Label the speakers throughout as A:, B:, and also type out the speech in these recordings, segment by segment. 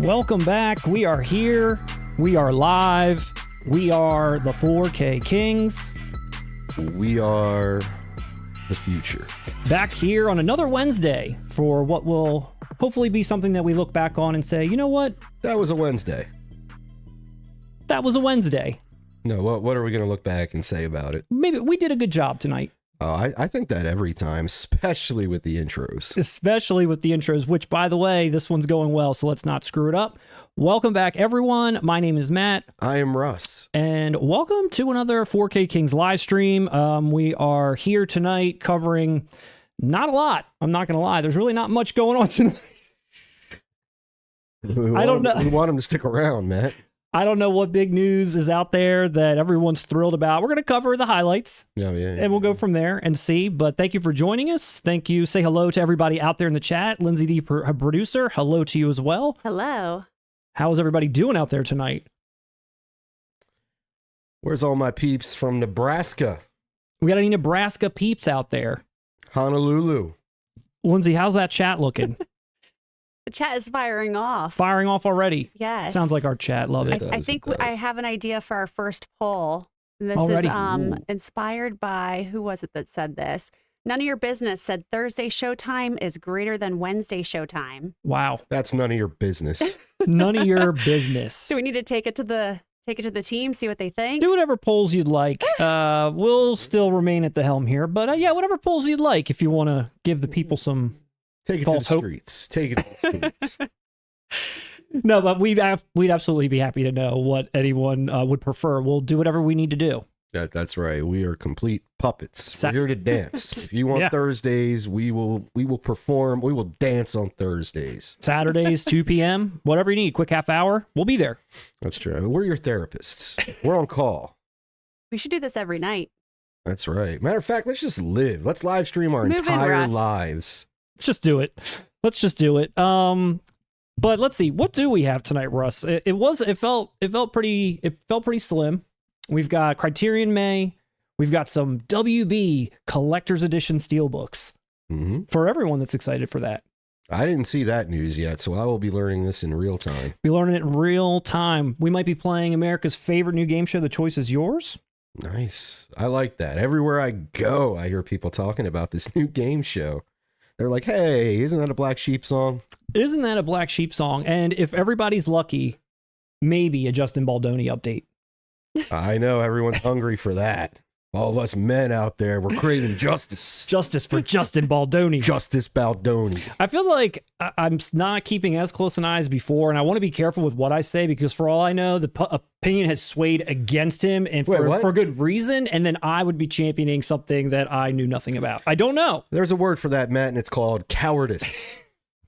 A: Welcome back. We are here. We are live. We are the 4K Kings.
B: We are the future.
A: Back here on another Wednesday for what will hopefully be something that we look back on and say, you know what?
B: That was a Wednesday.
A: That was a Wednesday.
B: No, what are we going to look back and say about it?
A: Maybe we did a good job tonight.
B: I think that every time, especially with the intros.
A: Especially with the intros, which, by the way, this one's going well, so let's not screw it up. Welcome back, everyone. My name is Matt.
B: I am Russ.
A: And welcome to another 4K Kings live stream. We are here tonight covering not a lot. I'm not going to lie. There's really not much going on tonight. I don't know.
B: We want them to stick around, Matt.
A: I don't know what big news is out there that everyone's thrilled about. We're going to cover the highlights, and we'll go from there and see. But thank you for joining us. Thank you. Say hello to everybody out there in the chat. Lindsay, the producer, hello to you as well.
C: Hello.
A: How's everybody doing out there tonight?
B: Where's all my peeps from Nebraska?
A: We got any Nebraska peeps out there?
B: Honolulu.
A: Lindsay, how's that chat looking?
C: The chat is firing off.
A: Firing off already?
C: Yes.
A: Sounds like our chat. Love it.
C: I think I have an idea for our first poll. And this
A: Already?
C: is inspired by, who was it that said this? None of Your Business said Thursday showtime is greater than Wednesday showtime.
A: Wow.
B: That's none of your business.
A: None of your business.
C: Do we need to take it to the team, see what they think?
A: Do whatever polls you'd like. We'll still remain at the helm here, but yeah, whatever polls you'd like if you want to give the people some
B: Take it to the
A: false hope.
B: streets. Take it to the streets.
A: No, but we'd absolutely be happy to know what anyone would prefer. We'll do whatever we need to do.
B: That's right. We are complete puppets. We're here to dance. If you want Thursdays, we will perform. We will dance on Thursdays.
A: Saturdays, 2 p.m., whatever you need. Quick half hour. We'll be there.
B: That's true. We're your therapists. We're on call.
C: We should do this every night.
B: That's right. Matter of fact, let's just live. Let's live stream our
C: Move in,
B: entire
C: Russ.
B: lives.
A: Let's just do it. Let's just do it. But let's see. What do we have tonight, Russ? It felt pretty slim. We've got Criterion May. We've got some WB Collector's Edition Steelbooks for everyone that's excited for that.
B: I didn't see that news yet, so I will be learning this in real time.
A: Be learning it in real time. We might be playing America's favorite new game show. The choice is yours.
B: Nice. I like that. Everywhere I go, I hear people talking about this new game show. They're like, hey, isn't that a Black Sheep song?
A: Isn't that a Black Sheep song? And if everybody's lucky, maybe a Justin Baldoni update.
B: I know everyone's hungry for that. All of us men out there, we're craving justice.
A: Justice for Justin Baldoni.
B: Justice Baldoni.
A: I feel like I'm not keeping as close an eye as before, and I want to be careful with what I say because for all I know, the opinion has swayed against him and for good reason, and then I would be championing something that I knew nothing about. I don't know.
B: There's a word for that, Matt, and it's called cowardice.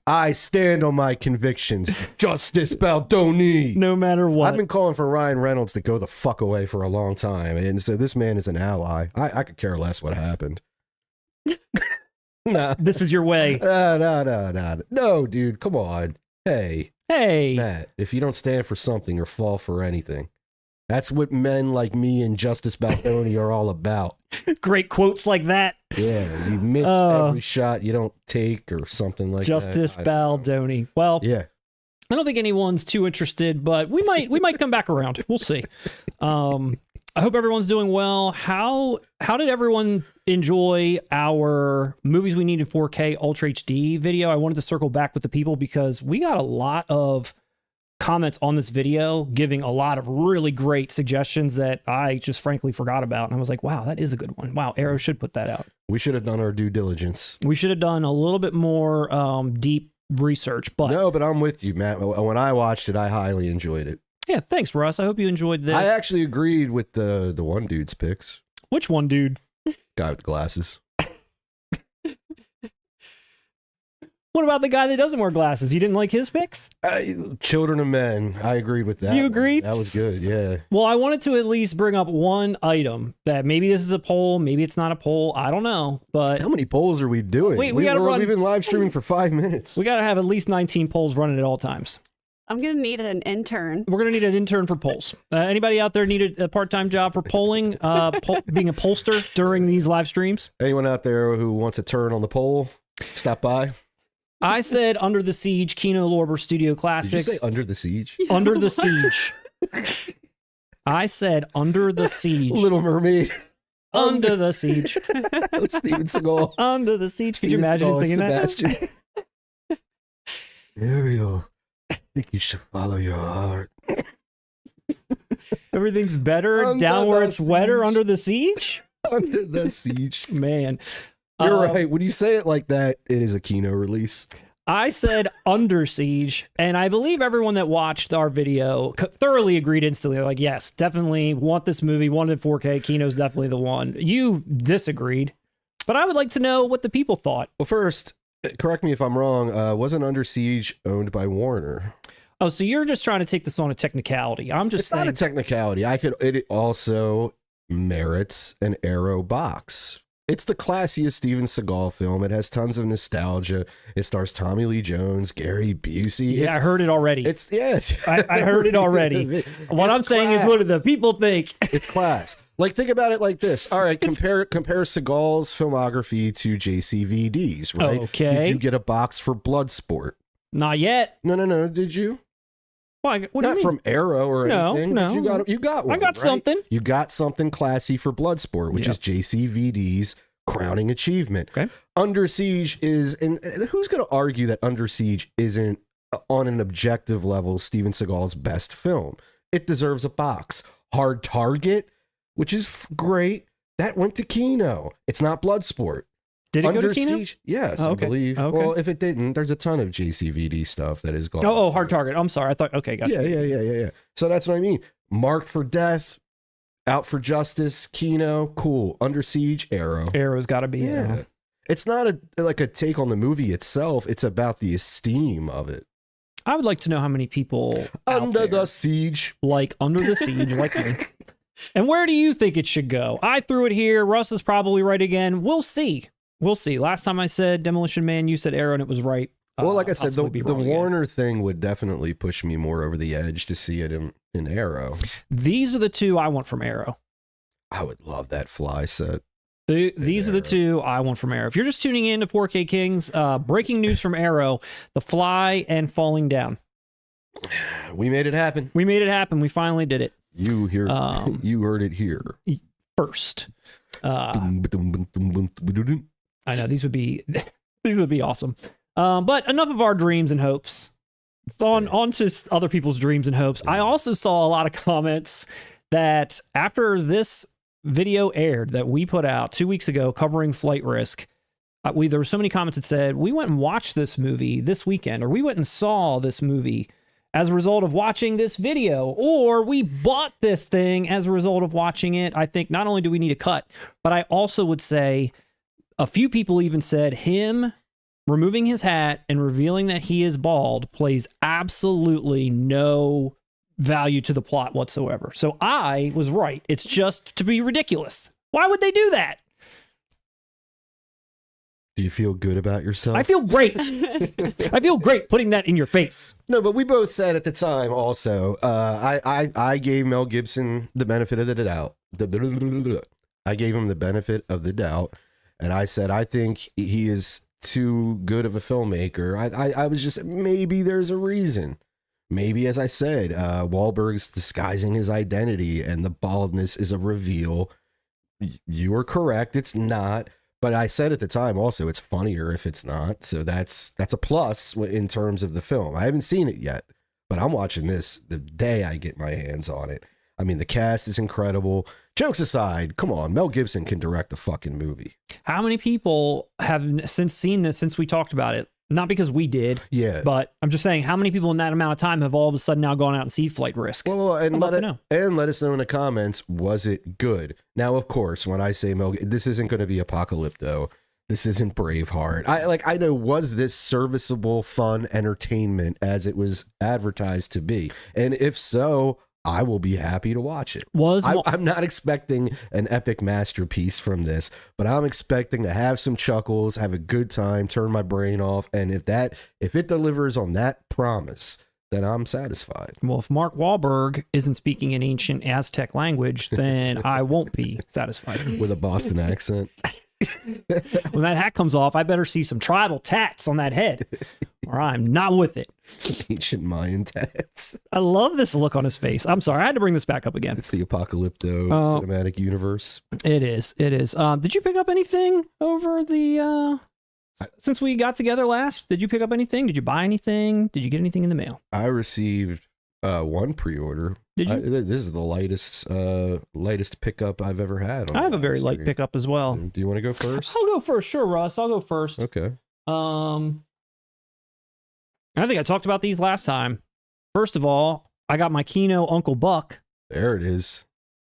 B: I stand on my convictions. Justice Baldoni.
A: No matter what.
B: I've been calling for RYAN Reynolds to go the fuck away for a long time, and so this man is an ally. I could care less what happened. Nah.
A: This is your way.
B: No, dude, come on. Hey, Matt, if you don't stand for something or fall for anything, that's what men like me and Justice Baldoni are all about.
A: Great quotes like that.
B: Yeah, you miss every shot you don't take or something like
A: Justice
B: that.
A: Baldoni. Well,
B: yeah.
A: I don't think anyone's too interested, but we might come back around. We'll see. I hope everyone's doing well. How did everyone enjoy our Movies We Need in 4K Ultra HD video? I wanted to circle back with the people because we got a lot of comments on this video giving a lot of really great suggestions that I just frankly forgot about. And I was like, wow, that is a good one. Wow, Arrow should put that out.
B: We should have done our due diligence.
A: We should have done a little bit more deep research. But
B: no, but I'm with you, Matt. When I watched it, I highly enjoyed it.
A: Yeah, thanks, Russ. I hope you enjoyed this.
B: I actually agreed with the one dude's picks.
A: Which one, dude?
B: Guy with glasses.
A: What about the guy that doesn't wear glasses? You didn't like his picks?
B: Children of Men. I agreed with that.
A: You agreed?
B: That was good, yeah.
A: Well, I wanted to at least bring up one item that maybe this is a poll, maybe it's not a poll. I don't know, but
B: how many polls are we doing?
A: Wait, we've
B: been live streaming for 5 minutes.
A: We got to have at least 19 polls running at all times.
C: I'm going to need an intern.
A: We're going to need an intern for polls. Anybody out there need a part-time job for polling, being a pollster during these live streams?
B: Anyone out there who wants a turn on the poll, stop by.
A: I said Under the Siege, Kino Lorber Studio
B: Did you
A: Classics.
B: say Under the Siege?
A: Under the Siege. I said Under the Siege.
B: Little Mermaid.
A: Under the Siege.
B: Steven Seagal.
A: Under the Siege. Could you
B: Steven
A: imagine
B: Seagal
A: thinking
B: and
A: that?
B: Sebastian. Ariel, I think you should follow your heart.
A: Everything's better
B: Under
A: down where
B: the
A: it's wetter
B: siege.
A: under the siege?
B: Under the Siege.
A: Man.
B: You're right. When you say it like that, it is a Kino release.
A: I said Under Siege, and I believe everyone that watched our video thoroughly agreed instantly. They're like, yes, definitely want this movie, wanted 4K. Kino's definitely the one. You disagreed, but I would like to know what the people thought.
B: Well, first, correct me if I'm wrong. Wasn't Under Siege owned by Warner?
A: Oh, so you're just trying to take this on a technicality. I'm just
B: It's
A: saying.
B: not a technicality. It also merits an Arrow box. It's the classiest Steven Seagal film. It has tons of nostalgia. It stars Tommy Lee Jones, Gary Busey.
A: Yeah, I heard it already. I heard it already. What I'm saying is, what do the people think?
B: It's class. Like, think about it like this. All right, compare Seagal's filmography to JCVD's, right?
A: Okay.
B: Did you get a box for Bloodsport?
A: Not yet.
B: No. Did you?
A: What do you
B: Not
A: mean?
B: from Arrow or anything.
A: No.
B: You got one.
A: I got
B: right?
A: something.
B: You got something classy for Bloodsport, which is JCVD's crowning achievement.
A: Okay.
B: Under Siege is, and who's going to argue that Under Siege isn't, on an objective level, Steven Seagal's best film? It deserves a box. Hard Target, which is great, that went to Kino. It's not Bloodsport.
A: Did it
B: Under
A: go to Kino?
B: Siege, yes,
A: Oh,
B: I
A: okay.
B: believe.
A: Okay.
B: Well, if it didn't, there's a ton of JCVD stuff that is gone.
A: Oh, Hard Target. I'm sorry. I thought, okay, gotcha.
B: Yeah. So that's what I mean. Marked for Death, Out for Justice, Kino, cool. Under Siege, Arrow.
A: Arrow's got to be
B: Yeah. It's not a take on the movie itself. It's about the esteem of it.
A: I would like to know how many people
B: Under the Siege.
A: like Under the Siege, like me. And where do you think it should go? I threw it here. Russ is probably right again. We'll see. Last time I said Demolition Man, you said Arrow, and it was right.
B: Well, like I said, the
A: possibly be wrong again.
B: Warner thing would definitely push me more over the edge to see it in Arrow.
A: These are the two I want from Arrow.
B: I would love that fly set.
A: These are the two I want from Arrow. If you're just tuning in to 4K Kings, breaking news from Arrow, The Fly and Falling Down.
B: We made it happen.
A: We made it happen. We finally did it.
B: You heard it here
A: first. I know these would be awesome. But enough of our dreams and hopes. It's on to other people's dreams and hopes. I also saw a lot of comments that after this video aired that we put out 2 weeks ago covering Flight Risk, there were so many comments that said, we went and watched this movie this weekend, or we went and saw this movie as a result of watching this video, or we bought this thing as a result of watching it. I think not only do we need a cut, but I also would say a few people even said him removing his hat and revealing that he is bald plays absolutely no value to the plot whatsoever. So I was right. It's just to be ridiculous. Why would they do that?
B: Do you feel good about yourself?
A: I feel great. I feel great putting that in your face.
B: No, but we both said at the time also, I gave Mel Gibson the benefit of the doubt. I gave him the benefit of the doubt. And I said, I think he is too good of a filmmaker. I was just, maybe there's a reason. Maybe, as I said, Wahlberg's disguising his identity and the baldness is a reveal. You are correct. It's not. But I said at the time also, it's funnier if it's not. So that's a plus in terms of the film. I haven't seen it yet, but I'm watching this the day I get my hands on it. I mean, the cast is incredible. Jokes aside, come on, Mel Gibson can direct a fucking movie.
A: How many people have since seen this since we talked about it? Not because we did, but I'm just saying, how many people in that amount of time have all of a sudden now gone out and see Flight Risk?
B: Well, and let us know in the comments, was it good? Now, of course, when I say this isn't going to be Apocalypto. This isn't Braveheart. I know, was this serviceable, fun entertainment as it was advertised to be? And if so, I will be happy to watch it. I'm not expecting an epic masterpiece from this, but I'm expecting to have some chuckles, have a good time, turn my brain off, and if it delivers on that promise, then I'm satisfied.
A: Well, if Mark Wahlberg isn't speaking in ancient Aztec language, then I won't be satisfied.
B: With a Boston accent.
A: When that hat comes off, I better see some tribal tats on that head, or I'm not with it.
B: Some ancient Mayan tats.
A: I love this look on his face. I'm sorry, I had to bring this back up again.
B: It's the Apocalypto cinematic universe.
A: It is. It is. Did you pick up anything over the since we got together last? Did you pick up anything? Did you buy anything? Did you get anything in the mail?
B: I received one pre-order.
A: Did you?
B: This is the lightest pickup I've ever had.
A: I have a very light pickup as well.
B: Do you want to go first?
A: I'll go first. Sure, Russ. I'll go first.
B: Okay.
A: I think I talked about these last time. First of all, I got my Kino Uncle Buck.
B: There it is.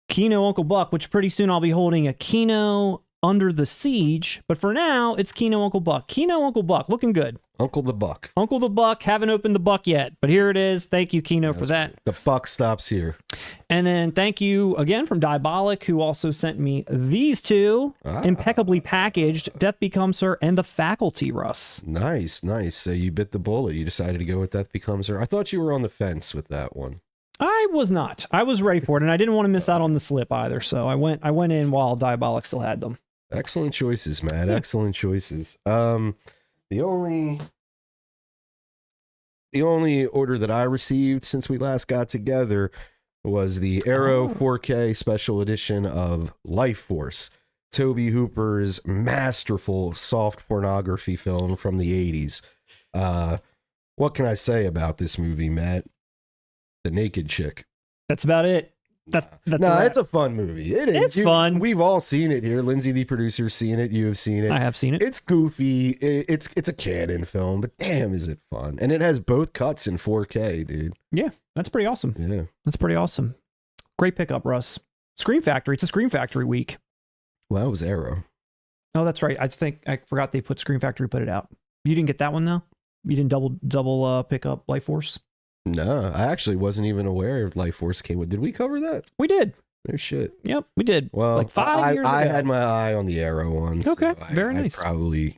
A: Kino Uncle Buck, which pretty soon I'll be holding a Kino Under the Siege. But for now, it's Kino Uncle Buck. Kino Uncle Buck, looking good.
B: Uncle the Buck.
A: Uncle the Buck, haven't opened the buck yet, but here it is. Thank you, Kino, for that.
B: The buck stops here.
A: And then thank you again from Diabolic, who also sent me these two, impeccably packaged, Death Becomes Her and The Faculty, Russ.
B: Nice, nice. So you bit the bullet. You decided to go with Death Becomes Her. I thought you were on the fence with that one.
A: I was not. I was ready for it, and I didn't want to miss out on the slip either, so I went in while Diabolic still had them.
B: Excellent choices, Matt.
A: Yeah.
B: Excellent choices. The only order that I received since we last got together was the Arrow 4K special edition of Life Force, Tobe Hooper's masterful soft pornography film from the 80s. What can I say about this movie, Matt? The naked chick.
A: That's about it.
B: It's a fun movie. It is.
A: It's fun.
B: We've all seen it here. Lindsay, the producer's seen it. You have seen it.
A: I have seen it.
B: It's goofy. It's a canon film, but damn, is it fun. And it has both cuts in 4K, dude.
A: Yeah, that's pretty awesome.
B: Yeah.
A: That's pretty awesome. Great pickup, Russ. Scream Factory. It's a Scream Factory week.
B: Well, that was Arrow.
A: Oh, that's right. I forgot they put Scream Factory put it out. You didn't get that one, though? You didn't double pick up Life Force?
B: No, I actually wasn't even aware of Life Force came with. Did we cover that?
A: We did.
B: No shit.
A: Yep, we did.
B: Well,
A: like 5 years ago.
B: I had my eye on the Arrow one.
A: Okay,
B: so
A: very nice.
B: I'd probably,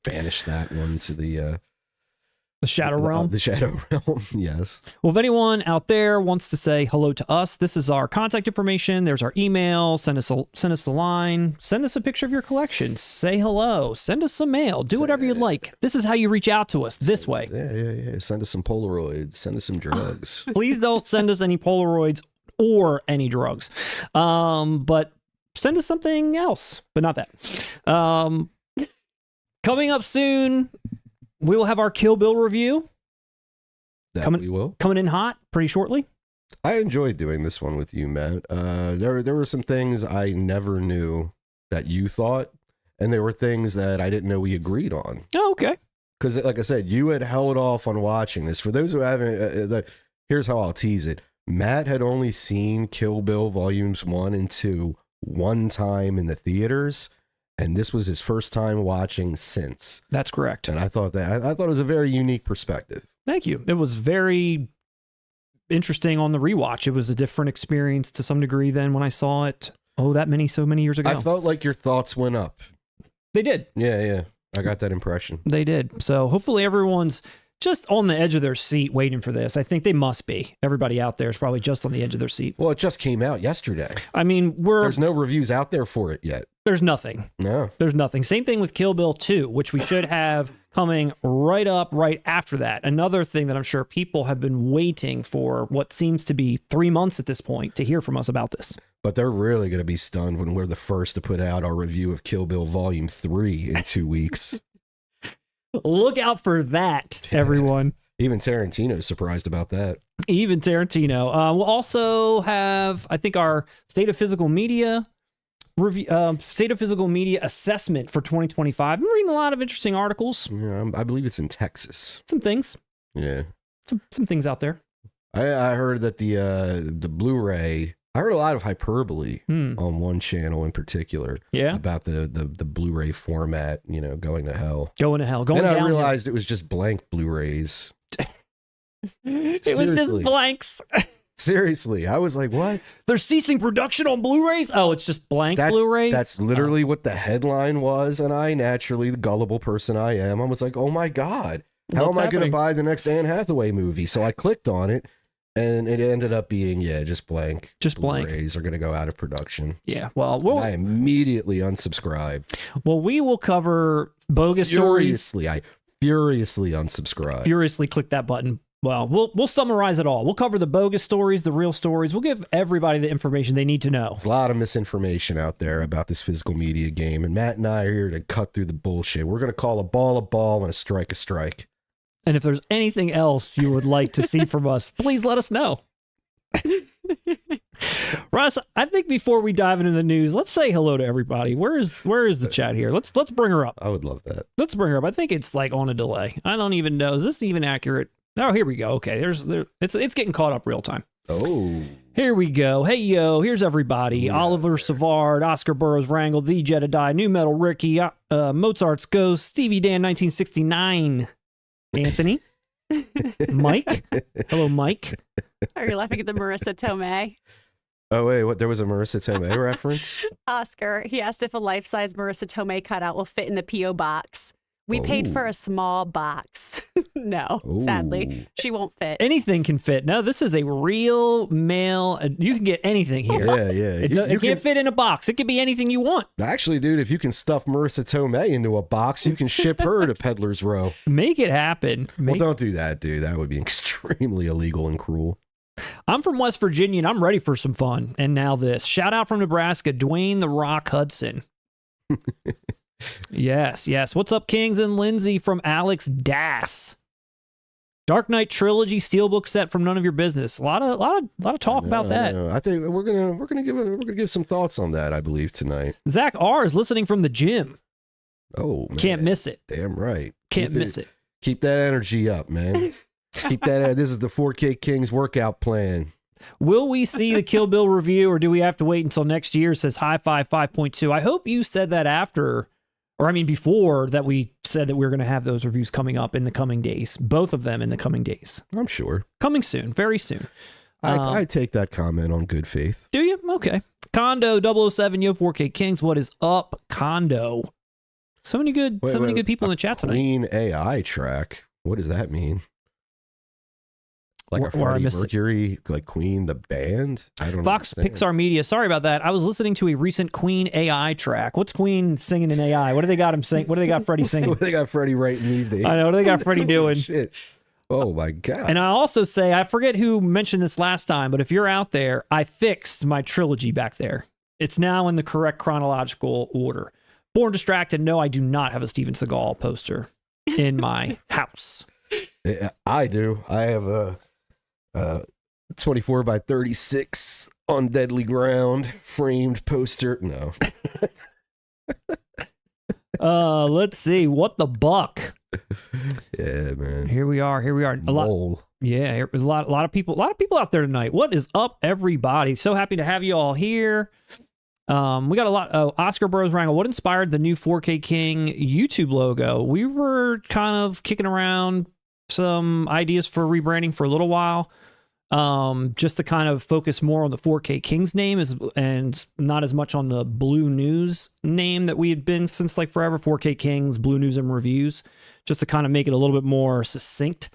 B: banish that one to the
A: Shadow Realm.
B: The Shadow Realm, yes.
A: Well, if anyone out there wants to say hello to us, this is our contact information. There's our email. Send us a line. Send us a picture of your collection. Say hello. Send us some mail. Do whatever you'd like. This is how you reach out to us, this way.
B: Yeah. Send us some Polaroids. Send us some drugs.
A: Please don't send us any Polaroids or any drugs. But send us something else, but not that. Coming up soon, we will have our Kill Bill review.
B: We will.
A: Coming in hot pretty shortly.
B: I enjoyed doing this one with you, Matt. There were some things I never knew that you thought, and there were things that I didn't know we agreed on.
A: Oh, okay.
B: Because, like I said, you had held off on watching this. For those who haven't, here's how I'll tease it. Matt had only seen Kill Bill Volumes 1 and 2 one time in the theaters, and this was his first time watching since.
A: That's correct.
B: And I thought it was a very unique perspective.
A: Thank you. It was very interesting on the rewatch. It was a different experience to some degree than when I saw it so many years ago.
B: I felt like your thoughts went up.
A: They did.
B: Yeah. I got that impression.
A: They did. So hopefully everyone's just on the edge of their seat waiting for this. I think they must be. Everybody out there is probably just on the edge of their seat.
B: Well, it just came out yesterday.
A: I mean,
B: there's no reviews out there for it yet.
A: There's nothing.
B: No.
A: There's nothing. Same thing with Kill Bill 2, which we should have coming right after that. Another thing that I'm sure people have been waiting for what seems to be 3 months at this point to hear from us about this.
B: But they're really going to be stunned when we're the first to put out our review of Kill Bill Volume 3 in 2 weeks.
A: Look out for that, everyone.
B: Even Tarantino's surprised about that.
A: Even Tarantino. We'll also have, I think, our State of Physical Media review, State of Physical Media assessment for 2025. I'm reading a lot of interesting articles.
B: Yeah, I believe it's in Texas.
A: Some things.
B: Yeah.
A: Some things out there.
B: I heard that the Blu-ray. I heard a lot of hyperbole on one channel in particular.
A: Yeah.
B: About the Blu-ray format, going to hell.
A: Going to hell.
B: Then I realized it was just blank Blu-rays.
A: It was just blanks.
B: Seriously, I was like, what?
A: They're ceasing production on Blu-rays? Oh, it's just blank Blu-rays?
B: That's literally what the headline was, and I, naturally, the gullible person I am, I was like, oh my God, how am I going to buy the next Anne Hathaway movie? So I clicked on it, And it ended up being, just blank.
A: Just blank.
B: Blu-rays are going to go out of production.
A: Yeah, well,
B: I immediately unsubscribed.
A: Well, we will cover bogus stories.
B: I furiously unsubscribed.
A: Furiously click that button. Well, we'll summarize it all. We'll cover the bogus stories, the real stories. We'll give everybody the information they need to know.
B: There's a lot of misinformation out there about this physical media game, and Matt and I are here to cut through the bullshit. We're going to call a ball and a strike a strike.
A: And if there's anything else you would like to see from us, please let us know. Russ, I think before we dive into the news, let's say hello to everybody. Where is the chat here? Let's bring her up.
B: I would love that.
A: Let's bring her up. I think it's like on a delay. I don't even know. Is this even accurate? Oh, here we go. Okay, it's getting caught up real time.
B: Oh.
A: Here we go. Hey, yo, here's everybody. Yeah. Oliver Savard, Oscar Burroughs Wrangle, The Jedediah, New Metal Ricky, Mozart's Ghost, Stevie Dan 1969, Anthony, Mike. Hello, Mike.
C: Are you laughing at the Marissa Tomei?
B: Oh, wait, what? There was a Marissa Tomei reference?
C: Oscar, he asked if a life-size Marissa Tomei cutout will fit in the P.O. box. We paid for a small box. No, sadly, she won't fit.
A: Anything can fit. No, this is a real male. You can get anything here.
B: Yeah.
A: It can't fit in a box. It could be anything you want.
B: Actually, dude, if you can stuff Marissa Tomei into a box, you can ship her to Peddler's Row.
A: Make it happen.
B: Well, don't do that, dude. That would be extremely illegal and cruel.
A: I'm from West Virginia, and I'm ready for some fun. And now this. Shout out from Nebraska, Dwayne The Rock Hudson. Yes. What's up, Kings and Lindsay from Alex Das. Dark Knight Trilogy Steelbook set from None of Your Business. A lot of talk about that.
B: I think we're gonna give some thoughts on that, I believe, tonight.
A: Zach R is listening from the gym.
B: Oh, man.
A: Can't miss it.
B: Damn right.
A: Can't miss it.
B: Keep that energy up, man. Keep that. This is the 4K Kings workout plan.
A: Will we see the Kill Bill review, or do we have to wait until next year? Says High Five 5.2. I hope you said that after. Or I mean, before that, we said that we were going to have those reviews coming up in the coming days. Both of them in the coming days.
B: I'm sure.
A: Coming soon. Very soon.
B: I take that comment on good faith.
A: Do you? Okay. Condo 007, yo 4K Kings. What is up, Condo? So many good people in the chat tonight.
B: Queen AI track. What does that mean? Like a Freddie Mercury, like Queen, the band? I don't know.
A: Fox Pixar Media. Sorry about that. I was listening to a recent Queen AI track. What's Queen singing in AI? What do they got him sing? What do they got Freddie singing?
B: What do they got Freddie writing these days?
A: I know. What do they got Freddie doing?
B: Shit. Oh, my God.
A: And I also say, I forget who mentioned this last time, but if you're out there, I fixed my trilogy back there. It's now in the correct chronological order. Born Distracted. No, I do not have a Steven Seagal poster in my house.
B: I do. I have a 24 by 36 on Deadly Ground framed poster. No.
A: Let's see. What the buck?
B: Yeah, man.
A: Here we are. A lot of people out there tonight. What is up, everybody? So happy to have you all here. We got a lot. Oscar Burroughs Wrangle. What inspired the new 4K King YouTube logo? We were kind of kicking around some ideas for rebranding for a little while, just to kind of focus more on the 4K Kings name and not as much on the Blue News name that we had been since like forever. 4K Kings, Blue News and Reviews, just to kind of make it a little bit more succinct,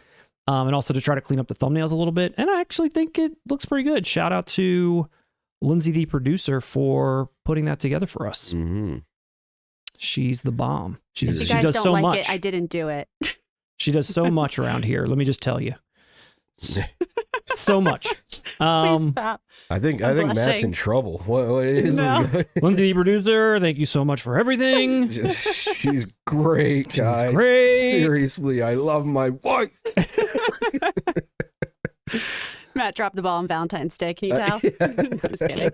A: and also to try to clean up the thumbnails a little bit. And I actually think it looks pretty good. Shout out to Lindsay, the producer, for putting that together for us.
B: Mm-hmm.
A: She's the bomb. She
C: if you
A: does
C: don't
A: so
C: like
A: much.
C: It, I didn't do it.
A: She does so much around here. Let me just tell you. So much.
C: Please stop.
B: I think Matt's in trouble. What is it?
A: Lindsay, the producer, thank you so much for everything.
B: She's great, guys.
A: Great.
B: Seriously, I love my wife.
C: Matt dropped the ball on Valentine's Day. Can you tell? Just kidding.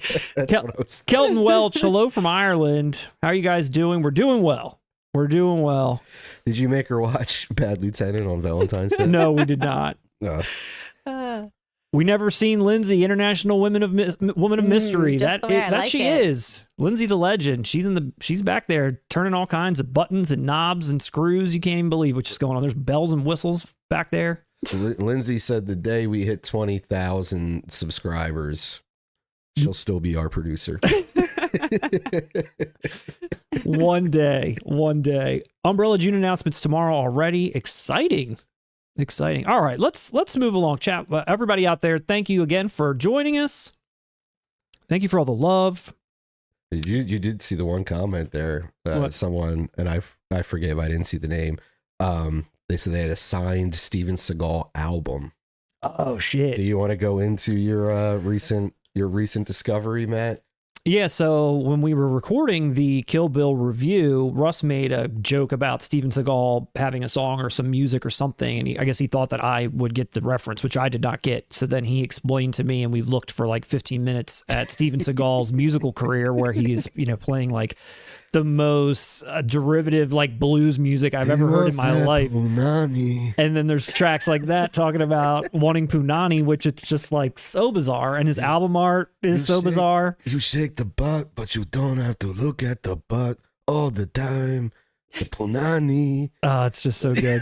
A: Kelton Welch, hello from Ireland. How are you guys doing? We're doing well.
B: Did you make her watch Bad Lieutenant on Valentine's Day?
A: No, we did not.
B: No.
A: We never seen Lindsay, International Woman of Mystery. That she is. Lindsay the legend. She's back there turning all kinds of buttons and knobs and screws. You can't even believe what's just going on. There's bells and whistles back there.
B: Lindsay said the day we hit 20,000 subscribers, she'll still be our producer. One
A: day. Umbrella June announcements tomorrow already. Exciting. Exciting. All right, let's move along. Chat, everybody out there, thank you again for joining us. Thank you for all the love.
B: You did see the one comment there.
A: What?
B: Someone, and I forget, I didn't see the name. They said they had a signed Steven Seagal album.
A: Oh shit.
B: Do you want to go into your recent discovery, Matt?
A: Yeah, so when we were recording the Kill Bill review, Russ made a joke about Steven Seagal having a song or some music or something, and I guess he thought that I would get the reference, which I did not get. So then he explained to me, and we looked for like 15 minutes at Steven Seagal's musical career, where he's playing like the most derivative like blues music I've ever heard in my life.
B: Punani.
A: And then there's tracks like that talking about wanting punani, which it's just like so bizarre. And his album art is so bizarre.
B: You shake the butt, but you don't have to look at the butt all the time. The punani.
A: It's just so good.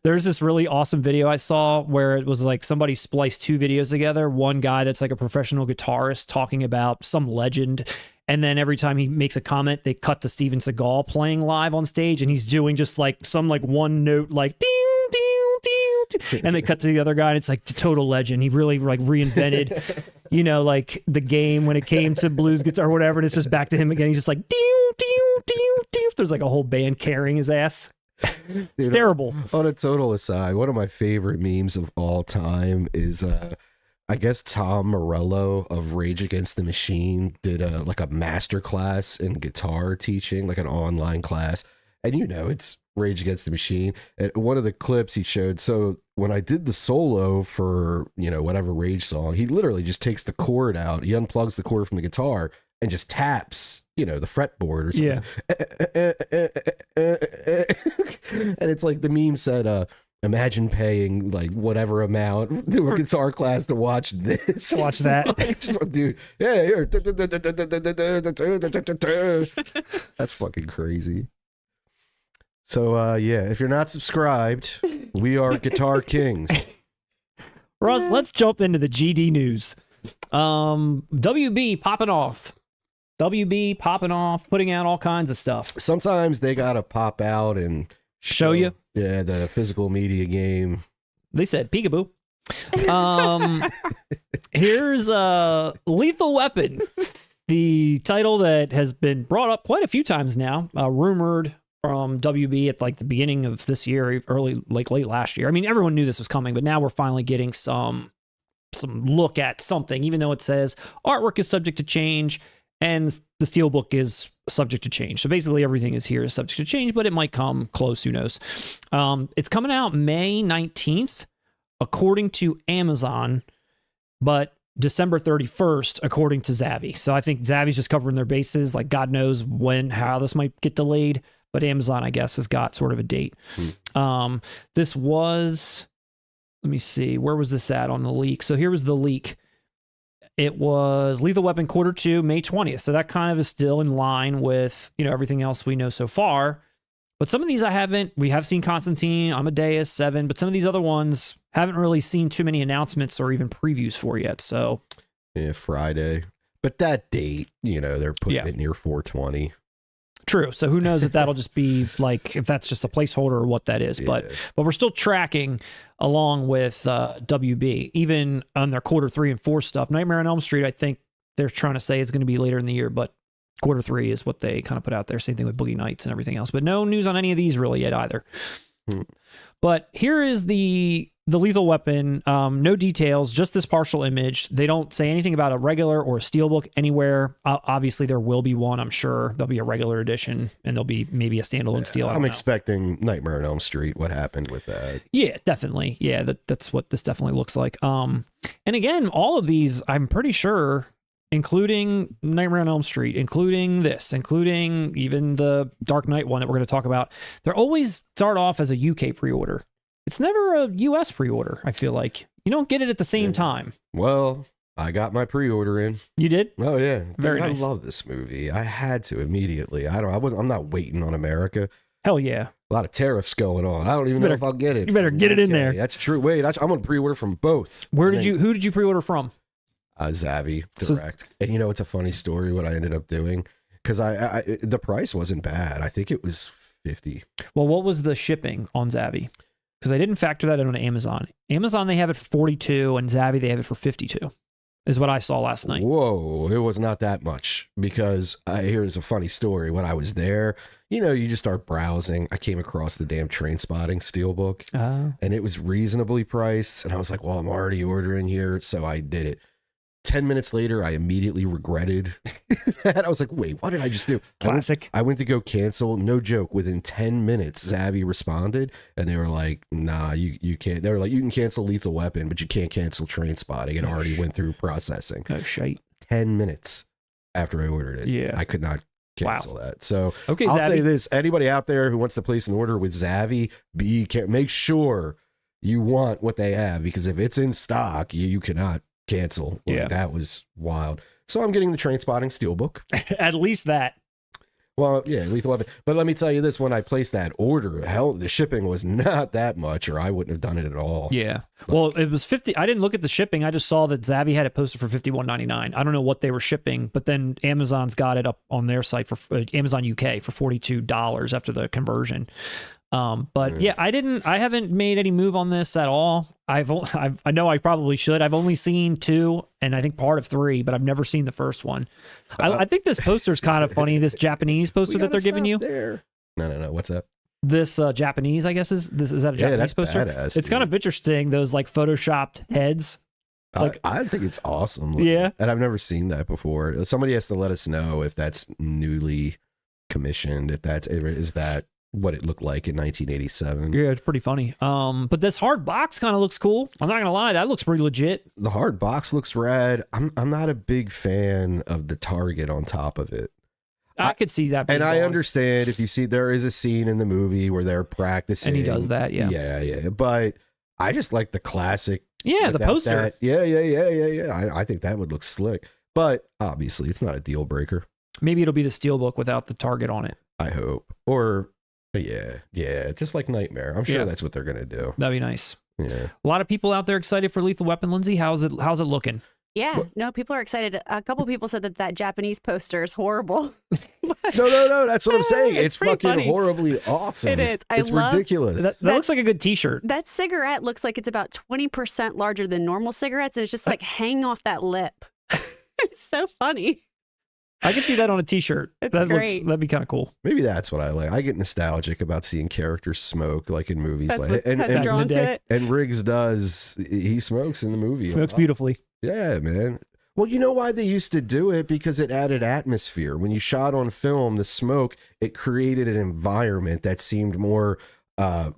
A: There's this really awesome video I saw where it was like somebody spliced two videos together. One guy that's like a professional guitarist talking about some legend. And then every time he makes a comment, they cut to Steven Seagal playing live on stage, and he's doing just like some like one note, like ding, ding, ding, ding. And they cut to the other guy, and it's like the total legend. He really like reinvented, like the game when it came to blues guitar or whatever. And it's just back to him again. He's just like ding, ding, ding, ding. There's like a whole band carrying his ass. It's terrible.
B: On a total aside, one of my favorite memes of all time is I guess Tom Morello of Rage Against the Machine did a master class in guitar teaching, like an online class. And it's Rage Against the Machine. And one of the clips he showed, so when I did the solo for, whatever Rage song, he literally just takes the cord out, he unplugs the cord from the guitar and just taps, the fretboard or something. Yeah. And it's like the meme said, imagine paying like whatever amount to a guitar class to watch this.
A: Watch that.
B: Dude, yeah, here. That's fucking crazy. So, if you're not subscribed, we are Guitar Kings.
A: Russ, let's jump into the GD news. WB popping off. WB popping off, putting out all kinds of stuff.
B: Sometimes they gotta pop out and
A: show you.
B: Yeah, the physical media game.
A: They said peekaboo. Here's Lethal Weapon, the title that has been brought up quite a few times now, rumored from WB at like the beginning of this year, late last year. I mean, everyone knew this was coming, but now we're finally getting some look at something, even though it says artwork is subject to change and the Steelbook is subject to change. So basically everything is here is subject to change, but it might come close, who knows. It's coming out May 19th, according to Amazon, but December 31st, according to Zaavi. So I think Zaavi's just covering their bases. Like God knows how this might get delayed, but Amazon, I guess, has got sort of a date. This was, let me see, where was this at on the leak? So here was the leak. It was Lethal Weapon Q2, May 20th. So that kind of is still in line with, everything else we know so far. But some of these we have seen Constantine, Amadeus, 7, but some of these other ones haven't really seen too many announcements or even previews for yet. So
B: yeah, Friday. But that date, they're putting it near 420.
A: True. So who knows if that'll just be like, if that's just a placeholder or what that is. Yeah. But we're still tracking along with WB, even on their Q3 and 4 stuff. Nightmare on Elm Street, I think they're trying to say it's going to be later in the year, but Q3 is what they kind of put out there. Same thing with Boogie Nights and everything else. But no news on any of these really yet either. But here is the Lethal Weapon. No details, just this partial image. They don't say anything about a regular or a Steelbook anywhere. Obviously, there will be one, I'm sure. There'll be a regular edition, and there'll be maybe a standalone Steel.
B: I'm expecting Nightmare on Elm Street. What happened with that?
A: Yeah, definitely. Yeah, that's what this definitely looks like. And again, all of these, I'm pretty sure, including Nightmare on Elm Street, including this, including even the Dark Knight one that we're going to talk about, they always start off as a UK pre-order. It's never a US pre-order, I feel like. You don't get it at the same time. Well,
B: I got my pre-order in.
A: You did?
B: Oh, yeah.
A: Very nice.
B: I love this movie. I had to immediately. I'm not waiting on America.
A: Hell yeah.
B: A lot of tariffs going on. I don't even know if I'll get it.
A: You better get it in there.
B: That's true. Wait, I'm going to pre-order from both.
A: Who did you pre-order from?
B: Zaavi direct. And it's a funny story what I ended up doing, because the price wasn't bad. I think it was $50.
A: Well, what was the shipping on Zaavi? because I didn't factor that in on Amazon. Amazon, they have it for 42, and Zaavi, they have it for 52, is what I saw last night.
B: Whoa, it was not that much, because here's a funny story. When I was there, you know, you just start browsing. I came across the damn Train Spotting Steelbook, and it was reasonably priced. And I was like, well, I'm already ordering here, so I did it. 10 minutes later, I immediately regretted that. I was like, wait, what did I just do?
A: Classic.
B: I went to go cancel. No joke. Within 10 minutes, Zaavi responded, and they were like, nah, you can't. They were like, you can cancel Lethal Weapon, but you can't cancel Train Spotting. It already went through processing.
A: Oh, shite.
B: 10 minutes after I ordered it.
A: Yeah.
B: I could not cancel that. So
A: okay,
B: I'll
A: Zaavi.
B: say this. Anybody out there who wants to place an order with Zaavi, make sure you want what they have, because if it's in stock, you cannot cancel. Like, that was wild. So I'm getting the Train Spotting Steelbook.
A: At least that.
B: Well, yeah, Lethal Weapon. But let me tell you this, when I placed that order, hell, the shipping was not that much, or I wouldn't have done it at all.
A: Yeah. Well, it was 50. I didn't look at the shipping. I just saw that Zaavi had it posted for $51.99. I don't know what they were shipping, but then Amazon's got it up on their site for Amazon UK for $42 after the conversion. But yeah, I haven't made any move on this at all. I know I probably should. I've only seen 2 and I think part of 3, but I've never seen the first one. I think this poster's kind of funny. This Japanese poster that they're giving you.
B: There. No. What's that?
A: This Japanese, I guess, is that a Japanese
B: that's
A: poster?
B: badass,
A: it's kind of interesting. Those like photoshopped heads. Like,
B: I think it's awesome.
A: Yeah.
B: And I've never seen that before. Somebody has to let us know if that's newly commissioned, is that what it looked like in 1987.
A: Yeah, it's pretty funny. But this hard box kind of looks cool. I'm not gonna lie, that looks pretty legit.
B: The hard box looks rad. I'm not a big fan of the target on top of it.
A: I could see that being
B: and I
A: gone.
B: understand, if you see, there is a scene in the movie where they're practicing,
A: And he does that, yeah.
B: Yeah. But I just like the classic.
A: Yeah, the
B: without
A: poster.
B: that. Yeah. I think that would look slick. But obviously, it's not a deal breaker.
A: Maybe it'll be the Steelbook without the target on it.
B: I hope. Or yeah, just like Nightmare. I'm sure that's what they're gonna do.
A: That'd be nice.
B: Yeah.
A: A lot of people out there excited for Lethal Weapon. Lindsay, how's it looking?
C: Yeah, no, people are excited. A couple people said that Japanese poster is horrible.
B: No. That's what I'm saying. It's
C: pretty
B: fucking
C: funny.
B: horribly awesome.
C: It is.
B: It's ridiculous.
A: That looks like a good T-shirt.
C: That cigarette looks like it's about 20% larger than normal cigarettes, and it's just like hanging off that lip. It's so funny.
A: I can see that on a T-shirt.
C: It's
A: That'd
C: great.
A: be kind of cool.
B: Maybe that's what I like. I get nostalgic about seeing characters smoke, like in movies.
C: That's
B: like
C: what has
B: and,
C: drawn to it.
B: and Riggs does. He smokes in the movie.
A: Smokes beautifully.
B: Yeah, man. Well, you know why they used to do it? Because it added atmosphere. When you shot on film, the smoke, it created an environment that seemed more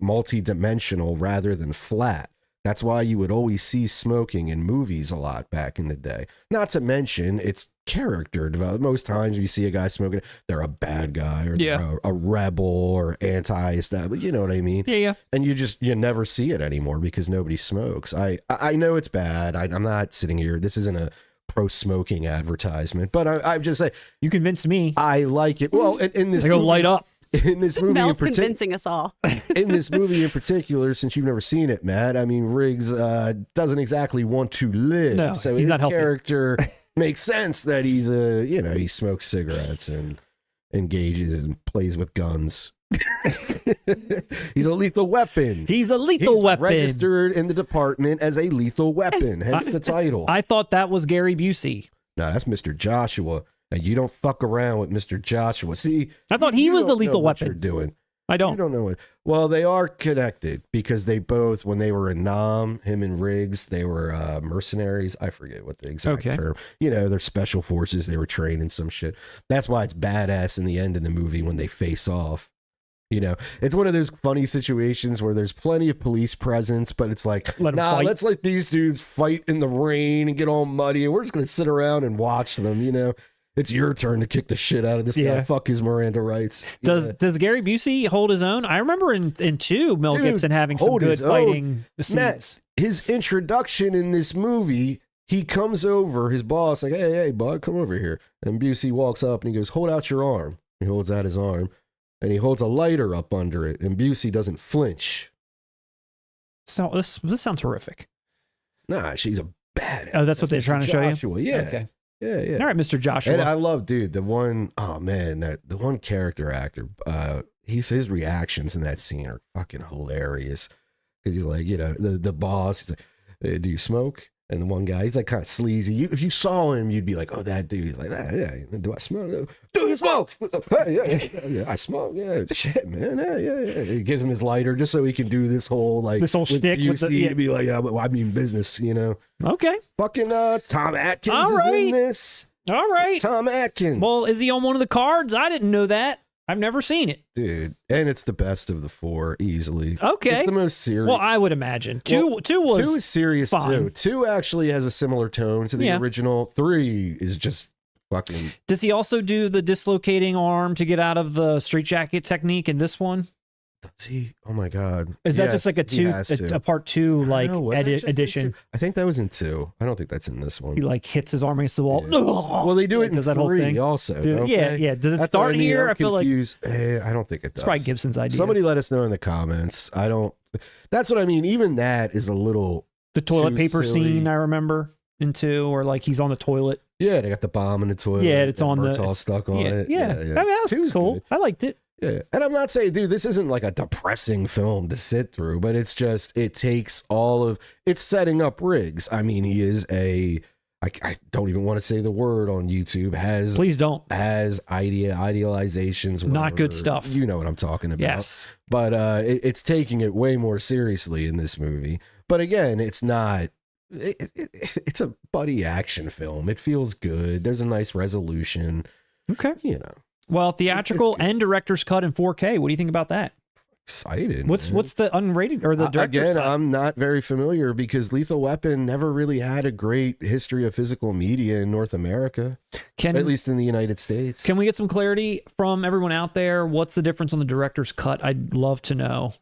B: multi-dimensional rather than flat. That's why you would always see smoking in movies a lot back in the day. Not to mention, it's character development. Most times you see a guy smoking, they're a bad guy, or they're a rebel or anti-establishment. You know what I mean?
A: Yeah.
B: And you never see it anymore because nobody smokes. I know it's bad. I'm not sitting here. This isn't a pro-smoking advertisement, but I'm just saying.
A: You convinced me.
B: I like it. Well, in this
A: I go light up.
B: In this movie
C: Mel's
B: in particular,
C: convincing us all.
B: in this movie in particular, since you've never seen it, Matt, I mean, Riggs doesn't exactly want to live.
A: No,
B: so
A: he's
B: his
A: not healthy.
B: character makes sense that he's he smokes cigarettes and engages and plays with guns. He's a lethal weapon.
A: He's a lethal weapon.
B: Registered in the department as a lethal weapon, hence the title.
A: I thought that was Gary Busey.
B: No, that's Mr. Joshua. And you don't fuck around with Mr. Joshua. See,
A: I thought he was the lethal
B: what
A: weapon.
B: you're doing.
A: I
B: You
A: don't.
B: don't know it. Well, they are connected because they both, when they were in Nam, him and Riggs, they were mercenaries. I forget what the exact term. They're special forces. They were trained in some shit. That's why it's badass in the end in the movie when they face off. It's one of those funny situations where there's plenty of police presence, but it's like, let's let these dudes fight in the rain and get all muddy, and we're just going to sit around and watch them, It's your turn to kick the shit out of this guy. Fuck his Miranda rights.
A: Does Gary Busey hold his own? I remember in 2, Mel Gibson having some good fighting scenes.
B: Matt, his introduction in this movie, he comes over, his boss, like, hey, bud, come over here. And Busey walks up and he goes, hold out your arm. He holds out his arm and he holds a lighter up under it. And Busey doesn't flinch.
A: So this sounds horrific.
B: Nah, she's a badass.
A: Oh, that's what they're trying to show you?
B: Yeah.
A: Okay.
B: Yeah.
A: All right, Mr. Joshua.
B: And I love, dude, the one character actor, his reactions in that scene are fucking hilarious. because he's like, the boss. He's like, hey, do you smoke? And the one guy, he's like kind of sleazy. If you saw him, you'd be like, oh, that dude. He's like, yeah. Do I smoke? Do you smoke? Yeah, I smoke. Yeah, shit, man. Yeah. He gives him his lighter just so he can do this whole shtick with to be like, yeah, but I mean business,
A: Okay.
B: Fucking Tom Atkins
A: All
B: is
A: right.
B: in this.
A: All right.
B: Tom Atkins.
A: Well, is he on one of the cards? I didn't know that. I've never seen it.
B: Dude, and it's the best of the four, easily.
A: Okay.
B: It's the most serious.
A: Well, I would imagine. Two
B: is serious
A: fine.
B: too. 2 actually has a similar tone to the original. 3 is just fucking.
A: Does he also do the dislocating arm to get out of the straitjacket technique in this one?
B: Does he? Oh my god!
A: Is that just like a part 2 like edition?
B: I think that was in 2. I don't think that's in this one.
A: He like hits his arm against the wall.
B: Yeah. Well, they do it in
A: does that
B: 3
A: whole thing
B: also.
A: Dude, yeah. Does it start here? I feel like
B: I don't think it does.
A: it's probably Gibson's idea.
B: Somebody let us know in the comments. I don't. That's what I mean. Even that is a little.
A: The toilet paper
B: silly.
A: scene I remember in 2, or like he's on the toilet.
B: Yeah, they got the bomb in the toilet.
A: Yeah, it's on
B: Bert's all stuck on it.
A: Yeah. I mean, that was cool.
B: Good.
A: I liked it.
B: Yeah, and I'm not saying, dude, this isn't like a depressing film to sit through, but it's just, it takes it's setting up Riggs. I mean, he is I don't even want to say the word on YouTube,
A: Please don't.
B: Has idealizations.
A: Not
B: whatever.
A: good stuff.
B: You know what I'm talking about.
A: Yes.
B: But it's taking it way more seriously in this movie. But again, it's not, it's a buddy action film. It feels good. There's a nice resolution.
A: Okay. Well, theatrical
B: It's
A: and director's cut in 4K. What do you think about that?
B: Excited.
A: What's the unrated or the director's
B: again?
A: cut?
B: I'm not very familiar because Lethal Weapon never really had a great history of physical media in North America, at least in the United States.
A: Can we get some clarity from everyone out there? What's the difference on the director's cut? I'd love to know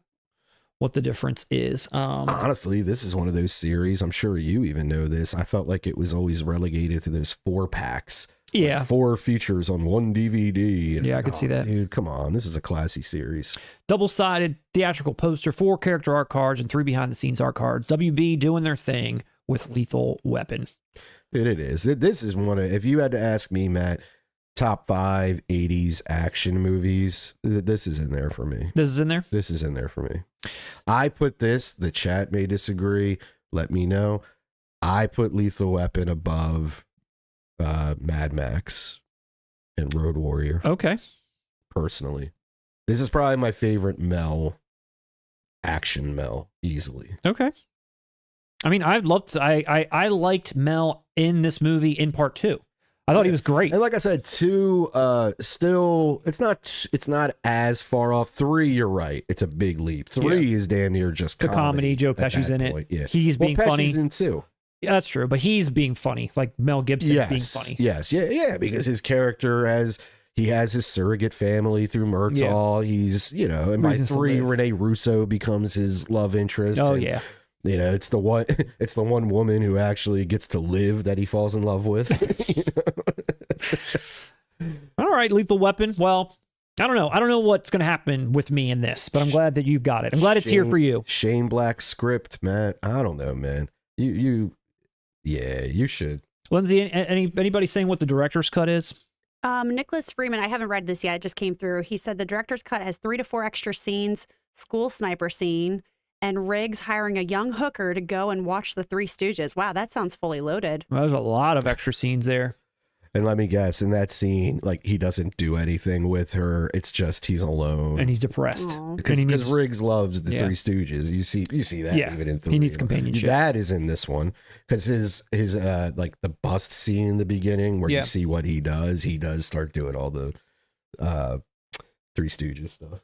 A: what the difference is.
B: Honestly, this is one of those series. I'm sure you even know this. I felt like it was always relegated to those 4-packs.
A: Yeah.
B: Like 4 features on 1 DVD. And
A: I could see that.
B: Dude, come on. This is a classy series.
A: Double-sided theatrical poster, 4 character art cards, and 3 behind-the-scenes art cards. WB doing their thing with Lethal Weapon.
B: It is. This is one of, if you had to ask me, Matt, top 5 80s action movies, this is in there for me.
A: This is in there?
B: This is in there for me. I put this, the chat may disagree, let me know. I put Lethal Weapon above Mad Max and Road Warrior.
A: Okay.
B: Personally, this is probably my favorite action Mel, easily.
A: Okay. I mean, I liked Mel in this movie in part 2. I thought he was great.
B: And like I said, 2, still, it's not as far off. 3, you're right. It's a big leap. 3 is damn near just
A: the comedy. Joe Pesci's in it.
B: Yeah.
A: He's being
B: Pesci's
A: funny.
B: in 2.
A: Yeah, that's true, but he's being funny. It's like Mel Gibson's being funny.
B: Yes, yeah, because his character he has his surrogate family through Murtaugh. He's, and by 3, Rene Russo becomes his love interest.
A: Oh,
B: and,
A: yeah.
B: It's the one woman who actually gets to live that he falls in love with.
A: All right, Lethal Weapon. Well, I don't know what's going to happen with me in this, but I'm glad that you've got it. I'm glad it's here for you.
B: Shane Black script, Matt. I don't know, man. You should.
A: Lindsay, anybody saying what the director's cut is?
C: Nicholas Freeman, I haven't read this yet. It just came through. He said the director's cut has 3 to 4 extra scenes, school sniper scene, and Riggs hiring a young hooker to go and watch the Three Stooges. Wow, that sounds fully loaded.
A: Well, there's a lot of extra scenes there.
B: And let me guess, in that scene, like, he doesn't do anything with her. It's just he's alone.
A: And he's depressed.
B: Because Riggs loves the Three Stooges. You see that even in 3.
A: He needs companionship.
B: That is in this one. Because his like the bust scene in the beginning where you see what he does start doing all the Three Stooges stuff.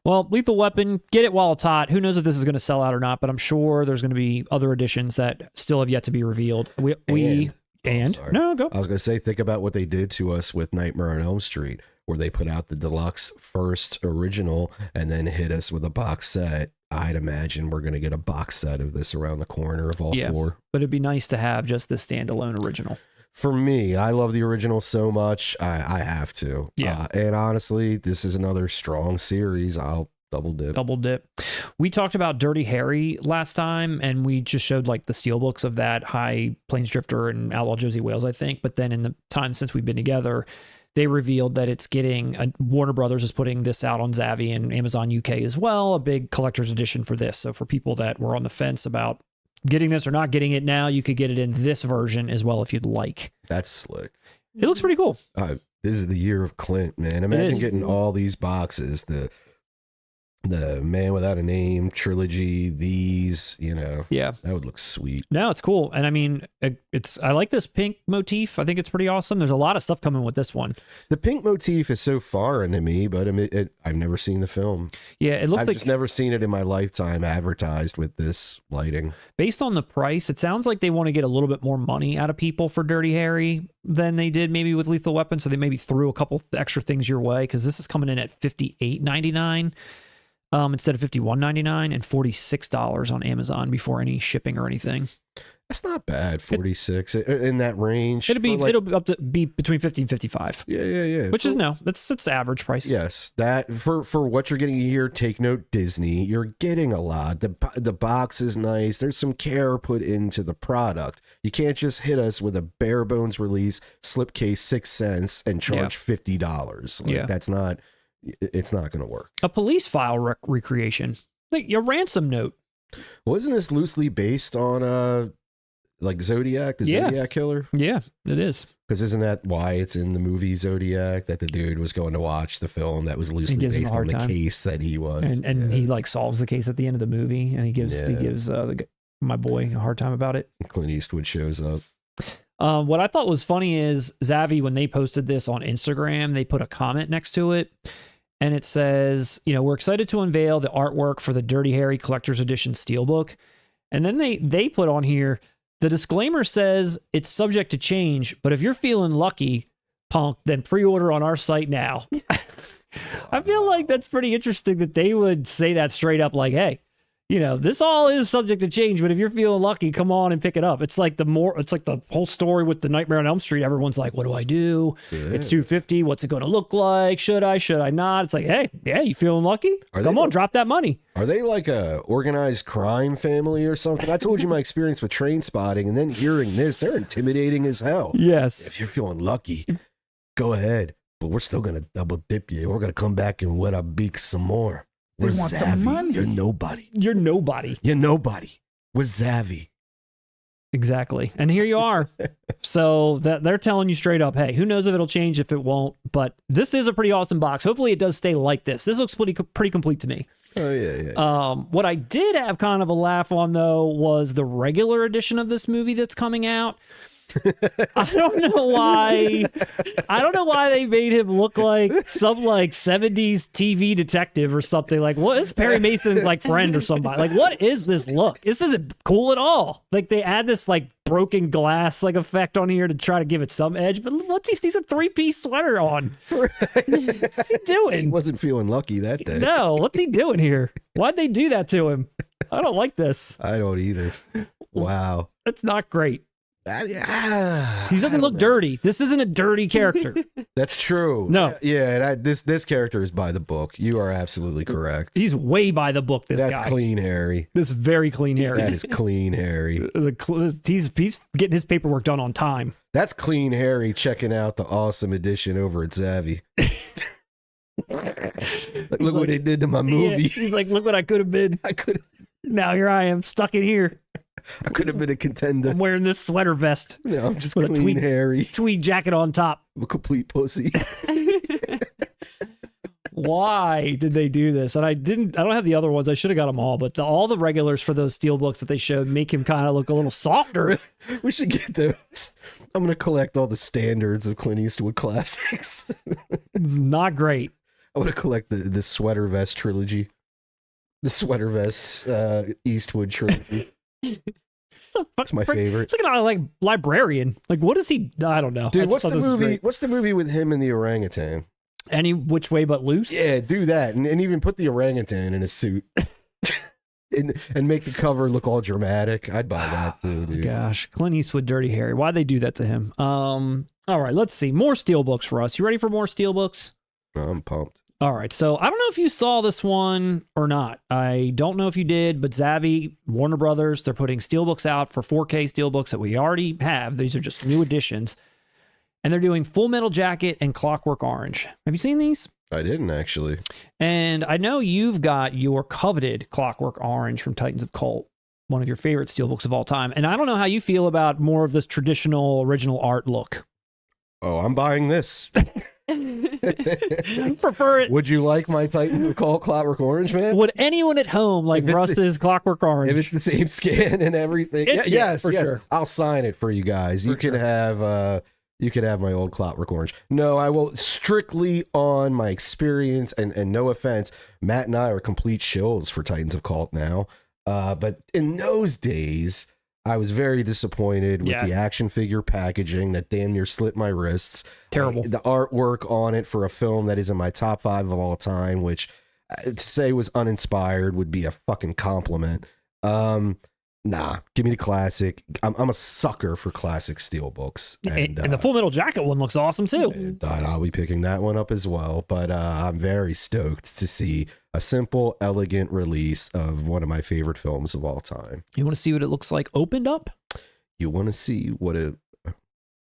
A: Well, Lethal Weapon, get it while it's hot. Who knows if this is going to sell out or not, but I'm sure there's going to be other editions that still have yet to be revealed. No, go.
B: I was going to say, think about what they did to us with Nightmare on Elm Street, where they put out the deluxe first original and then hit us with a box set. I'd imagine we're going to get a box set of this around the corner of all 4.
A: But it'd be nice to have just the standalone original.
B: For me, I love the original so much, I have to.
A: Yeah.
B: And honestly, this is another strong series. I'll Double dip.
A: Double dip. We talked about Dirty Harry last time, and we just showed like the steelbooks of that, High Plains Drifter and Outlaw Josie Wales, I think. But then in the time since we've been together, they revealed that it's getting Warner Brothers is putting this out on Zaavi and Amazon UK as well, a big collector's edition for this. So for people that were on the fence about getting this or not getting it now, you could get it in this version as well if you'd like.
B: That's slick.
A: It looks pretty cool.
B: This is the year of Clint, man. Imagine getting all these boxes. The Man Without a Name trilogy, these,
A: Yeah,
B: that would look sweet.
A: No, it's cool. And I mean, I like this pink motif. I think it's pretty awesome. There's a lot of stuff coming with this one.
B: The pink motif is so foreign to me, but I mean, I've never seen the film.
A: Yeah, it looks
B: I've just never seen it in my lifetime advertised with this lighting.
A: Based on the price, it sounds like they want to get a little bit more money out of people for Dirty Harry than they did maybe with Lethal Weapon. So they maybe threw a couple extra things your way, because this is coming in at $58.99. Instead of $51.99 and $46 on Amazon before any shipping or anything.
B: That's not bad. 46 in that range.
A: It'll up to be between 50 and 55.
B: Yeah.
A: Which is that's average price.
B: Yes, that for what you're getting here. Take note, Disney. You're getting a lot. The box is nice. There's some care put into the product. You can't just hit us with a bare bones release, slipcase 6 cents, and charge $50. That's not. It's not going to work.
A: A police file recreation, like your ransom note.
B: Wasn't this loosely based on like Zodiac, the Zodiac killer?
A: Yeah, it is.
B: Because isn't that why it's in the movie Zodiac, that the dude was going to watch the film that was loosely based on the case that he was,
A: and he like solves the case at the end of the movie, and he gives my boy a hard time about it.
B: Clint Eastwood shows up.
A: What I thought was funny is Zaavi, when they posted this on Instagram, they put a comment next to it. And it says, we're excited to unveil the artwork for the Dirty Harry Collector's Edition Steelbook. And then they put on here, the disclaimer says it's subject to change, but if you're feeling lucky, punk, then pre-order on our site now. I feel like that's pretty interesting that they would say that straight up, like, hey, this all is subject to change, but if you're feeling lucky, come on and pick it up. It's like the whole story with the Nightmare on Elm Street. Everyone's like, what do I do? Yeah. It's $250. What's it going to look like? Should I not? It's like, hey, yeah, you feeling lucky? Come on, drop that money.
B: Are they like a organized crime family or something? I told you my experience with Train Spotting, and then hearing this, they're intimidating as hell.
A: Yes.
B: If you're feeling lucky, go ahead. But we're still going to double dip you. We're going to come back and wet our beaks some more. We're
D: want
B: Zaavi.
D: the money.
B: You're nobody.
A: You're nobody.
B: You're nobody. We're Zaavi.
A: Exactly. And here you are. So that they're telling you straight up, hey, who knows if it'll change, if it won't. But this is a pretty awesome box. Hopefully it does stay like this. This looks pretty complete to me.
B: Oh, yeah.
A: What I did have kind of a laugh on, though, was the regular edition of this movie that's coming out. I don't know why they made him look like some like 70s TV detective or something. Like, what is Perry Mason's like friend or somebody? Like, what is this look? This isn't cool at all. Like, they add this like broken glass like effect on here to try to give it some edge. But he's a 3-piece sweater on. What's he doing?
B: He wasn't feeling lucky that day.
A: No, what's he doing here? Why'd they do that to him? I don't like this.
B: I don't either. Wow.
A: That's not great. He doesn't look
B: know.
A: dirty. This isn't a dirty character.
B: That's true.
A: No.
B: Yeah, this character is by the book. You are absolutely correct.
A: He's way by the book, this guy.
B: That's clean Harry.
A: This is very clean Harry.
B: That is clean Harry.
A: He's getting his paperwork done on time.
B: That's clean Harry checking out the awesome edition over at Zaavi. Look what they did to my movie.
A: Yeah, he's like, look what I could have been. Now here I am, stuck in here.
B: I could have been a contender.
A: I'm wearing this sweater vest.
B: No, I'm just
A: with
B: clean Harry.
A: Tweed jacket on top.
B: I'm a complete pussy.
A: Why did they do this? And I don't have the other ones. I should have got them all, but all the regulars for those Steelbooks that they showed make him kind of look a little softer.
B: We should get those. I'm going to collect all the standards of Clint Eastwood classics.
A: It's not great.
B: I want to collect the sweater vest trilogy. The sweater vest Eastwood trilogy. That's my favorite.
A: It's like a librarian. Like, what is he? I don't know.
B: Dude, what's the movie? What's the movie with him and the orangutan?
A: Any Which Way But Loose?
B: Yeah, do that, and even put the orangutan in a suit, and make the cover look all dramatic. I'd buy that too, dude.
A: Gosh, Clint Eastwood, Dirty Harry. Why'd they do that to him? All right, let's see. More Steelbooks for us. You ready for more Steelbooks?
B: I'm pumped.
A: All right, so I don't know if you saw this one or not. I don't know if you did, but Zaavi, Warner Brothers, they're putting Steelbooks out for 4K Steelbooks that we already have. These are just new editions. And they're doing Full Metal Jacket and Clockwork Orange. Have you seen these?
B: I didn't actually.
A: And I know you've got your coveted Clockwork Orange from Titans of Cult, one of your favorite Steelbooks of all time. And I don't know how you feel about more of this traditional original art look.
B: Oh, I'm buying this.
A: Prefer it.
B: Would you like my Titans of Cult Clockwork Orange, man?
A: Would anyone at home like Russ's Clockwork Orange?
B: If it's the same skin and everything, yes,
A: for sure.
B: I'll sign it for you guys. You can have my old Clockwork Orange. No, I will, strictly on my experience, and no offense, Matt and I are complete shills for Titans of Cult now. But in those days, I was very disappointed with the action figure packaging that damn near slit my wrists.
A: Terrible.
B: The artwork on it for a film that is in my top 5 of all time, which to say was uninspired would be a fucking compliment. Nah, give me the classic. I'm a sucker for classic Steelbooks.
A: And the Full Metal Jacket one looks awesome too.
B: I'll be picking that one up as well. But I'm very stoked to see a simple, elegant release of one of my favorite films of all time.
A: You want to see what it looks like opened up?
B: You want to see what it...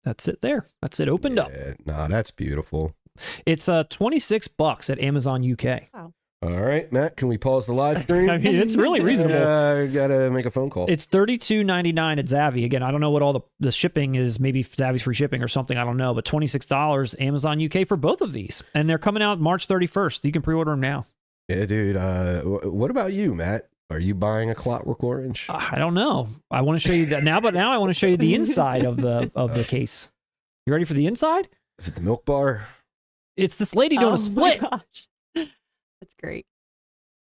A: That's it there. That's it opened up.
B: Nah, that's beautiful.
A: It's $26 at Amazon UK.
C: Wow.
B: All right, Matt, can we pause the live stream?
A: I mean, it's really reasonable.
B: I gotta make a phone call.
A: It's $32.99 at Zaavi. Again, I don't know what all the shipping is. Maybe Zaavi's free shipping or something. I don't know. But $26 Amazon UK for both of these. And they're coming out March 31st. You can pre-order them now.
B: Yeah, dude. What about you, Matt? Are you buying a Clockwork Orange?
A: I don't know. I want to show you that now, but now I want to show you the inside of the case. You ready for the inside?
B: Is it the milk bar?
A: It's this lady doing a split.
C: My gosh. That's great.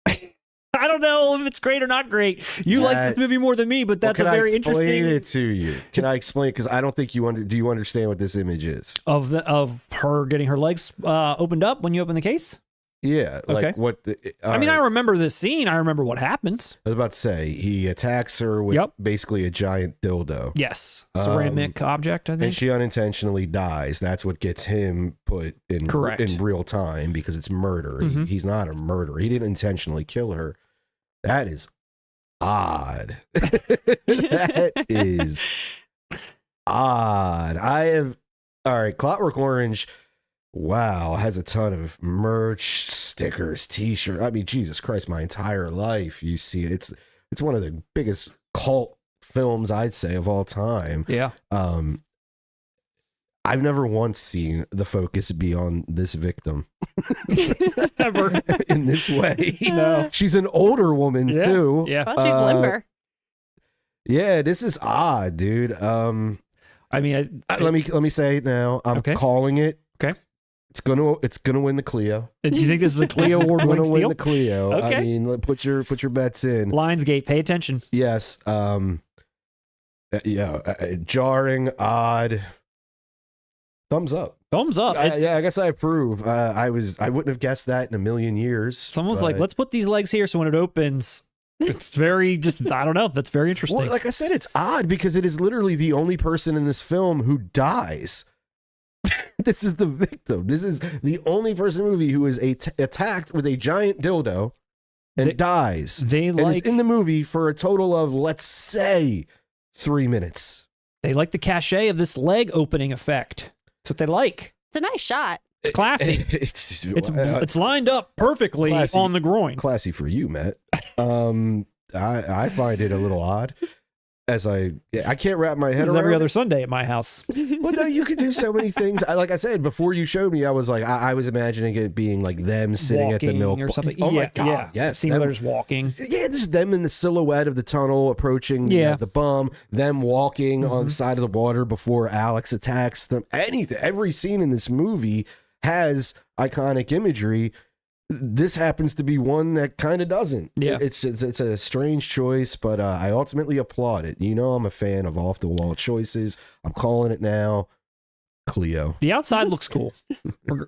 A: I don't know if it's great or not great. You like this movie more than me, but that's a very interesting.
B: Can I explain it to you? Can I explain? Because I don't think you do you understand what this image is?
A: Of her getting her legs opened up when you open the case?
B: Yeah.
A: Okay.
B: Like what?
A: I mean, I remember this scene. I remember what happens.
B: I was about to say he attacks her with basically a giant dildo.
A: Yes, ceramic object. I think.
B: And she unintentionally dies. That's what gets him put in real time because it's murder.
A: Mm-hmm.
B: He's not a murderer. He didn't intentionally kill her. That is odd. That is odd. All right, Clockwork Orange, wow, has a ton of merch, stickers, t-shirts. I mean, Jesus Christ, my entire life you see it. It's one of the biggest cult films, I'd say, of all time.
A: Yeah.
B: I've never once seen the focus be on this victim.
A: Ever.
B: In this way.
A: No.
B: She's an older woman too.
A: Yeah.
C: Well, she's limber.
B: Yeah, this is odd, dude.
A: I mean,
B: let me say it now. I'm calling it.
A: Okay.
B: It's gonna win the Clio.
A: Do you think this is a Clio award-winning
B: It's gonna win
A: steal?
B: the Clio.
A: Okay.
B: I mean, put your bets in.
A: Lionsgate, pay attention.
B: Yes. Jarring, odd. Thumbs up.
A: Thumbs up.
B: I guess I approve. I wouldn't have guessed that in a million years.
A: Someone's like, let's put these legs here so when it opens, it's very I don't know. That's very interesting.
B: Well, like I said, it's odd because it is literally the only person in this film who dies. This is the victim. This is the only person in the movie who is attacked with a giant dildo and dies. And is in the movie for a total of, let's say, 3 minutes.
A: They like the cachet of this leg opening effect. That's what they like.
C: It's a nice shot.
A: It's classy. It's lined up perfectly
B: classy,
A: on the groin.
B: Classy for you, Matt. I find it a little odd. As I can't wrap my head around
A: every other Sunday at my house.
B: Well, no, you can do so many things. Like I said, before you showed me, I was like, I was imagining it being like them sitting
A: walking
B: at the milk
A: or something.
B: Oh my God.
A: Yeah.
B: Yes.
A: Simulators walking.
B: Yeah, just them in the silhouette of the tunnel approaching the bum, them walking on the side of the water before Alex attacks them. Every scene in this movie has iconic imagery. This happens to be one that kind of doesn't.
A: Yeah,
B: it's a strange choice, but I ultimately applaud it. You know, I'm a fan of off the wall choices. I'm calling it now. Clio.
A: The outside looks cool.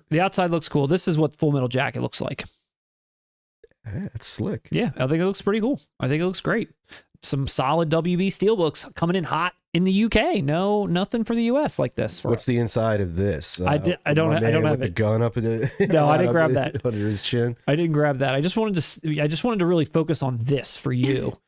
A: The outside looks cool. This is what Full Metal Jacket looks like.
B: Yeah, it's slick.
A: Yeah, I think it looks pretty cool. I think it looks great. Some solid WB Steelbooks coming in hot in the UK. No, nothing for the US like this. For
B: What's
A: us.
B: the inside of this?
A: I don't
B: my man
A: have
B: with the
A: it.
B: gun up in the
A: No, I didn't
B: up
A: grab that.
B: under his chin.
A: I didn't grab that. I just wanted to really focus on this for you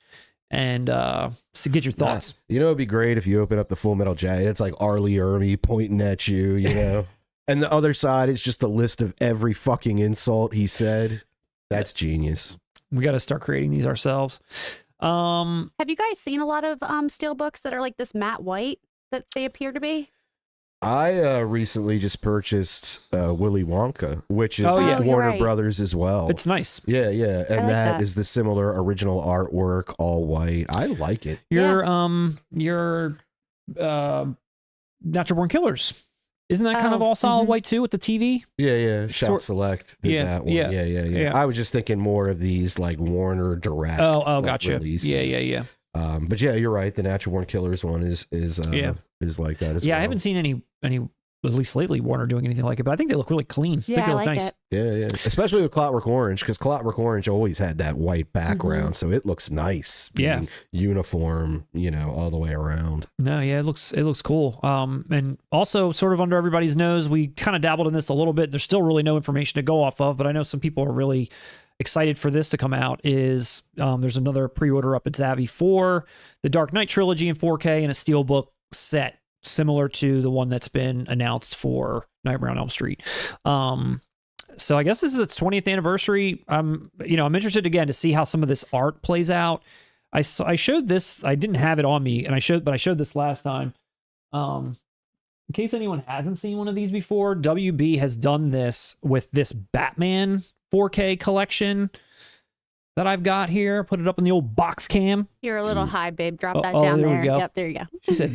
A: and to get your thoughts.
B: You know, it'd be great if you open up the Full Metal Jacket. It's like Arlie Ermy pointing at you, you know, and the other side is just a list of every fucking insult he said. That's genius.
A: We got to start creating these ourselves.
C: Have you guys seen a lot of Steelbooks that are like this matte white that they appear to be?
B: I recently just purchased Willy Wonka, which is
A: yeah.
B: Warner
C: right.
B: Brothers as well.
A: It's nice.
B: Yeah, and
C: like
B: that
C: that.
B: is the similar original artwork, all white. I like it.
A: Your Natural Born Killers. Isn't that kind of all solid white too with the TV?
B: Yeah. Shout Select did that one. Yeah. I was just thinking more of these like Warner Direct.
A: Oh, gotcha.
B: Releases.
A: Yeah.
B: But yeah, you're right. The Natural Born Killers one is like that as well.
A: I haven't seen any at least lately Warner doing anything like it, but I think they look really clean.
C: Yeah,
A: they
C: I
A: look
C: like
A: nice.
C: it.
B: Yeah. Especially with Clockwork Orange, because Clockwork Orange always had that white background, so it looks nice.
A: Yeah.
B: Being uniform, you know, all the way around.
A: No, yeah, it looks cool. And also sort of under everybody's nose, we kind of dabbled in this a little bit. There's still really no information to go off of, but I know some people are really excited for this to come out. Is there's another pre-order up at Zaavi for the Dark Knight trilogy in 4K and a Steelbook set similar to the one that's been announced for Nightmare on Elm Street. So I guess this is its 20th anniversary. I'm interested again to see how some of this art plays out. I showed this. I didn't have it on me, and I showed this last time. In case anyone hasn't seen one of these before, WB has done this with this Batman 4K collection that I've got here. Put it up in the old box cam.
C: You're a little high, babe. Drop that
A: oh,
C: down
A: there we
C: there.
A: go.
C: Yep, there you go.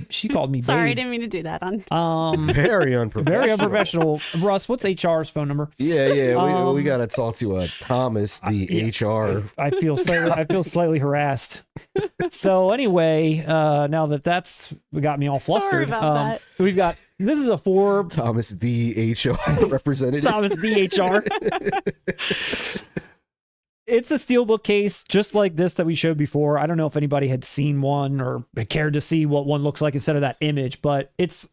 A: She called me
C: Sorry, I
A: babe.
C: didn't mean to do that. On
B: Very unprofessional.
A: Very unprofessional. Russ, what's HR's phone number?
B: Yeah. We got to talk to Thomas, the HR.
A: I feel slightly harassed. So anyway, now that's got me all flustered.
C: about that.
A: We've got this is a 4
B: Thomas, the HR representative.
A: Thomas the HR. It's a Steelbook case just like this that we showed before. I don't know if anybody had seen one or cared to see what one looks like instead of that image, but it's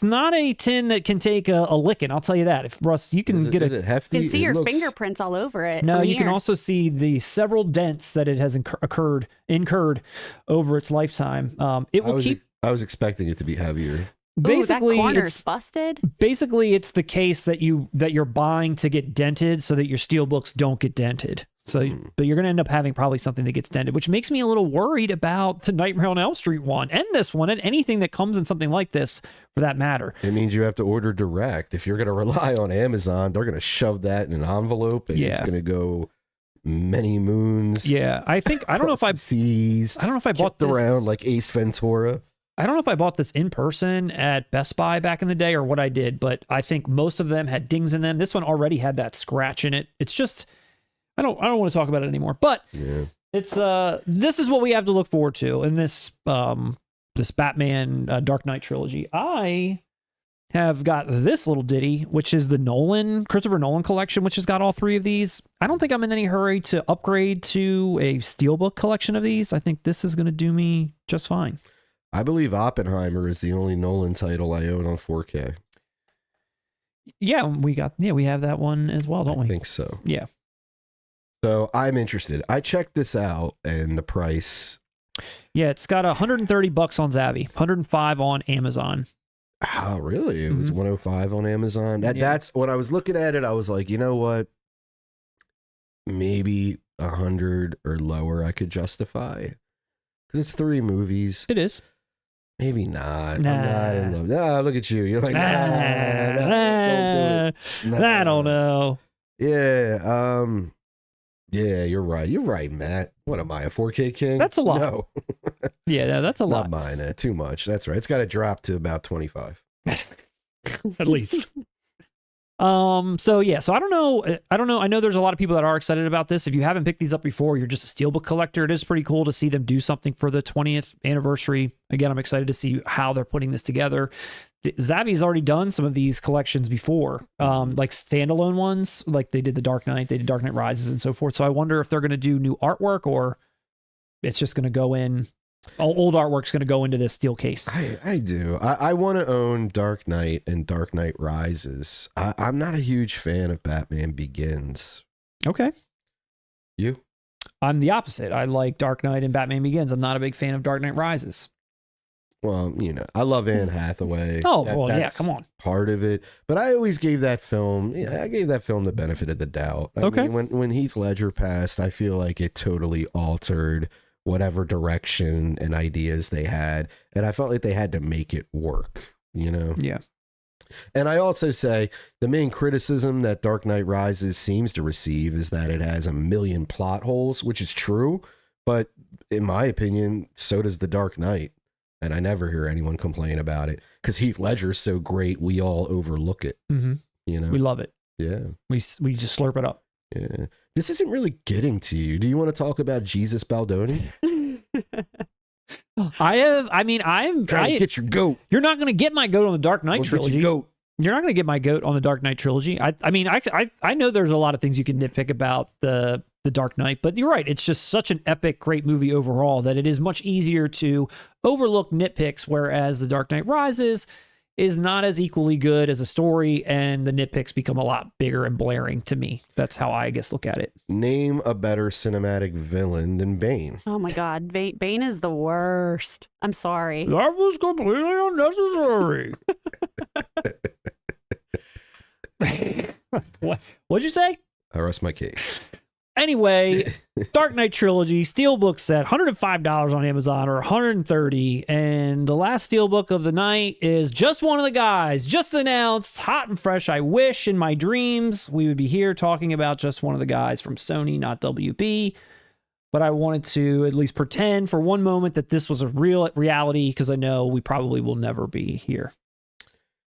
A: not a tin that can take a licking. I'll tell you that. If Russ, you can
B: Is it hefty?
C: You can see
B: It
C: your
B: looks-
C: fingerprints all over it.
A: No,
C: from
A: you can
C: here.
A: also see the several dents that it has incurred over its lifetime. It will keep.
B: I was expecting it to be heavier.
A: Basically,
C: that corner's
A: it's
C: busted.
A: basically it's the case that you're buying to get dented so that your Steelbooks don't get dented. So, but you're going to end up having probably something that gets dented, which makes me a little worried about the Nightmare on Elm Street one and this one and anything that comes in something like this for that matter.
B: It means you have to order direct. If you're going to rely on Amazon, they're going to shove that in an envelope and it's going to go many moons.
A: Yeah, I don't know if I bought this
B: around like Ace Ventura.
A: I don't know if I bought this in person at Best Buy back in the day or what I did, but I think most of them had dings in them. This one already had that scratch in it. It's just I don't want to talk about it anymore. But it's this is what we have to look forward to in this this Batman Dark Knight trilogy. I have got this little ditty, which is the Christopher Nolan collection, which has got all 3 of these. I don't think I'm in any hurry to upgrade to a Steelbook collection of these. I think this is going to do me just fine.
B: I believe Oppenheimer is the only Nolan title I own on 4K.
A: Yeah, we have that one as well, don't we?
B: I think so.
A: Yeah.
B: So I'm interested. I checked this out and the price.
A: Yeah, it's got $130 on Zaavi, 105 on Amazon.
B: Oh, really? It was 105 on Amazon. That's when I was looking at it. I was like, you know what? Maybe 100 or lower I could justify because it's 3 movies.
A: It is.
B: Maybe not.
A: Nah.
B: I'm not in love. Nah, look at you. You're like,
A: Nah,
B: don't do it.
A: I don't know.
B: Yeah. Yeah, you're right. You're right, Matt. What am I, a 4K king?
A: That's a lot.
B: No.
A: Yeah, that's a lot.
B: Not mine. Too much. That's right. It's got to drop to about 25.
A: At least. So I don't know. I know there's a lot of people that are excited about this. If you haven't picked these up before, you're just a Steelbook collector. It is pretty cool to see them do something for the 20th anniversary. Again, I'm excited to see how they're putting this together. Zaavi's already done some of these collections before, like standalone ones, like they did the Dark Knight, they did Dark Knight Rises and so forth. So I wonder if they're going to do new artwork or it's just going to go in old artwork's going to go into this steel case.
B: I do. I want to own Dark Knight and Dark Knight Rises. I'm not a huge fan of Batman Begins.
A: Okay.
B: You?
A: I'm the opposite. I like Dark Knight and Batman Begins. I'm not a big fan of Dark Knight Rises.
B: Well, you know, I love Anne Hathaway.
A: Oh, well, yeah, come on.
B: Part of it. But I always gave that film, I gave that film the benefit of the doubt. I
A: Okay.
B: mean, when Heath Ledger passed, I feel like it totally altered whatever direction and ideas they had. And I felt like they had to make it work, you know?
A: Yeah.
B: And I also say the main criticism that Dark Knight Rises seems to receive is that it has a million plot holes, which is true. But in my opinion, so does The Dark Knight. And I never hear anyone complain about it because Heath Ledger's so great, we all overlook it.
A: Mm-hmm.
B: You know,
A: We love it.
B: yeah,
A: We just slurp it up.
B: yeah. This isn't really getting to you. Do you want to talk about Jesus Baldoni? Trying to get your goat.
A: You're not going to get my goat on the Dark Knight
B: We'll get
A: trilogy.
B: your goat.
A: You're not going to get my goat on the Dark Knight trilogy. I know there's a lot of things you can nitpick about the Dark Knight, but you're right. It's just such an epic, great movie overall that it is much easier to overlook nitpicks, whereas the Dark Knight Rises is not as equally good as a story, and the nitpicks become a lot bigger and blaring to me. That's how I guess look at it.
B: Name a better cinematic villain than Bane.
C: Oh my God, Bane is the worst. I'm sorry.
A: That was completely unnecessary. What'd you say?
B: I rest my case.
A: Anyway, Dark Knight Trilogy, Steelbook set, $105 on Amazon or $130. And the last Steelbook of the night is Just One of the Guys. Just announced, hot and fresh. I wish in my dreams we would be here talking about Just One of the Guys from Sony, not WB. But I wanted to at least pretend for one moment that this was a real reality because I know we probably will never be here.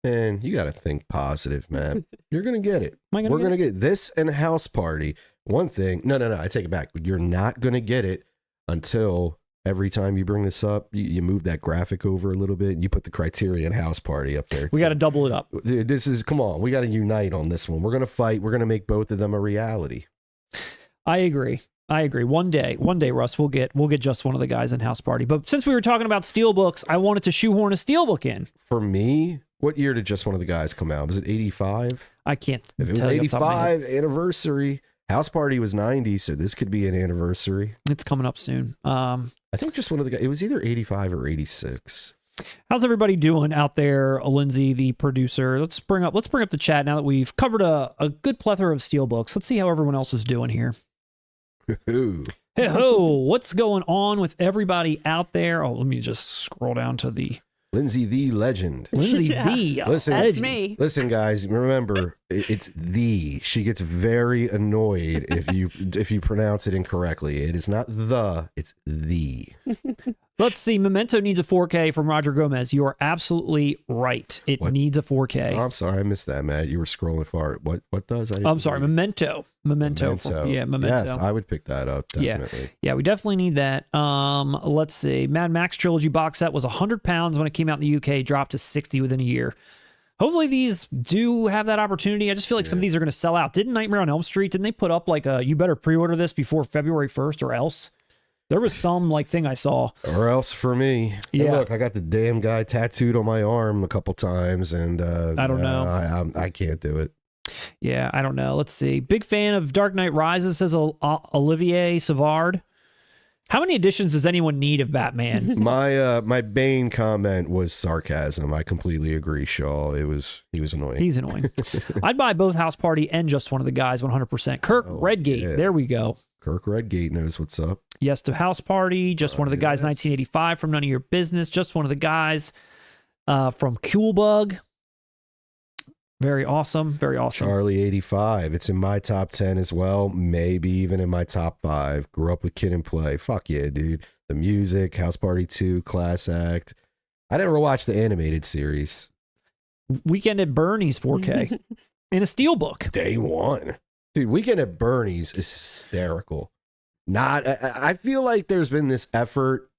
B: And you got to think positive, man. You're going to get it.
A: Am I gonna
B: We're
A: get
B: going to get this and House Party. One thing, no, I take it back. You're not going to get it until every time you bring this up, you move that graphic over a little bit and you put the Criterion House Party up there.
A: We got to double it up.
B: Dude, come on. We got to unite on this one. We're going to fight. We're going to make both of them a reality.
A: I agree. One day, Russ, we'll get Just One of the Guys in House Party. But since we were talking about Steelbooks, I wanted to shoehorn a Steelbook in.
B: For me, what year did Just One of the Guys come out? Was it 85?
A: I can't.
B: If it was 85 anniversary, House Party was 90, so this could be an anniversary.
A: It's coming up soon.
B: I think Just One of the Guys, it was either 85 or 86.
A: How's everybody doing out there? Lindsay, the producer. Let's bring up the chat now that we've covered a good plethora of Steelbooks. Let's see how everyone else is doing here. Hey ho, what's going on with everybody out there? Oh, let me just scroll down to the
B: Lindsay the legend.
A: Lindsay
C: Yeah.
A: the
B: Listen,
C: That's
A: legend.
C: me.
B: Listen, guys, remember it's the. She gets very annoyed if you pronounce it incorrectly. It is not the, it's the.
A: Let's see. Memento needs a 4K from Roger Gomez. You are absolutely right. It
B: What?
A: needs a 4K.
B: Oh, I'm sorry, I missed that, Matt. You were scrolling far. What does?
A: I'm sorry, Memento. Memento.
B: Yes, I would pick that up, definitely.
A: Yeah, we definitely need that. Let's see. Mad Max Trilogy box set was £100 when it came out in the UK, dropped to 60 within a year. Hopefully these do have that opportunity. I just feel like some of these are going to sell out. Didn't Nightmare on Elm Street, didn't they put up like you better pre-order this before February 1st or else? There was some like thing I saw.
B: Or else for me.
A: Yeah.
B: And look, I got the damn guy tattooed on my arm a couple times, and
A: I don't know.
B: I can't do it.
A: Yeah, I don't know. Let's see. Big fan of Dark Knight Rises, says Olivier Savard. How many editions does anyone need of Batman?
B: My Bane comment was sarcasm. I completely agree, Shaw. He was annoying.
A: He's annoying. I'd buy both House Party and Just One of the Guys 100%. Kirk Redgate.
B: yeah.
A: There we go.
B: Kirk Redgate knows what's up.
A: Yes to House Party. Just One of the Guys,
B: yes.
A: 1985 from None of Your Business. Just One of the Guys from CLOCKWORK. Very awesome. Very awesome.
B: Charlie 85. It's in my top 10 as well. Maybe even in my top 5. Grew up with Kid and Play. Fuck yeah, dude. The music, House Party 2, Class Act. I never watched the animated series.
A: Weekend at Bernie's 4K in a Steelbook.
B: Day one. Dude, Weekend at Bernie's is hysterical. I feel like there's been this effort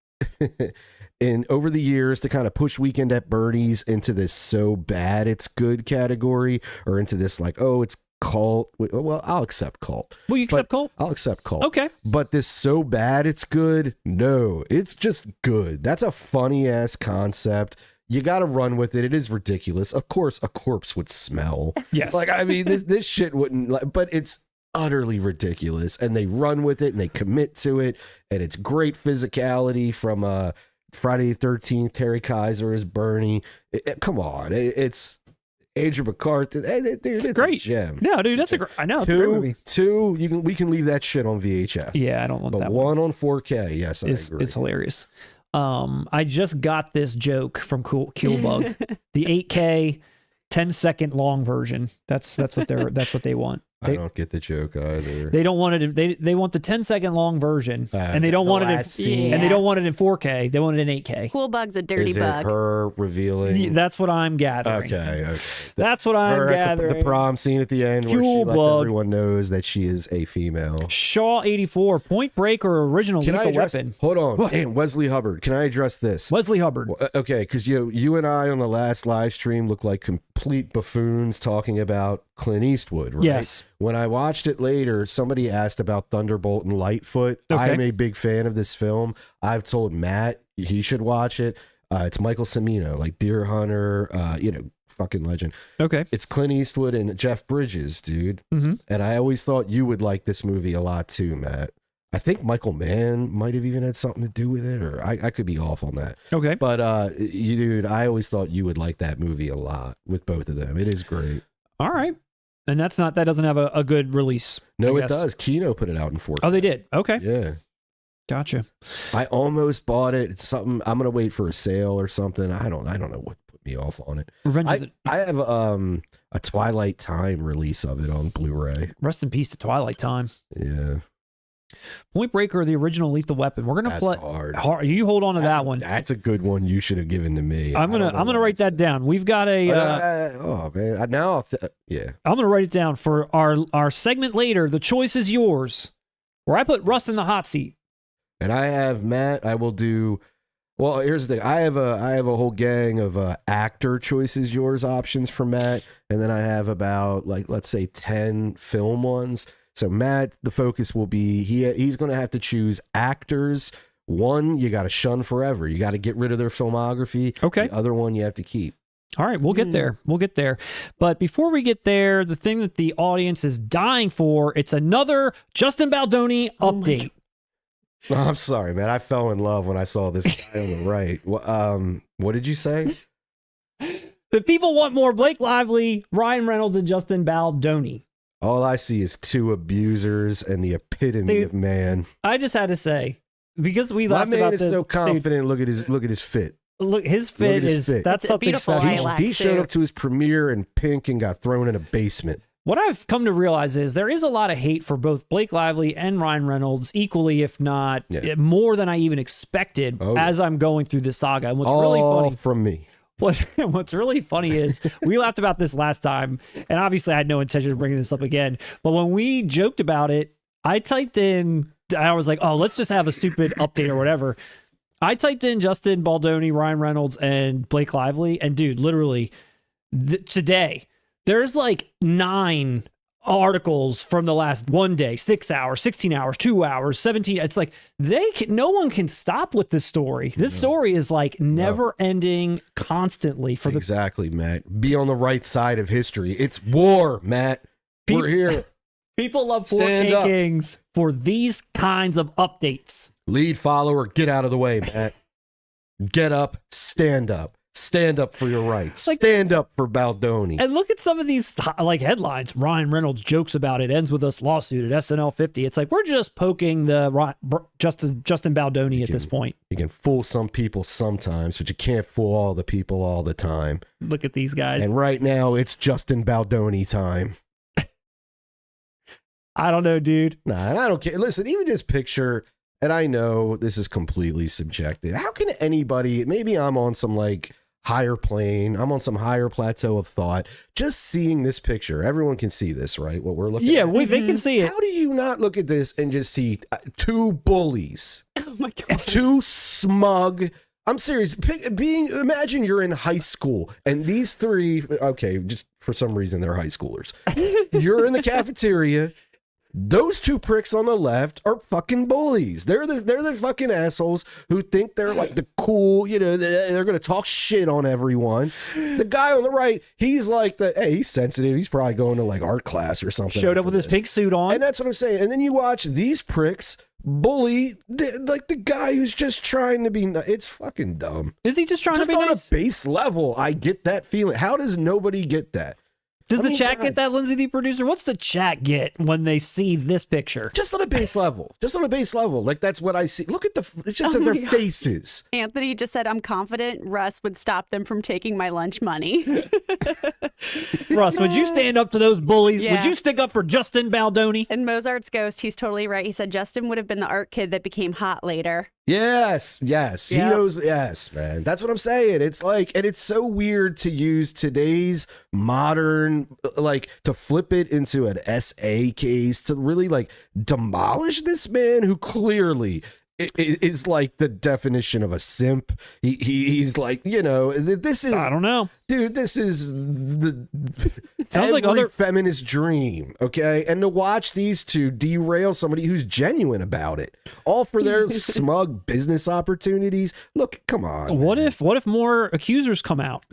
B: in over the years to kind of push Weekend at Bernie's into this so bad it's good category, or into this like, oh, it's cult. Well, I'll accept cult.
A: Will you accept
B: But
A: cult?
B: I'll accept cult.
A: Okay.
B: But this so bad it's good? No, it's just good. That's a funny ass concept. You got to run with it. It is ridiculous. Of course, a corpse would smell.
A: Yes.
B: Like, I mean, this shit wouldn't, but it's utterly ridiculous. And they run with it and they commit to it. And it's great physicality from Friday the 13th. Terry Kaiser is Bernie. Come on. It's Adrian McCarthy. Dude, it's
A: great.
B: a gem.
A: No, dude, that's a great. I know. It's a great movie.
B: Two, we can leave that shit on VHS.
A: Yeah, I don't want
B: But
A: that
B: one on 4K, yes, I agree.
A: It's hilarious. I just got this joke from Coolbug. The 8K 10-second long version. That's what they want.
B: I don't get the joke either.
A: They don't want it. They want the 10-second long version, and they don't want it. And they don't want it in 4K. They want it in 8K.
C: Cool Bug's a dirty
B: Is it
C: bug.
B: her revealing?
A: That's what I'm gathering.
B: Okay.
A: That's what I'm gathering.
B: The prom scene at the end where she lets everyone knows that she is a female.
A: Shaw 84, Point Break or original
B: Can I
A: Lethal
B: address?
A: Weapon.
B: Hold on. Damn, Wesley Hubbard. Can I address this?
A: Wesley Hubbard.
B: Okay, because you and I on the last live stream look like complete buffoons talking about Clint Eastwood, right?
A: Yes.
B: When I watched it later, somebody asked about Thunderbolt and Lightfoot.
A: Okay.
B: I'm a big fan of this film. I've told Matt he should watch it. It's Michael Cimino, like Deer Hunter, fucking legend.
A: Okay.
B: It's Clint Eastwood and Jeff Bridges, dude.
A: Mm-hmm.
B: And I always thought you would like this movie a lot too, Matt. I think Michael Mann might have even had something to do with it, or I could be off on that.
A: Okay.
B: But dude, I always thought you would like that movie a lot with both of them. It is great.
A: All right. And that doesn't have a good release.
B: No,
A: I
B: it
A: guess.
B: does. Kino put it out in 4K.
A: Oh, they did. Okay.
B: Yeah.
A: Gotcha.
B: I almost bought it. It's something I'm gonna wait for a sale or something. I don't know what put me off on it. I have a Twilight Time release of it on Blu-ray.
A: Rest in peace to Twilight Time.
B: Yeah.
A: Point Breaker, the original Lethal Weapon. We're gonna play
B: hard.
A: You hold on to that one.
B: That's a good one. You should have given to me.
A: I'm gonna write that down. We've got a.
B: Oh man! Now, yeah.
A: I'm gonna write it down for our segment later. The choice is yours, where I put Russ in the hot seat.
B: And I have Matt. I will do. Well, here's the thing. I have a whole gang of actor choices yours options for Matt, and then I have about let's say 10 film ones. So Matt, the focus will be he's going to have to choose actors. One you got to shun forever. You got to get rid of their filmography.
A: Okay.
B: The other one you have to keep.
A: All right, we'll get there. We'll get there. But before we get there, the thing that the audience is dying for, it's another Justin Baldoni update.
B: Oh, I'm sorry, man. I fell in love when I saw this guy on the right. What did you say?
A: The people want more Blake Lively, Ryan Reynolds, and Justin Baldoni.
B: All I see is two abusers and the epitome of man.
A: I just had to say, because we
B: My
A: laughed
B: man
A: about
B: is
A: this.
B: so confident. Look at his fit.
A: Look, his fit
B: his fit.
A: That's
C: It's a
A: something
C: beautiful
A: special.
C: lilac
B: He showed
C: suit.
B: up to his premiere in pink and got thrown in a basement.
A: What I've come to realize is there is a lot of hate for both Blake Lively and Ryan Reynolds, equally, if not more than I even expected as I'm going through this saga. And what's really funny
B: from me.
A: What's really funny is we laughed about this last time, and obviously I had no intention of bringing this up again. But when we joked about it, I typed in, I was like, oh, let's just have a stupid update or whatever. I typed in Justin Baldoni, Ryan Reynolds, and Blake Lively, and dude, literally today, there's like 9 articles from the last 1 day, 6 hours, 16 hours, 2 hours, 17. It's like no one can stop with this story. This story is like never ending constantly for
B: Exactly, Matt. Be on the right side of history. It's war, Matt. We're here.
A: People love 4K Kings for these kinds of updates.
B: Lead follower, get out of the way, Matt. Get up, stand up. Stand up for your rights. Stand up for Baldoni.
A: And look at some of these headlines. Ryan Reynolds jokes about it, ends with us lawsuit at SNL 50. It's like we're just poking the Justin Baldoni at this point.
B: You can fool some people sometimes, but you can't fool all the people all the time.
A: Look at these guys.
B: And right now, it's Justin Baldoni time.
A: I don't know, dude.
B: Nah, I don't care. Listen, even just picture, and I know this is completely subjective. How can anybody, maybe I'm on some higher plane, I'm on some higher plateau of thought, just seeing this picture, everyone can see this, right? What we're looking at.
A: Yeah, they can see it.
B: How do you not look at this and just see two bullies?
C: Oh my God.
B: Two smug, I'm serious. Imagine you're in high school and these three, okay, just for some reason they're high schoolers. You're in the cafeteria. Those two pricks on the left are fucking bullies. They're the fucking assholes who think they're like the cool, they're going to talk shit on everyone. The guy on the right, he's like he's sensitive. He's probably going to like art class or something.
A: Showed up with his pink suit on.
B: And that's what I'm saying. And then you watch these pricks bully the guy who's just trying to be it's fucking dumb.
A: Is he just trying to be
B: on
A: nice?
B: A base level, I get that feeling. How does nobody get that?
A: Does the chat get that, Lindsay, the producer? What's the chat get when they see this picture?
B: Just on a base level. Just on a base level. Like, that's what I see. Look at it's just at their faces.
C: Anthony just said, I'm confident Russ would stop them from taking my lunch money.
A: Russ, would you stand up to those bullies?
C: Yeah.
A: Would you stick up for Justin Baldoni?
C: And Mozart's Ghost, he's totally right. He said Justin would have been the art kid that became hot later.
B: Yes.
C: Yep.
B: He knows. Yes, man. That's what I'm saying. It's like, and it's so weird to use today's modern, like, to flip it into an SA case to really like demolish this man who clearly is like the definition of a simp. He's like, this is,
A: I don't know,
B: dude, this is the
A: sounds like other
B: feminist dream. Okay. And to watch these two derail somebody who's genuine about it, all for their smug business opportunities. Look, come on.
A: What if more accusers come out?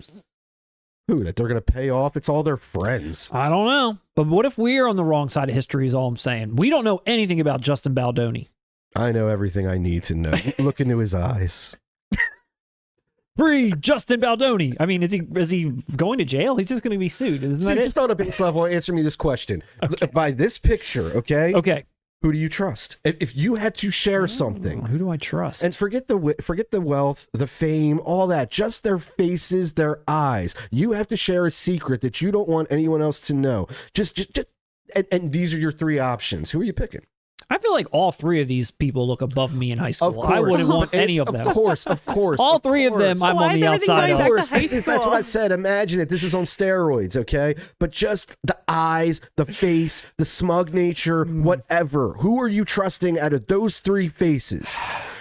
B: Who, that they're going to pay off? It's all their friends.
A: I don't know. But what if we're on the wrong side of history is all I'm saying. We don't know anything about Justin Baldoni.
B: I know everything I need to know. Look into his eyes.
A: Free Justin Baldoni. I mean, is he going to jail? He's just going to be sued. Isn't that it?
B: Just on a base level, answer me this question.
A: Okay.
B: By this picture, okay?
A: Okay.
B: Who do you trust? If you had to share something,
A: who do I trust?
B: And forget the wealth, the fame, all that. Just their faces, their eyes. You have to share a secret that you don't want anyone else to know. And these are your three options. Who are you picking?
A: I feel like all three of these people look above me in high school. I wouldn't want any of them.
B: Of course.
A: All three of them, I'm on the outside of.
B: That's what I said. Imagine it. This is on steroids, okay? But just the eyes, the face, the smug nature, whatever. Who are you trusting out of those three faces?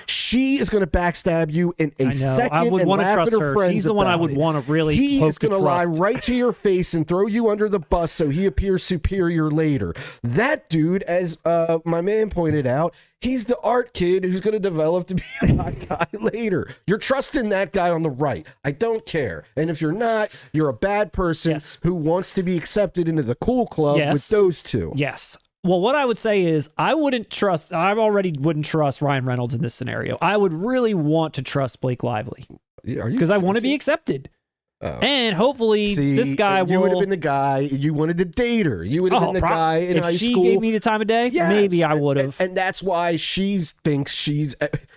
B: She is going to backstab you in a second.
A: I would want to trust her. She's the one I would want to really.
B: He's going to lie right to your face and throw you under the bus so he appears superior later. That dude, as my man pointed out, he's the art kid who's going to develop to be a hot guy later. You're trusting that guy on the right. I don't care. And if you're not, you're a bad person who wants to be accepted into the cool club with those two.
A: Yes. Well, what I would say is I already wouldn't trust Ryan Reynolds in this scenario. I would really want to trust Blake Lively because I want to be accepted. And hopefully this guy will...
B: You would have been the guy. You wanted to date her. You would have been the guy in high school.
A: If she gave me the time of day, maybe I would have.
B: And that's why she thinks she's...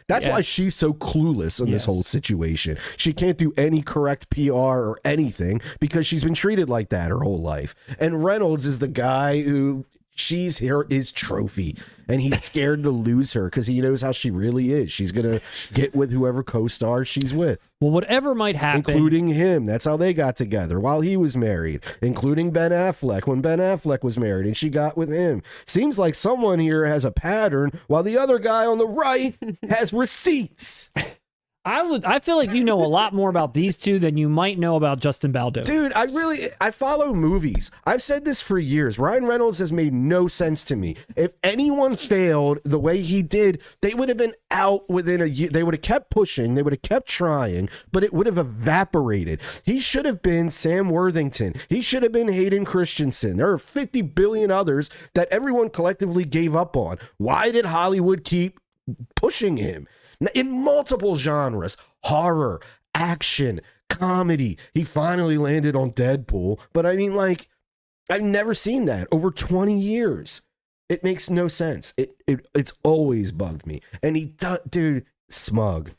B: That's why she's so clueless in this whole situation. She can't do any correct PR or anything because she's been treated like that her whole life. And Reynolds is the guy who... She's his trophy, and he's scared to lose her because he knows how she really is. She's going to get with whoever co-star she's with.
A: Well, whatever might happen.
B: Including him. That's how they got together while he was married. Including Ben Affleck when Ben Affleck was married and she got with him. Seems like someone here has a pattern while the other guy on the right has receipts.
A: I feel like you know a lot more about these two than you might know about Justin Baldoni.
B: Dude, I follow movies. I've said this for years. Ryan Reynolds has made no sense to me. If anyone failed the way he did, they would have been out within a year. They would have kept pushing. They would have kept trying, but it would have evaporated. He should have been Sam Worthington. He should have been Hayden Christensen. There are 50 billion others that everyone collectively gave up on. Why did Hollywood keep pushing him? In multiple genres, horror, action, comedy. He finally landed on Deadpool. But I mean, like, I've never seen that over 20 years. It makes no sense. It's always bugged me. And dude, smug.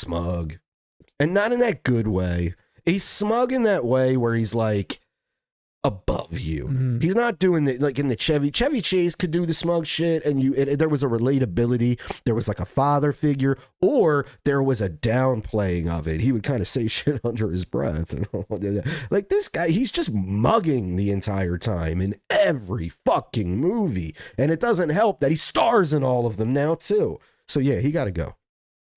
B: And not in that good way. He's smug in that way where he's like above you. Mm-hmm. He's not doing it like in the Chevy Chase could do the smug shit, and there was a relatability. There was like a father figure, or there was a downplaying of it. He would kind of say shit under his breath, and like this guy, he's just mugging the entire time in every fucking movie, and it doesn't help that he stars in all of them now too. So yeah, he got to go.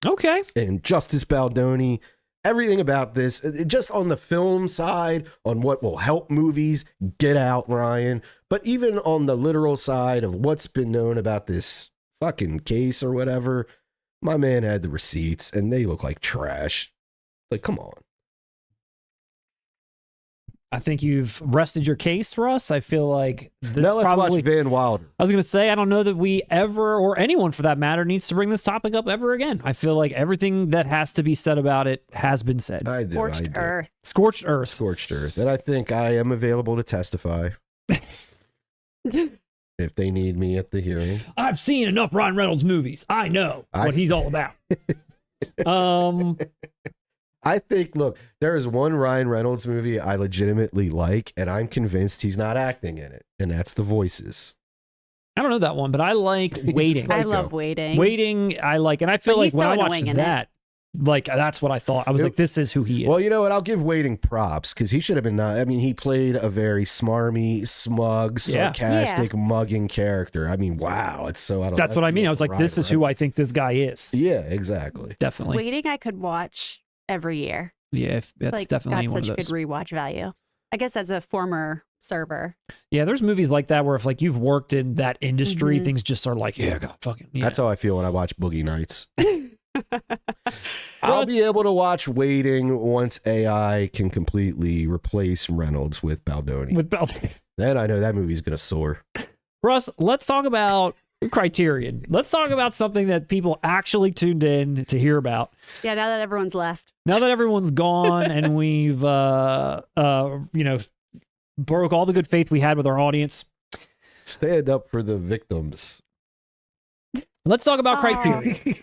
A: Okay.
B: And Justice Baldoni, everything about this, just on the film side, on what will help movies, Get Out, Ryan, but even on the literal side of what's been known about this fucking case or whatever, my man had the receipts and they look like trash. Like, come on.
A: I think you've rested your case, Russ. I feel like this
B: Now let's
A: probably
B: watch Van Wilder.
A: I was going to say, I don't know that we ever, or anyone for that matter, needs to bring this topic up ever again. I feel like everything that has to be said about it has been said.
B: I do.
C: Scorched earth.
A: Scorched earth.
B: Scorched earth. And I think I am available to testify if they need me at the hearing.
A: I've seen enough Ryan Reynolds movies. I know what he's all about.
B: I think, look, there is one Ryan Reynolds movie I legitimately like, and I'm convinced he's not acting in it, and that's The Voices.
A: I don't know that one, but I like Waiting.
C: I love Waiting.
A: Waiting, I like, and I feel
C: But
A: like
C: he's
A: when
C: so
A: I
C: annoying
A: watched
C: in it.
A: that, like, that's what I thought. I was like, this is who he is.
B: Well, you know what? I'll give Waiting props, because he should have been not. I mean, he played a very smarmy, smug, sarcastic, mugging character. I mean, wow. It's so out of
A: That's what I mean. I was like, this is who I think this guy is.
B: Yeah, exactly.
A: Definitely.
C: Waiting I could watch every year.
A: Yeah, that's
C: Like,
A: definitely
C: got
A: one of
C: such
A: those.
C: good rewatch value. I guess as a former server.
A: Yeah, there's movies like that where if like you've worked in that industry,
C: Mhm.
A: things just are like, yeah, God, fucking. Yeah.
B: That's how I feel when I watch Boogie Nights. I'll be able to watch Waiting once AI can completely replace Reynolds with Baldoni.
A: With Baldoni.
B: Then I know that movie's going to soar.
A: Russ, let's talk about Criterion. Let's talk about something that people actually tuned in to hear about.
C: Yeah, now that everyone's left.
A: Now that everyone's gone and we've, broke all the good faith we had with our audience,
B: Stand up for the victims.
A: let's talk about
C: Aw.
A: Criterion.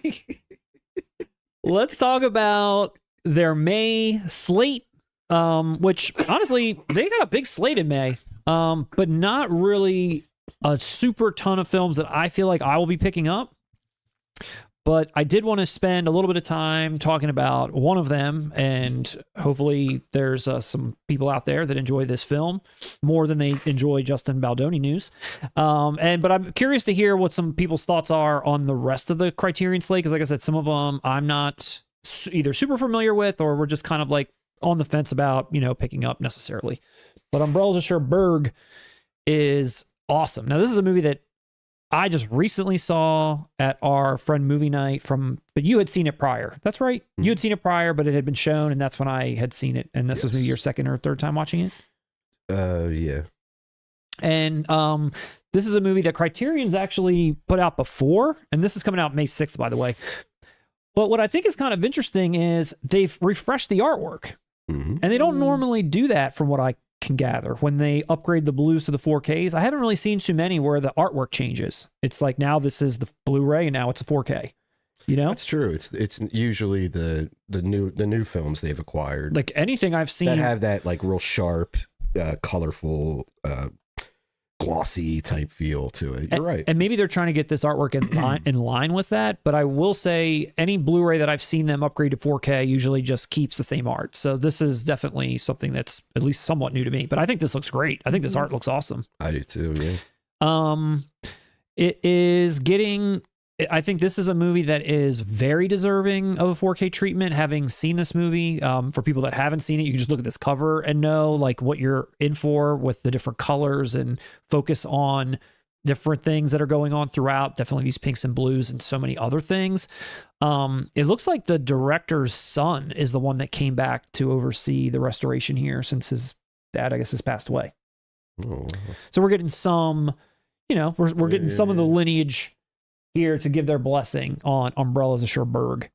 A: Let's talk about their May slate, which honestly, they got a big slate in May, but not really a super ton of films that I feel like I will be picking up. But I did want to spend a little bit of time talking about one of them, and hopefully there's some people out there that enjoy this film more than they enjoy Justin Baldoni news. But I'm curious to hear what some people's thoughts are on the rest of the Criterion slate, because like I said, some of them I'm not either super familiar with, or we're just kind of like on the fence about, picking up necessarily. But Umbrellas of Cherbourg is awesome. Now, this is a movie that I just recently saw at our friend movie night but you had seen it prior. That's right. You had seen it prior, but it had been shown, and that's when I had seen it. And this was maybe your second or third time watching it.
B: Yeah.
A: And this is a movie that Criterion's actually put out before, and this is coming out May 6th, by the way. But what I think is kind of interesting is they've refreshed the artwork,
B: Mm-hmm.
A: and they don't normally do that from what I can gather when they upgrade the blues to the 4Ks. I haven't really seen too many where the artwork changes. It's like now this is the Blu-ray and now it's a 4K.
B: That's true. It's usually the new films they've acquired
A: Like anything I've seen
B: that have that like real sharp, colorful, glossy type feel to it. You're right.
A: And maybe they're trying to get this artwork in line with that. But I will say any Blu-ray that I've seen them upgrade to 4K usually just keeps the same art. So this is definitely something that's at least somewhat new to me. But I think this looks great. I think this art looks awesome.
B: I do too. Yeah.
A: It is getting. I think this is a movie that is very deserving of a 4K treatment. Having seen this movie, for people that haven't seen it, you can just look at this cover and know like what you're in for with the different colors and focus on different things that are going on throughout. Definitely these pinks and blues and so many other things. It looks like the director's son is the one that came back to oversee the restoration here since his dad, I guess, has passed away.
B: Oh,
A: So we're getting some, we're getting some of the lineage here to give their blessing on Umbrellas of Cherbourg.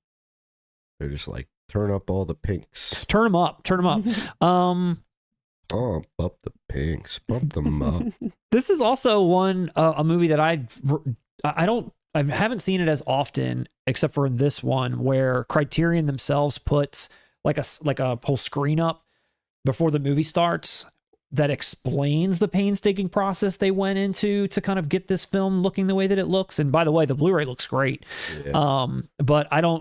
B: they're just like turn up all the pinks.
A: Turn them up.
B: Bump up the pinks. Bump them up.
A: This is also a movie that I haven't seen it as often, except for in this one where Criterion themselves puts like a whole screen up before the movie starts that explains the painstaking process they went into to kind of get this film looking the way that it looks. And by the way, the Blu-ray looks great.
B: Yeah.
A: But I don't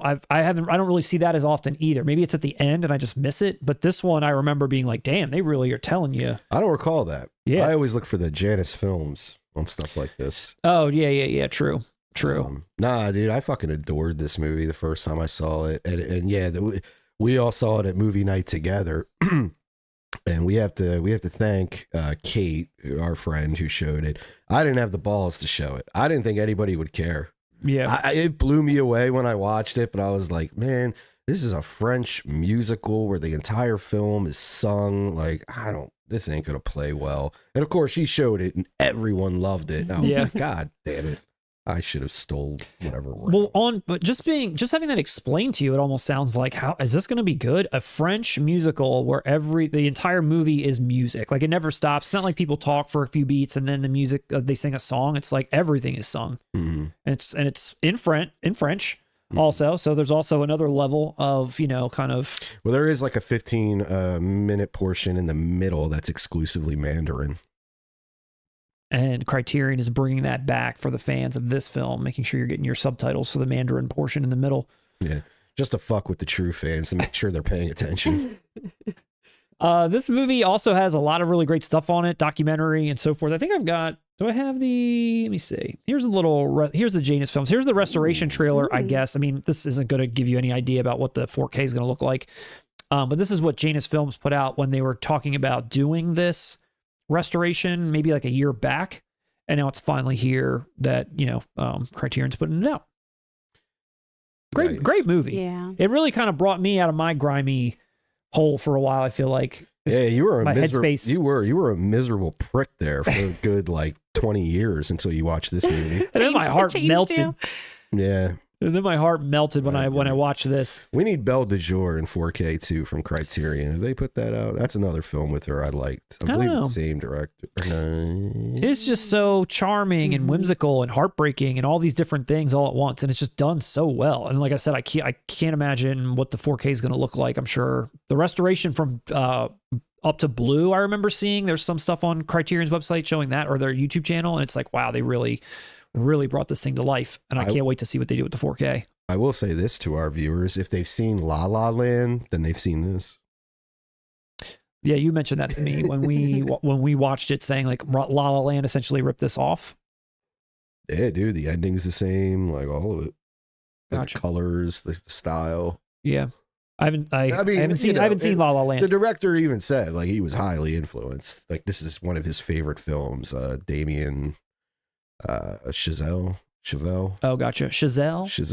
A: really see that as often either. Maybe it's at the end and I just miss it. But this one, I remember being like, damn, they really are telling you.
B: I don't recall that.
A: Yeah.
B: I always look for the Janus films on stuff like this.
A: Oh, yeah, true. True.
B: Nah, dude, I fucking adored this movie the first time I saw it, and yeah, we all saw it at movie night together, and we have to thank Kate, our friend who showed it. I didn't have the balls to show it. I didn't think anybody would care.
A: Yeah,
B: it blew me away when I watched it, but I was like, man, this is a French musical where the entire film is sung. Like, this ain't gonna play well. And of course, she showed it, and everyone loved it. And I was like, God damn it, I should have stole whatever.
A: But just having that explained to you, it almost sounds like, how is this going to be good? A French musical where the entire movie is music, like it never stops. It's not like people talk for a few beats and then the music they sing a song. It's like everything is sung, and it's in French. Also, so there's also another level of, kind of.
B: Well, there is like a 15-minute portion in the middle that's exclusively Mandarin.
A: And Criterion is bringing that back for the fans of this film, making sure you're getting your subtitles for the Mandarin portion in the middle.
B: Yeah, just to fuck with the true fans to make sure they're paying attention.
A: This movie also has a lot of really great stuff on it, documentary and so forth. I think do I have let me see. Here's the Janus Films. Here's the restoration trailer, I guess. I mean, this isn't going to give you any idea about what the 4K is going to look like. But this is what Janus Films put out when they were talking about doing this restoration, maybe like a year back. And now it's finally here that, Criterion's putting it out. Great movie.
C: Yeah.
A: It really kind of brought me out of my grimy hole for a while, I feel like.
B: Yeah, you were
A: headspace.
B: You were a miserable prick there for a good 20 years until you watched this movie.
A: And then my heart melted.
B: Yeah.
A: And then my heart melted when I watched this.
B: We need Belle de Jour in 4K too from Criterion. If they put that out, that's another film with her I liked. I believe it's the same director.
A: It's just so charming and whimsical and heartbreaking and all these different things all at once, and it's just done so well. And like I said, I can't imagine what the 4K is going to look like. I'm sure the restoration from up to blue, I remember seeing there's some stuff on Criterion's website showing that, or their YouTube channel, and it's like, wow, they really brought this thing to life, and I can't wait to see what they do with the 4K.
B: I will say this to our viewers: if they've seen La La Land, then they've seen this.
A: Yeah, you mentioned that to me when we watched it, saying like La La Land essentially ripped this off.
B: Yeah, dude, the ending's the same, like all of it. Gotcha. The colors, the style.
A: Yeah, I haven't seen La La Land.
B: The director even said like he was highly influenced. Like this is one of his favorite films. Damien Chazelle.
A: Oh, gotcha. Chazelle. Is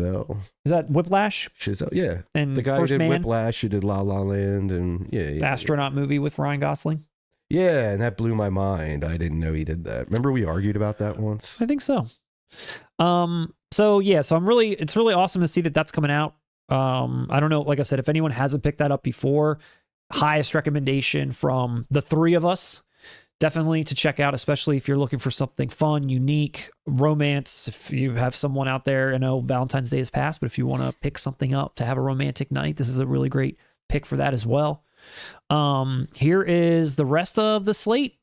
A: that Whiplash?
B: Chazelle, yeah.
A: And
B: the guy who did Whiplash, who did La La Land, and
A: the astronaut movie with Ryan Gosling.
B: Yeah, and that blew my mind. I didn't know he did that. Remember we argued about that once?
A: I think so. So it's really awesome to see that that's coming out. I don't know, like I said, if anyone hasn't picked that up before, highest recommendation from the three of us. Definitely to check out, especially if you're looking for something fun, unique, romance. If you have someone out there, I know Valentine's Day has passed, but if you want to pick something up to have a romantic night, this is a really great pick for that as well. Here is the rest of the slate: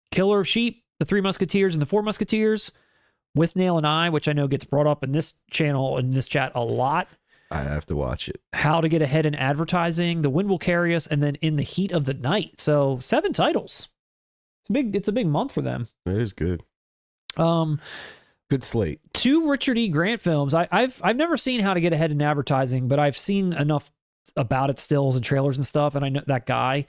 A: Killer of Sheep, The Three Musketeers, and The Four Musketeers, With Nail and I, which I know gets brought up in this channel, in this chat a lot.
B: I have to watch it. How
A: to Get Ahead in Advertising, The Wind Will Carry Us, and then In the Heat of the Night. So 7 titles. It's a big month for them.
B: It is good. Good slate.
A: 2 Richard E. Grant films. I've never seen How to Get Ahead in Advertising, but I've seen enough about it, stills and trailers and stuff, and I know that guy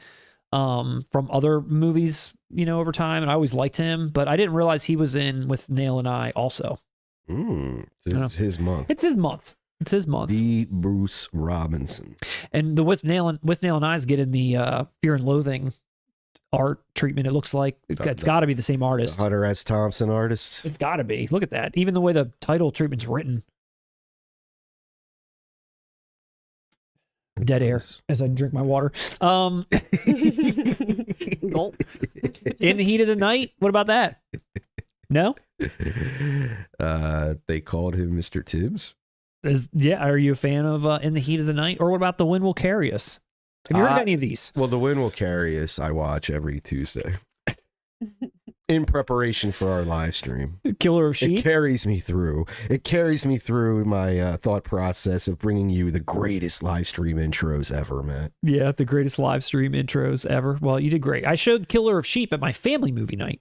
A: from other movies, over time, and I always liked him, but I didn't realize he was in With Nail and I also.
B: It's his month.
A: It's his month.
B: The Bruce Robinson.
A: And the With Nail and I's getting the Fear and Loathing art treatment. It looks like it's got to be the same artist.
B: The Hunter S. Thompson artist.
A: It's got to be. Look at that. Even the way the title treatment's written. Dead air as I drink my water. In the Heat of the Night. What about that? No.
B: They called him Mr. Tibbs.
A: Are you a fan of In the Heat of the Night? Or what about The Wind Will Carry Us? Have you heard of any of these?
B: Well, The Wind Will Carry Us, I watch every Tuesday in preparation for our live stream.
A: Killer of Sheep?
B: It carries me through. It carries me through my thought process of bringing you the greatest live stream intros ever, Matt.
A: Yeah, the greatest live stream intros ever. Well, you did great. I showed Killer of Sheep at my family movie night.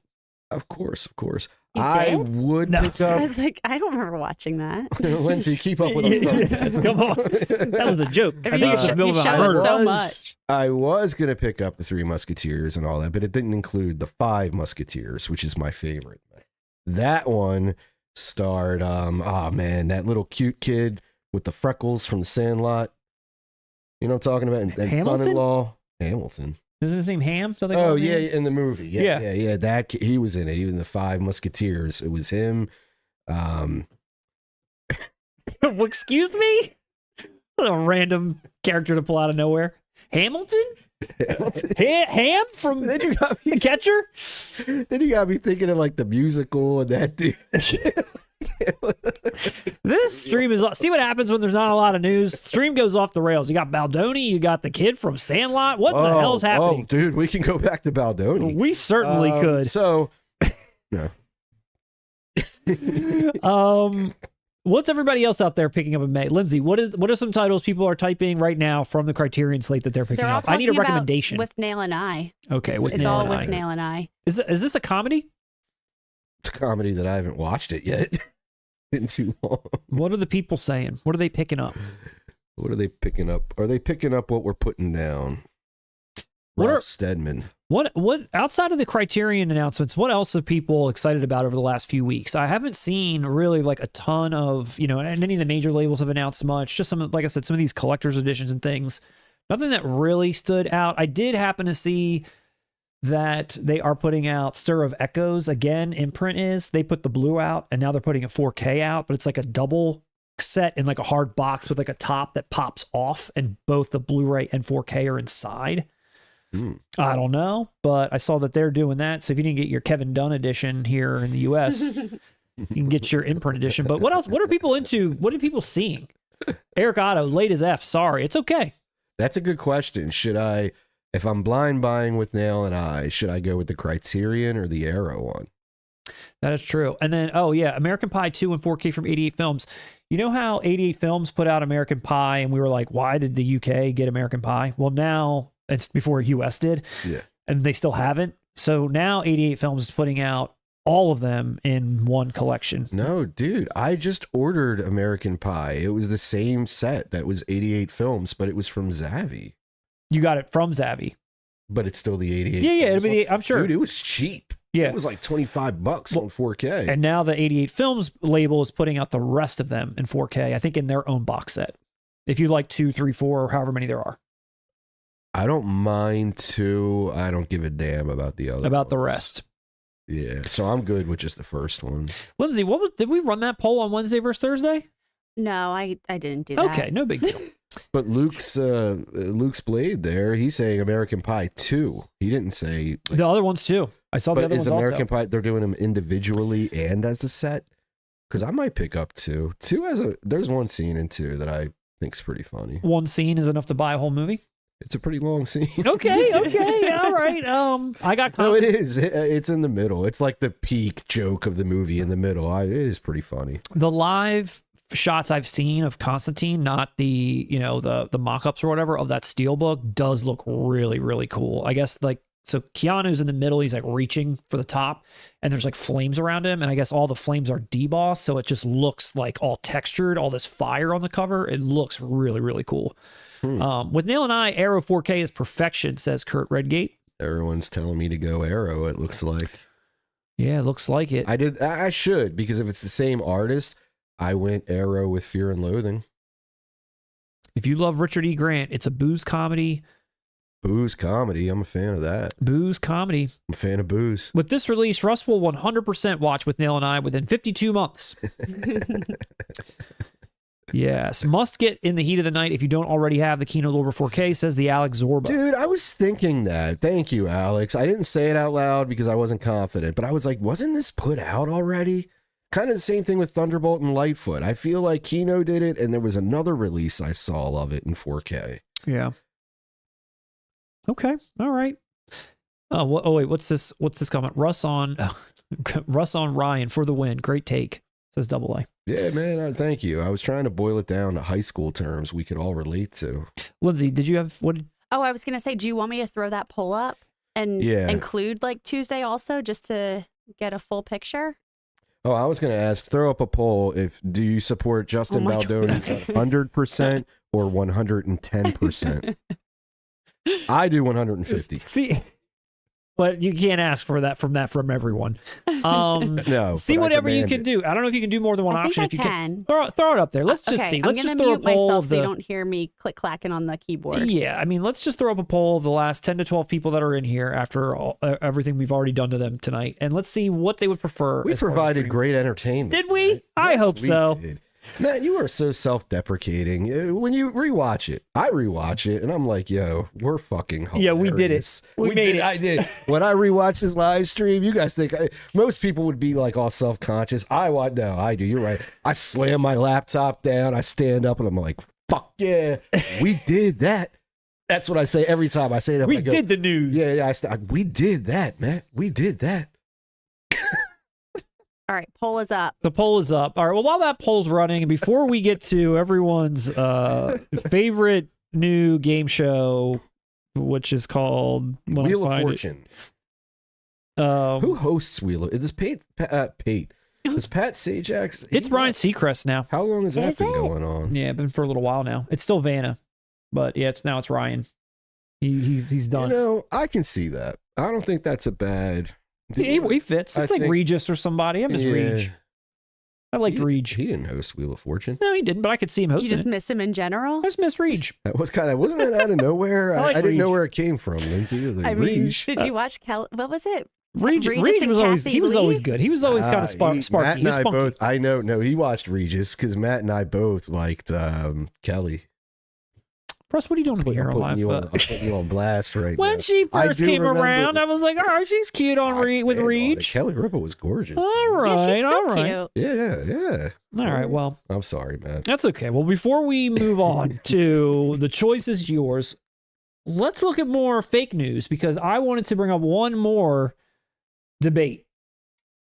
B: Of course, of course.
C: You
B: I
C: did?
B: would pick
C: I
B: up.
C: was like, I don't remember watching that.
B: Lindsay, keep up with us.
A: Come on. That was a joke. I think
C: you
A: it's the middle
C: you
A: of a
C: showed
A: murder.
C: us so much.
B: I was going to pick up the Three Musketeers and all that, but it didn't include the Five Musketeers, which is my favorite. That one starred, oh man, that little cute kid with the freckles from the Sandlot. You know what I'm talking about? And
A: Hamilton?
B: son-in-law, Hamilton.
A: Isn't his name Ham? Something
B: Oh
A: like
B: yeah,
A: that?
B: in the movie. Yeah. That kid, he was in it. He was in the Five Musketeers. It was him.
A: Well, excuse me? What a random character to pull out of nowhere. Hamilton? Ham from
B: Then you got me,
A: The Catcher?
B: then you got me thinking of like the musical and that dude.
A: This stream is... See what happens when there's not a lot of news? Stream goes off the rails. You got Baldoni. You got the kid from Sandlot. What the hell's happening?
B: Oh, dude, we can go back to Baldoni.
A: We certainly could.
B: So, no.
A: What's everybody else out there picking up in May? Lindsay, what are some titles people are typing right now from the Criterion slate that they're picking
C: They're all
A: up? I need a
C: talking about
A: recommendation.
C: With Nail and I.
A: Okay,
C: It's
A: Nail
C: all
A: and
C: with
A: I.
C: Nail and I.
A: Is this a comedy?
B: It's a comedy that I haven't watched it yet. In too long.
A: What are the people saying? What are they picking up?
B: What are they picking up? Are they picking up what we're putting down?
A: What
B: Ralph
A: are-
B: Steadman.
A: What outside of the Criterion announcements, what else are people excited about over the last few weeks? I haven't seen really like a ton of, and any of the major labels have announced much. Just some, like I said, some of these collector's editions and things. Nothing that really stood out. I did happen to see that they are putting out Stir of Echoes again. Imprint is they put the blue out and now they're putting a 4K out, but it's like a double set in like a hard box with like a top that pops off, and both the Blu-ray and 4K are inside. I don't know, but I saw that they're doing that. So if you didn't get your Kevin Dunn edition here in the US, you can get your imprint edition. But what else? What are people into? What are people seeing? Eric Otto, late as F. Sorry, it's okay.
B: That's a good question. Should I, if I'm blind buying with Nail and I, should I go with the Criterion or the Arrow one?
A: That is true. And then, oh yeah, American Pie 2 and 4K from 88 Films. You know how 88 Films put out American Pie and we were like, why did the UK get American Pie? Well, now it's before US did.
B: Yeah.
A: And they still haven't. So now 88 Films is putting out all of them in one collection.
B: No, dude, I just ordered American Pie. It was the same set that was 88 Films, but it was from Zaavi.
A: You got it from Zaavi.
B: But it's still the 88.
A: Yeah,
B: Films
A: it'll be
B: one.
A: I'm sure.
B: Dude, it was cheap.
A: Yeah.
B: It was like $25 on 4K.
A: And now the 88 Films label is putting out the rest of them in 4K, I think in their own box set. If you like 2, 3, 4, or however many there are.
B: I don't mind 2. I don't give a damn about the other.
A: About the
B: ones.
A: rest.
B: Yeah. So I'm good with just the first one.
A: Lindsay, did we run that poll on Wednesday versus Thursday?
C: No, I didn't do that.
A: Okay, no big deal.
B: But Luke's Blade there, he's saying American Pie 2. He didn't say like,
A: The other ones too. I saw the
B: but
A: other
B: is
A: ones
B: American
A: also.
B: Pie, they're doing them individually and as a set? Because I might pick up 2. 2 there's one scene in 2 that I think's pretty funny.
A: One scene is enough to buy a whole movie.
B: It's a pretty long scene.
A: Okay, all right. I got
B: No, it
A: confidence.
B: is. It's in the middle. It's like the peak joke of the movie in the middle. It is pretty funny.
A: The live shots I've seen of Constantine, not the the mock-ups or whatever of that Steelbook, does look really, really cool. I guess like so Keanu's in the middle, he's like reaching for the top, and there's like flames around him, and I guess all the flames are debossed, so it just looks like all textured, all this fire on the cover. It looks really, really cool. With Nail and I, Arrow 4K is perfection, says Kurt Redgate.
B: Everyone's telling me to go Arrow, it looks like.
A: Yeah, it looks like it.
B: I should, because if it's the same artist, I went Arrow with Fear and Loathing.
A: If you love Richard E. Grant, it's a booze comedy.
B: Booze comedy. I'm a fan of that.
A: Booze comedy.
B: I'm a fan of booze.
A: With this release, Russ will 100% watch with Nail and I within 52 months. Yes. Must get in the heat of the night if you don't already have the Kino Lorber 4K, says the Alex Zorba.
B: Dude, I was thinking that. Thank you, Alex. I didn't say it out loud because I wasn't confident, but I was like, wasn't this put out already? Kind of the same thing with Thunderbolt and Lightfoot. I feel like Kino did it, and there was another release I saw of it in 4K.
A: Yeah. Okay. All right. Oh wait. What's this comment? Russ on Ryan for the win. Great take, says Double A.
B: Yeah, man. Thank you. I was trying to boil it down to high school terms we could all relate to.
A: Lindsay, did you have what?
C: Oh, I was gonna say, do you want me to throw that poll up and
B: Yeah.
C: include like Tuesday also, just to get a full picture?
B: Oh, I was going to ask, throw up a poll. Do you support Justin Baldoni 100% or 110%? I do 150.
A: See, but you can't ask for that from everyone.
B: No.
A: See whatever you can do. I don't know if you can do more than one option. If you can, throw it up there. Let's just see. Let's just throw a poll of
C: so you don't hear me click clacking on the keyboard.
A: Yeah, I mean, let's just throw up a poll of the last 10 to 12 people that are in here after everything we've already done to them tonight, and let's see what they would prefer.
B: We provided great entertainment.
A: Did we?
B: Right?
A: I hope so.
B: Did. Matt, you are so self-deprecating. When you rewatch it, I rewatch it, and I'm like, yo, we're fucking hilarious.
A: Yeah, we did it. We made it.
B: I did. When I rewatch this live stream, you guys think most people would be like all self-conscious. No, I do. You're right. I slam my laptop down. I stand up, and I'm like, fuck yeah, we did that. That's what I say every time I say that.
A: We did the news.
B: Yeah, we did that, man. We did that.
C: All right, poll is up.
A: The poll is up. All right, well, while that poll's running, and before we get to everyone's favorite new game show, which is called
B: Wheel of Fortune. Who hosts Wheel of... Is Pate? Is Pat Sajak?
A: It's Ryan Seacrest now.
B: How long has that been going on?
A: Yeah, been for a little while now. It's still Vanna, but yeah, it's Ryan. He's done.
B: You know, I can see that. I don't think that's a bad...
A: He fits. It's like Regis or somebody. I miss Reg. I liked Reg.
B: He didn't host Wheel of Fortune.
A: No, he didn't, but I could see him hosting.
C: You just miss him in general?
A: I just miss Reg.
B: That was wasn't that out of nowhere? I didn't know where it came from, Lindsay.
C: I mean, did you watch what was it?
A: Reg was always good. He was always kind of sparky.
B: Matt and I both, he watched Regis because Matt and I both liked Kelly.
A: Russ, what are you doing here on live?
B: I'm putting you on blast right now.
A: When she first came around, I was like, all right, she's cute with Reg.
B: Kelly Ripa was gorgeous.
A: All right,
C: yeah, she's so
A: all right.
C: Cute.
B: Yeah.
A: All right, well.
B: I'm sorry, man.
A: That's okay. Well, before we move on to the choice is yours, let's look at more fake news because I wanted to bring up one more debate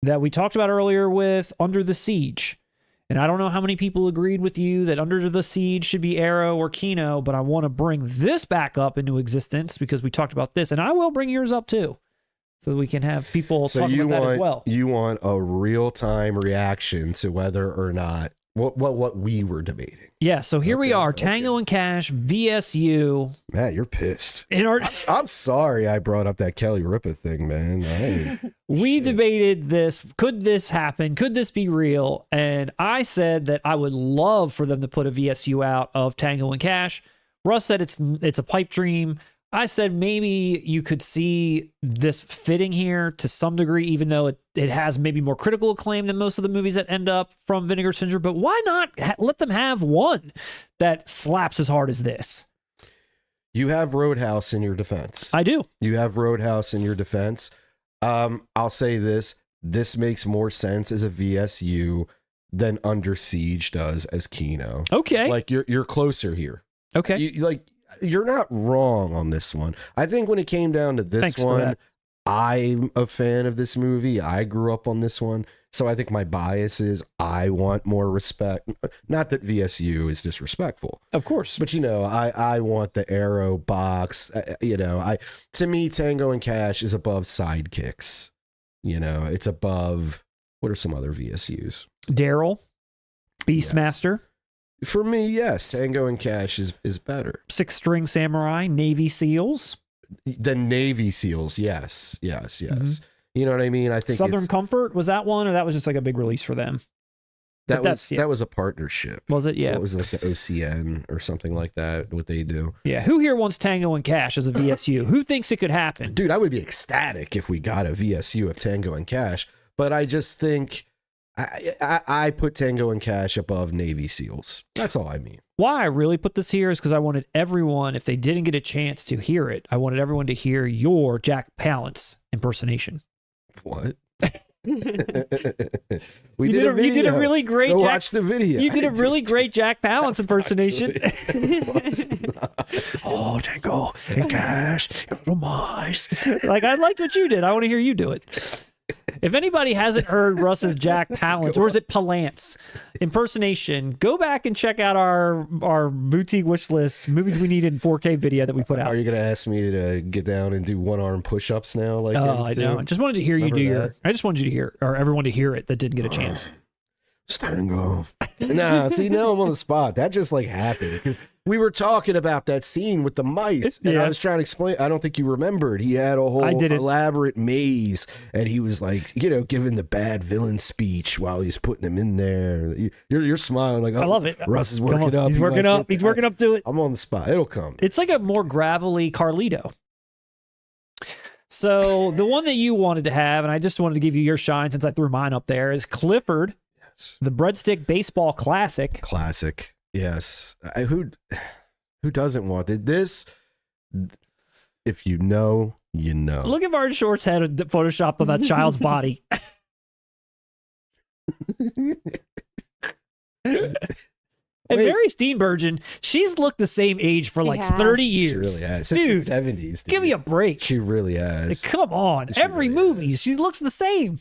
A: that we talked about earlier with Under the Siege. And I don't know how many people agreed with you that Under the Siege should be Arrow or Kino, but I want to bring this back up into existence because we talked about this, and I will bring yours up too, so that we can have people talk about that as well.
B: You want a real-time reaction to whether or not what we were debating.
A: Yeah, so here we are, Tango and Cash, VSU.
B: Matt, you're pissed. I'm sorry I brought up that Kelly Ripa thing, man.
A: We debated this. Could this happen? Could this be real? And I said that I would love for them to put a VSU out of Tango and Cash. Russ said it's a pipe dream. I said maybe you could see this fitting here to some degree, even though it has maybe more critical acclaim than most of the movies that end up from Vinegar Syndrome. But why not let them have one that slaps as hard as this?
B: You have Roadhouse in your defense.
A: I do.
B: You have Roadhouse in your defense. I'll say this. This makes more sense as a VSU than Under Siege does as Kino.
A: Okay.
B: Like you're closer here.
A: Okay.
B: You're not wrong on this one. I think when it came down to this one, I'm a fan of this movie. I grew up on this one. So I think my bias is I want more respect. Not that VSU is disrespectful.
A: Of course.
B: But, I want the Arrow box. To me, Tango and Cash is above Sidekicks. It's above, what are some other VSUs?
A: Daryl, Beastmaster.
B: Yes. For me, yes, Tango and Cash is better.
A: Six String Samurai, Navy SEALs.
B: The Navy SEAls, yes. Mm-hmm. You know what I mean? I think
A: Southern Comfort, was that one, or that was just like a big release for them?
B: That was a partnership.
A: Was it? Yeah.
B: It was like the OCN or something like that, what they do.
A: Yeah. Who here wants Tango and Cash as a VSU? Who thinks it could happen?
B: Dude, I would be ecstatic if we got a VSU of Tango and Cash, but I just think I put Tango and Cash above Navy SEALs. That's all I mean.
A: Why I really put this here is because I wanted everyone, if they didn't get a chance to hear it, I wanted everyone to hear your Jack Palance impersonation.
B: What?
A: You did a really great.
B: Watch the video.
A: You did a really great Jack Palance impersonation. Oh, Tango and Cash, little mice. Like I liked what you did. I want to hear you do it. If anybody hasn't heard Russ's Jack Palance, or is it Palance impersonation, go back and check out our boutique wish list, movies we need in 4K video that we put out.
B: Are you going to ask me to get down and do one-arm push-ups now? Like
A: I know. I just wanted to hear you do
B: Remember
A: I just wanted you to hear, or everyone to hear it that didn't get a chance.
B: Tango. Nah, see, now I'm on the spot. That just like happened because we were talking about that scene with the mice, and I was trying to explain. I don't think you remembered. He had a whole elaborate maze, and he was like, giving the bad villain speech while he's putting him in there. You're smiling like, oh,
A: I love it.
B: Russ is working up.
A: He's working up. He's working up to it.
B: I'm on the spot. It'll come.
A: It's like a more gravelly Carlito. So the one that you wanted to have, and I just wanted to give you your shine since I threw mine up there, is Clifford. The Breadstick Baseball Classic.
B: Classic. Yes. Who doesn't want it? This, if you know, you know.
A: Look at Martin Short's head photoshopped on that child's body. And Mary Steenburgen, she's looked the same age for like 30 years.
B: She really has. Since the 70s. Dude.
A: Give me a break.
B: She really has.
A: Come on. Every movie, she looks the same.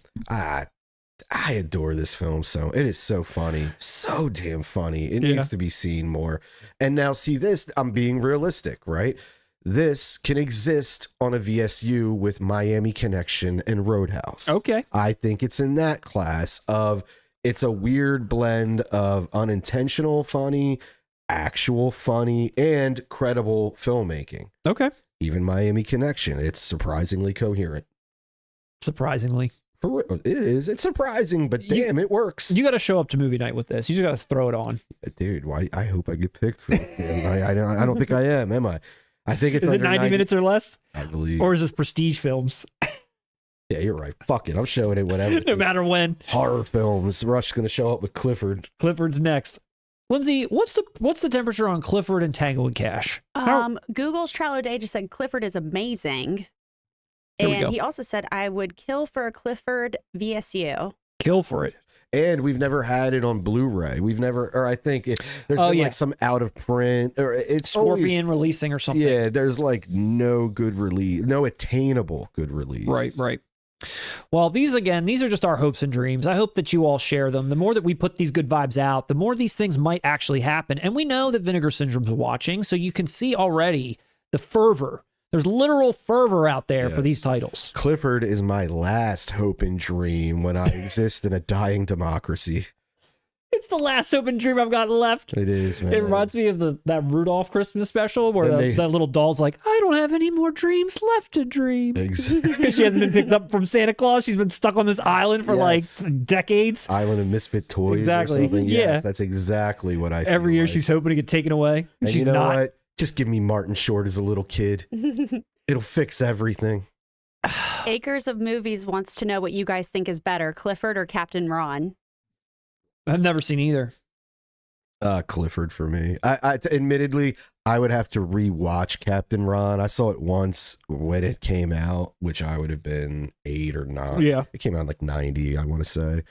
B: I adore this film so. It is so funny. So damn funny. It needs to be seen more. And now see this, I'm being realistic, right? This can exist on a VSU with Miami Connection and Roadhouse.
A: Okay.
B: I think it's in that class of it's a weird blend of unintentional funny, actual funny, and credible filmmaking.
A: Okay.
B: Even Miami Connection, it's surprisingly coherent.
A: Surprisingly.
B: It is. It's surprising, but damn, it works.
A: You got to show up to movie night with this. You just got to throw it on.
B: Dude, why? I hope I get picked for it. I don't think I am I? I think it's
A: Is it 90 minutes or less?
B: I believe.
A: Or is this prestige films?
B: Yeah, you're right. Fuck it. I'm showing it whatever.
A: No matter when.
B: Horror films. Rush's going to show up with Clifford.
A: Clifford's next. Lindsay, what's the temperature on Clifford and Tango and Cash?
C: Google's TRILOGY just said Clifford is amazing.
A: There
C: and he also said, I would kill for a Clifford VSU.
A: Kill for it.
B: And we've never had it on Blu-ray. We've never, or I think there's been like some out of print, or it's
A: Scorpion
B: always,
A: releasing or something.
B: Yeah, there's like no good release, no attainable good release.
A: Right. Well, these are just our hopes and dreams. I hope that you all share them. The more that we put these good vibes out, the more these things might actually happen. And we know that Vinegar Syndrome's watching, so you can see already the fervor. There's literal fervor out there for these titles. Clifford
B: is my last hope and dream when I exist in a dying democracy.
A: It's the last hope and dream I've got left.
B: It is, man.
A: It reminds me of that Rudolph Christmas special where that little doll's like, I don't have any more dreams left to dream.
B: Exactly.
A: Because she hasn't been picked up from Santa Claus. She's been stuck on this island for like decades.
B: Island of Misfit Toys
A: exactly.
B: or something.
A: Yeah.
B: Yes, that's exactly what I feel
A: Every year
B: like.
A: she's hoping to get taken away.
B: And
A: she's
B: you know
A: not.
B: what? Just give me Martin Short as a little kid. It'll fix everything.
C: Acres of Movies wants to know what you guys think is better, Clifford or Captain Ron.
A: I've never seen either.
B: Clifford for me. Admittedly, I would have to rewatch Captain Ron. I saw it once when it came out, which I would have been 8 or 9.
A: Yeah.
B: It came out in like 90, I want to say.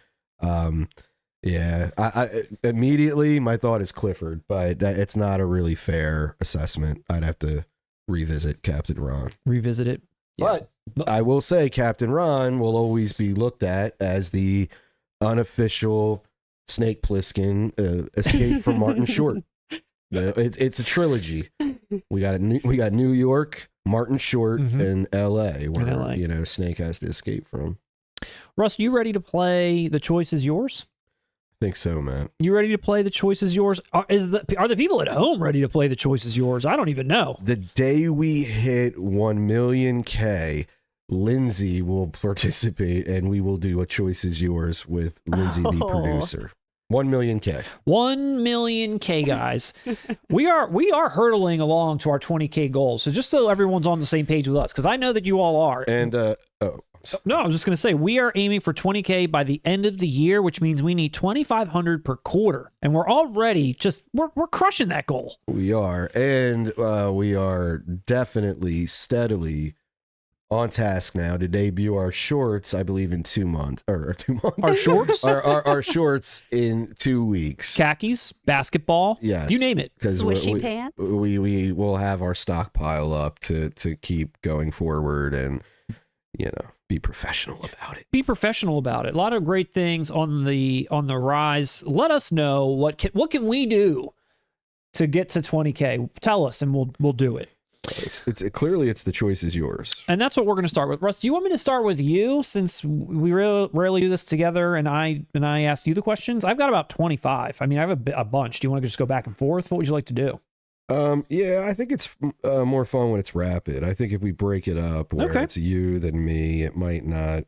B: Yeah, I immediately my thought is Clifford, but it's not a really fair assessment. I'd have to revisit Captain Ron.
A: Revisit it. Yeah.
B: But I will say Captain Ron will always be looked at as the unofficial Snake Plissken escape from Martin Short. It's a trilogy. We got New York, Martin Short, and L.A. where Snake has to escape from.
A: Russ, you ready to play The Choice Is Yours?
B: I think so, man.
A: You ready to play The Choice Is Yours? Are the people at home ready to play The Choice Is Yours? I don't even know.
B: The day we hit 1 million K, Lindsay will participate and we will do A Choice Is Yours with Lindsay, the producer. 1 million K. 1
A: million K, guys. we are hurtling along to our 20K goals. So just so everyone's on the same page with us, because I know that you all are.
B: And
A: no, I was just going to say, we are aiming for 20K by the end of the year, which means we need 2,500 per quarter. And we're already we're crushing that goal.
B: We are. And we are definitely steadily on task now to debut our shorts, I believe, in 2 months. Or 2 months?
A: Our shorts?
B: our shorts in 2 weeks.
A: Khakis, basketball,
B: yes,
A: you name it.
C: Swishy pants.
B: We will have our stockpile up to keep going forward and, Be professional about it.
A: Be professional about it. A lot of great things on the rise. Let us know what can we do to get to 20K. Tell us, and we'll do it.
B: Clearly the choice is yours.
A: And that's what we're going to start with. Russ, do you want me to start with you, since we rarely do this together, and I ask you the questions? I've got about 25. I mean, I have a bunch. Do you want to just go back and forth? What would you like to do?
B: Yeah, I think it's more fun when it's rapid. I think if we break it up where it's you then me, it might not,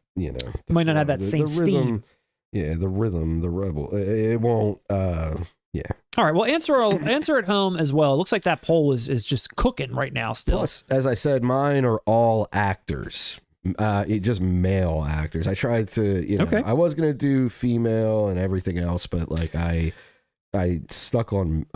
A: might not have that same steam.
B: Yeah, the rhythm, the rebel. It won't. Yeah.
A: All right. Well, answer at home as well. It looks like that poll is just cooking right now still.
B: Plus, as I said, mine are all actors. Just male actors. I tried to, I was gonna do female and everything else, but like I stuck on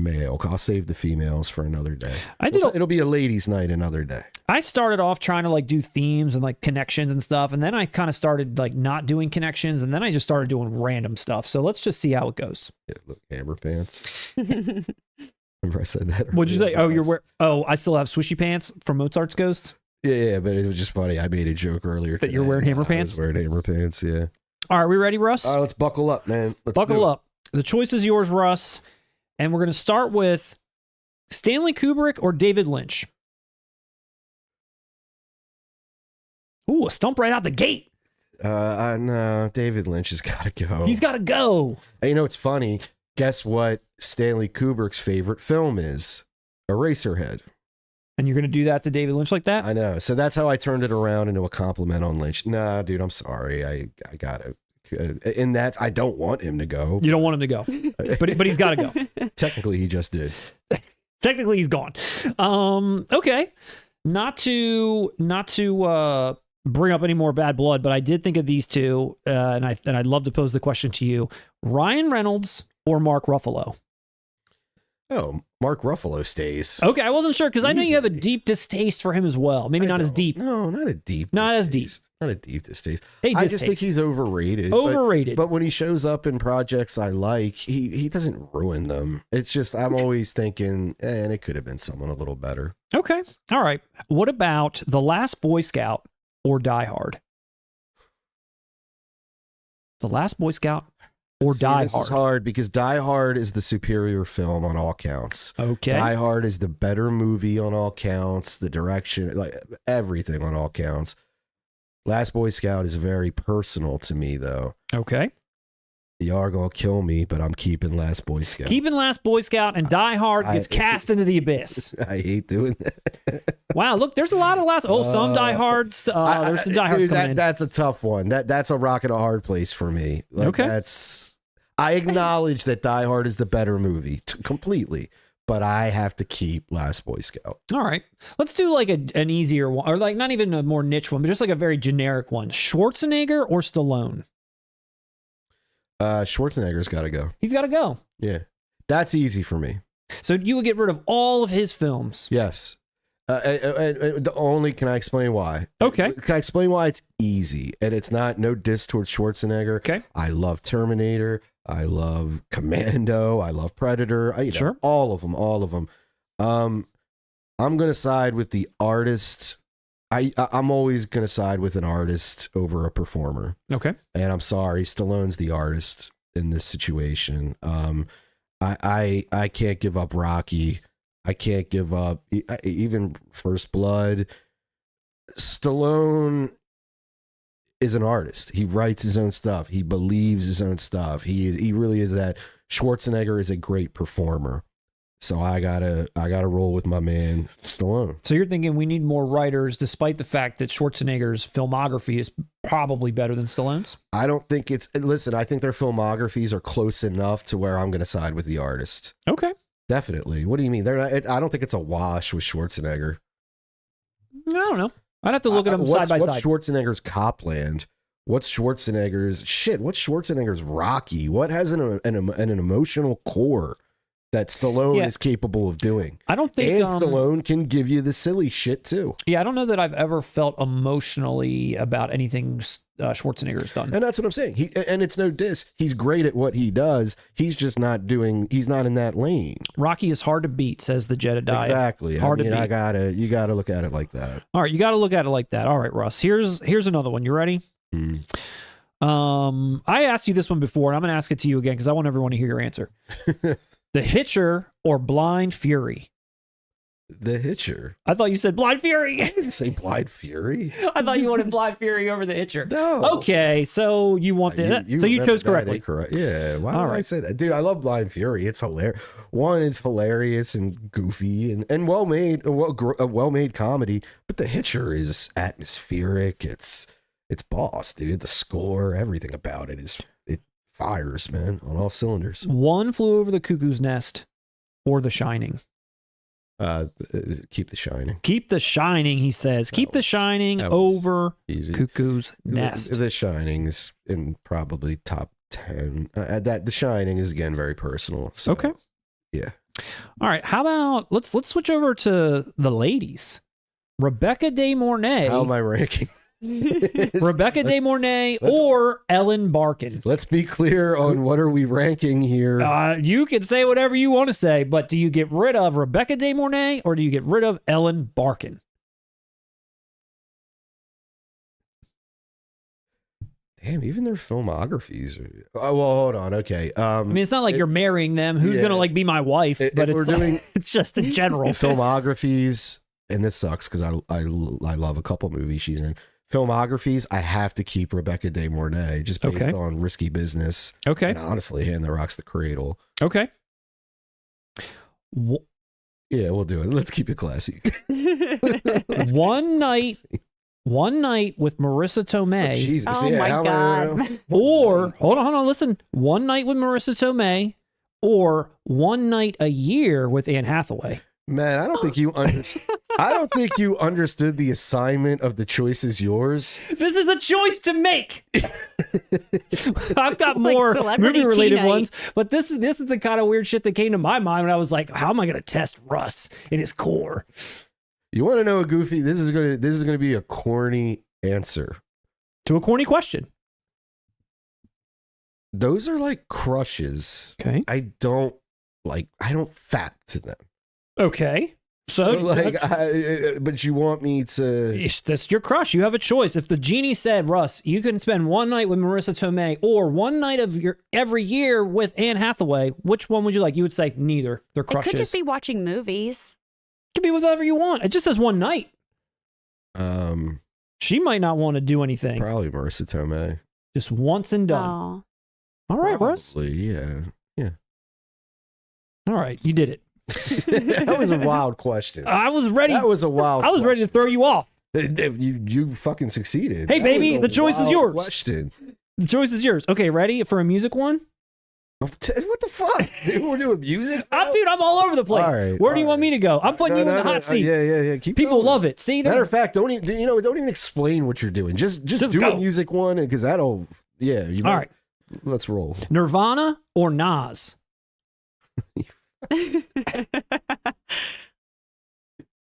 B: male. I'll save the females for another day. It'll be a ladies' night another day.
A: I started off trying to like do themes and like connections and stuff, and then I kind of started like not doing connections, and then I just started doing random stuff. So let's just see how it goes.
B: Yeah, look, hammer pants. Remember I said that?
A: What'd you say? Oh, I still have swishy pants from Mozart's Ghost.
B: Yeah, but it was just funny. I made a joke earlier
A: that you're wearing hammer pants.
B: I was wearing hammer pants. Yeah.
A: All right, we ready, Russ?
B: All right, let's buckle up, man.
A: Buckle up. The choice is yours, Russ. And we're going to start with Stanley Kubrick or David Lynch. Ooh, a stump right out the gate.
B: No, David Lynch has got to go.
A: He's got to go.
B: And it's funny. Guess what Stanley Kubrick's favorite film is? Eraserhead. And
A: you're going to do that to David Lynch like that?
B: I know. So that's how I turned it around into a compliment on Lynch. Nah, dude, I'm sorry. I got it. In that, I don't want him to go.
A: You don't want him to go, but he's got to go.
B: Technically, he just did.
A: Technically, he's gone. Okay, not to bring up any more bad blood, but I did think of these two, and I'd love to pose the question to you: Ryan Reynolds or Mark Ruffalo?
B: Oh, Mark Ruffalo stays.
A: Okay, I wasn't sure because I know you have a deep distaste for him as well. Maybe not as deep.
B: No, not a deep.
A: Not as deep.
B: Not a deep distaste. I just think he's overrated.
A: Overrated.
B: But when he shows up in projects I like, he doesn't ruin them. It's just I'm always thinking, and it could have been someone a little better.
A: Okay. All right. What about The Last Boy Scout or Die Hard? The Last Boy Scout or Die Hard?
B: This is hard because Die Hard is the superior film on all counts.
A: Okay.
B: Die Hard is the better movie on all counts. The direction, like everything on all counts. Last Boy Scout is very personal to me, though.
A: Okay.
B: Y'all are going to kill me, but I'm keeping Last Boy Scout.
A: Keeping Last Boy Scout, and Die Hard gets cast into the abyss.
B: I hate doing that.
A: Wow, look, there's a lot of some Die Hards. There's the Die Hards coming in.
B: That's a tough one. That's a rock and a hard place for me. Like,
A: okay.
B: I acknowledge that Die Hard is the better movie, completely. But I have to keep Last Boy Scout. All
A: right. Let's do like an easier one, or like not even a more niche one, but just like a very generic one. Schwarzenegger or Stallone?
B: Schwarzenegger's got to go.
A: He's got to go.
B: Yeah. That's easy for me.
A: So you would get rid of all of his films?
B: Yes. Can I explain why?
A: Okay.
B: Can I explain why it's easy? And it's no diss towards Schwarzenegger.
A: Okay.
B: I love Terminator. I love Commando. I love Predator.
A: Sure.
B: All of them. I'm going to side with the artist. I'm always going to side with an artist over a performer.
A: Okay.
B: And I'm sorry, Stallone's the artist in this situation. I can't give up Rocky. I can't give up even First Blood. Stallone is an artist. He writes his own stuff. He believes his own stuff. He really is that. Schwarzenegger is a great performer. So I gotta roll with my man Stallone.
A: So you're thinking we need more writers, despite the fact that Schwarzenegger's filmography is probably better than Stallone's?
B: I don't think listen, I think their filmographies are close enough to where I'm gonna side with the artist.
A: Okay.
B: Definitely. What do you mean? I don't think it's a wash with Schwarzenegger.
A: I don't know. I'd have to look at them side by side.
B: What's Schwarzenegger's Copland? What's Schwarzenegger's Rocky? What has an emotional core? that Stallone
A: Yeah.
B: is capable of doing.
A: I don't think
B: And Stallone can give you the silly shit too.
A: Yeah, I don't know that I've ever felt emotionally about anything Schwarzenegger's done.
B: And that's what I'm saying. And it's no diss. He's great at what he does. He's just not doing. He's not in that lane.
A: Rocky is hard to beat, says the Jedediah.
B: Exactly.
A: Hard to beat.
B: You gotta look at it like that.
A: All right, you got to look at it like that. All right, Russ. Here's another one. You ready? I asked you this one before, and I'm going to ask it to you again because I want everyone to hear your answer. The Hitcher or Blind Fury?
B: The Hitcher.
A: I thought you said Blind Fury.
B: I didn't say Blind Fury.
A: I thought you wanted Blind Fury over the Hitcher.
B: No.
A: Okay, so you want that. So you chose correctly.
B: Correct. Yeah. Why
A: All
B: did I
A: right.
B: say that? Dude, I love Blind Fury. It's hilarious. One is hilarious and goofy and well made, a well made comedy. But The Hitcher is atmospheric. It's boss, dude. The score, everything about it fires, man, on all cylinders.
A: One Flew Over the Cuckoo's Nest or The Shining?
B: Keep The Shining.
A: Keep The Shining, he says. Keep The Shining
B: that was
A: over
B: easy.
A: Cuckoo's Nest.
B: The Shining is in probably top 10. The Shining is again very personal. So,
A: Okay.
B: Yeah.
A: All right. How about let's switch over to the ladies. Rebecca De Mornay.
B: How am I ranking?
A: Rebecca De Mornay or Ellen Barkin?
B: Let's be clear on what are we ranking here.
A: You can say whatever you want to say, but do you get rid of Rebecca De Mornay or do you get rid of Ellen Barkin?
B: Damn, even their filmographies. Oh, well, hold on. Okay.
A: I mean, it's not like you're marrying them. Who's
B: yeah.
A: gonna like be my wife? But
B: if we're
A: it's
B: doing
A: it's just in general.
B: filmographies, and this sucks because I love a couple movies she's in. Filmographies, I have to keep Rebecca De Mornay just based
A: Okay.
B: on Risky Business.
A: Okay.
B: And honestly, Hand That Rocks the Cradle.
A: Okay.
B: Yeah, we'll do it. Let's keep it classy.
A: One night with Marissa Tomei.
B: Jesus.
C: Oh
B: yeah,
C: my
B: how am I-
C: God.
A: Or hold on, listen. One night with Marissa Tomei, or one night a year with Anne Hathaway.
B: Man, I don't think you understood the assignment of The Choice Is Yours.
A: This is a choice to make. I've got
C: like
A: more
C: celebrity
A: movie-related
C: tea night.
A: ones, but this is the kind of weird shit that came to my mind when I was like, "How am I going to test Russ in his core?"
B: You want to know a goofy? This is gonna be a corny answer.
A: To a corny question.
B: Those are like crushes.
A: Okay.
B: I don't fact them.
A: Okay. So
B: like, but you want me to?
A: that's your crush. You have a choice. If the genie said, Russ, you can spend one night with Marissa Tomei or one night of your every year with Anne Hathaway, which one would you like? You would say neither. They're
C: It
A: crushes.
C: could just be watching movies.
A: Could be whatever you want. It just says one night. She might not want to do anything.
B: Probably Marissa Tomei.
A: Just once and done.
C: Oh.
A: All right, Russ.
B: Probably, yeah.
A: All right, you did it.
B: That was a wild question.
A: I was ready.
B: That was a wild.
A: I was ready to throw you off.
B: You fucking succeeded.
A: Hey,
B: That
A: baby,
B: was a
A: the choice is
B: wild
A: yours.
B: Question.
A: The choice is yours. Okay, ready for a music one?
B: What the fuck? Dude, we're doing music. now?
A: Dude, I'm all over the place.
B: All right,
A: Where do you
B: all
A: want me to go? I'm putting you in the hot seat.
B: Yeah. Keep
A: People
B: going.
A: love it. See,
B: Matter of fact, don't even explain what you're doing. Just do
A: go.
B: a music one because that'll You
A: all right.
B: Let's roll.
A: Nirvana or Nas?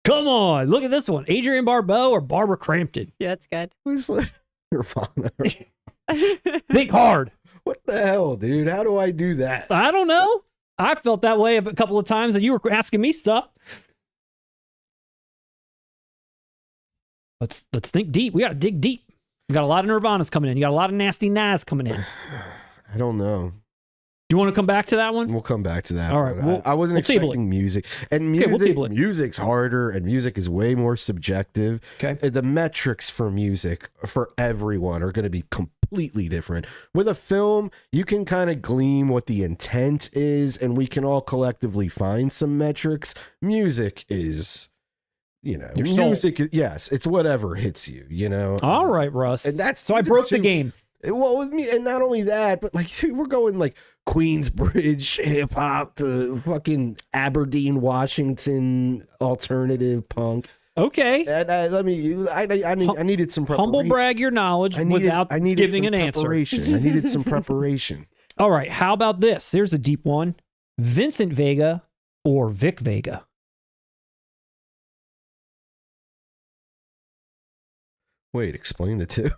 A: Come on, look at this one. Adrienne Barbeau or Barbara Crampton?
C: Yeah, that's good.
B: Who's like Nirvana?
A: Think hard.
B: What the hell, dude? How do I do that?
A: I don't know. I felt that way a couple of times that you were asking me stuff. Let's think deep. We got to dig deep. We got a lot of Nirvanas coming in. You got a lot of Nasty Nas coming in.
B: I don't know.
A: You want to come back to that one?
B: We'll come back to that.
A: All right,
B: one. I wasn't
A: we'll table
B: expecting music, and
A: Okay, we'll table it.
B: music's harder, and music is way more subjective.
A: Okay.
B: The metrics for music for everyone are going to be completely different. With a film, you can kind of glean what the intent is, and we can all collectively find some metrics. Music is,
A: Your soul.
B: music. Yes, it's whatever hits you.
A: All right, Russ.
B: And that's
A: so I broke the game.
B: Well, with me, and not only that, but like dude, we're going like Queensbridge hip hop to fucking Aberdeen, Washington alternative punk.
A: Okay.
B: And I needed some preparation.
A: Humble brag your knowledge without giving an answer.
B: I needed some preparation.
A: All right. How about this? Here's a deep one. Vincent Vega or Vic Vega?
B: Wait, explain the two.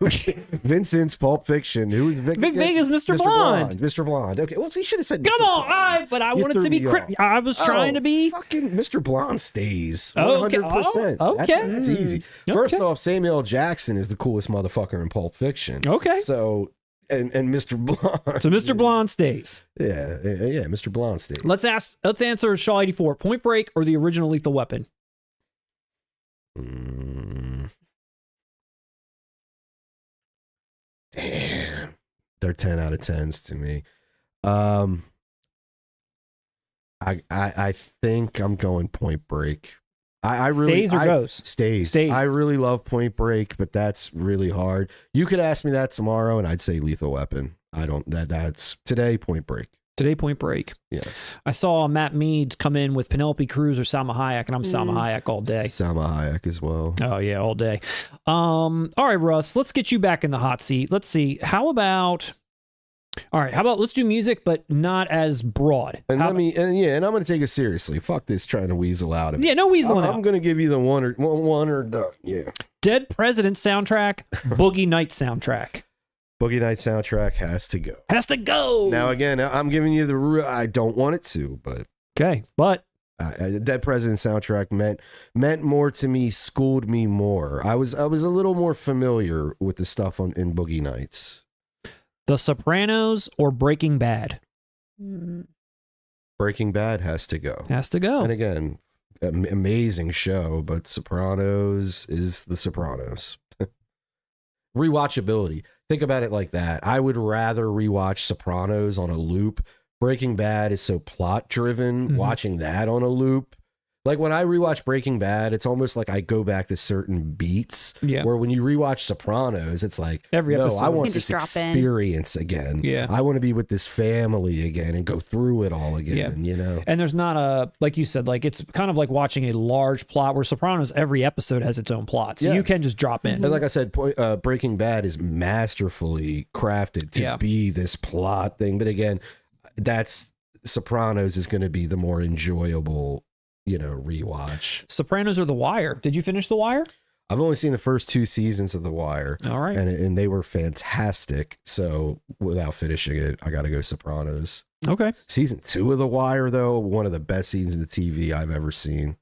B: Vincent's Pulp Fiction. Who is Vic?
A: Vic Vega's Mr. Blonde.
B: Mr. Blonde. Okay, well, he should have said.
A: Come
B: Mr.
A: on, but I wanted to be. I was trying to be.
B: Fucking Mr. Blonde stays.
A: Okay.
B: 100%.
A: Okay.
B: That's easy. First off, Samuel L. Jackson is the coolest motherfucker in Pulp Fiction.
A: Okay.
B: So, and Mr. Blonde.
A: So Mr. Blonde stays.
B: Yeah, Mr. Blonde stays.
A: Let's answer Shaw 84. Point Break or the original Lethal Weapon?
B: Damn. They're 10 out of 10s to me. I think I'm going Point Break. I really
A: stays or goes?
B: Stays. I really love Point Break, but that's really hard. You could ask me that tomorrow and I'd say Lethal Weapon. That's today Point Break.
A: Today, Point Break.
B: Yes.
A: I saw Matt Mead come in with Penelope Cruz or Salma Hayek, and I'm Salma Hayek all day.
B: Salma Hayek as well.
A: Oh, yeah, all day. All right, Russ, let's get you back in the hot seat. Let's see. How about let's do music, but not as broad.
B: And I'm going to take it seriously. Fuck this trying to weasel out of it.
A: Yeah, no weaseling out.
B: I'm going to give you the one or done. Yeah.
A: Dead President soundtrack, Boogie Nights soundtrack.
B: Boogie Nights soundtrack has to go.
A: Has to go.
B: Now, again, I'm giving you I don't want it to, but.
A: Okay, but.
B: Dead President soundtrack meant more to me, schooled me more. I was a little more familiar with the stuff in Boogie Nights.
A: The Sopranos or Breaking Bad?
B: Breaking Bad has to go.
A: Has to go.
B: And again, amazing show, but Sopranos is the Sopranos. Rewatchability. Think about it like that. I would rather rewatch Sopranos on a loop. Breaking Bad is so plot driven. Watching that on a loop. Like when I rewatch Breaking Bad, it's almost like I go back to certain beats. Yeah. Where when you rewatch Sopranos, it's like,
A: every episode,
B: I want this experience again.
A: Yeah.
B: I want to be with this family again and go through it all again, you know?
A: And there's not like you said, like it's kind of like watching a large plot where Sopranos, every episode has its own plot. So you can just drop in.
B: And like I said, Breaking Bad is masterfully crafted to be this plot thing. But again, Sopranos is going to be the more enjoyable rewatch.
A: Sopranos or The Wire? Did you finish The Wire?
B: I've only seen the first 2 seasons of The Wire. All right. And they were fantastic. So without finishing it, I got to go Sopranos.
A: Okay.
B: Season 2 of The Wire, though, one of the best seasons of TV I've ever seen.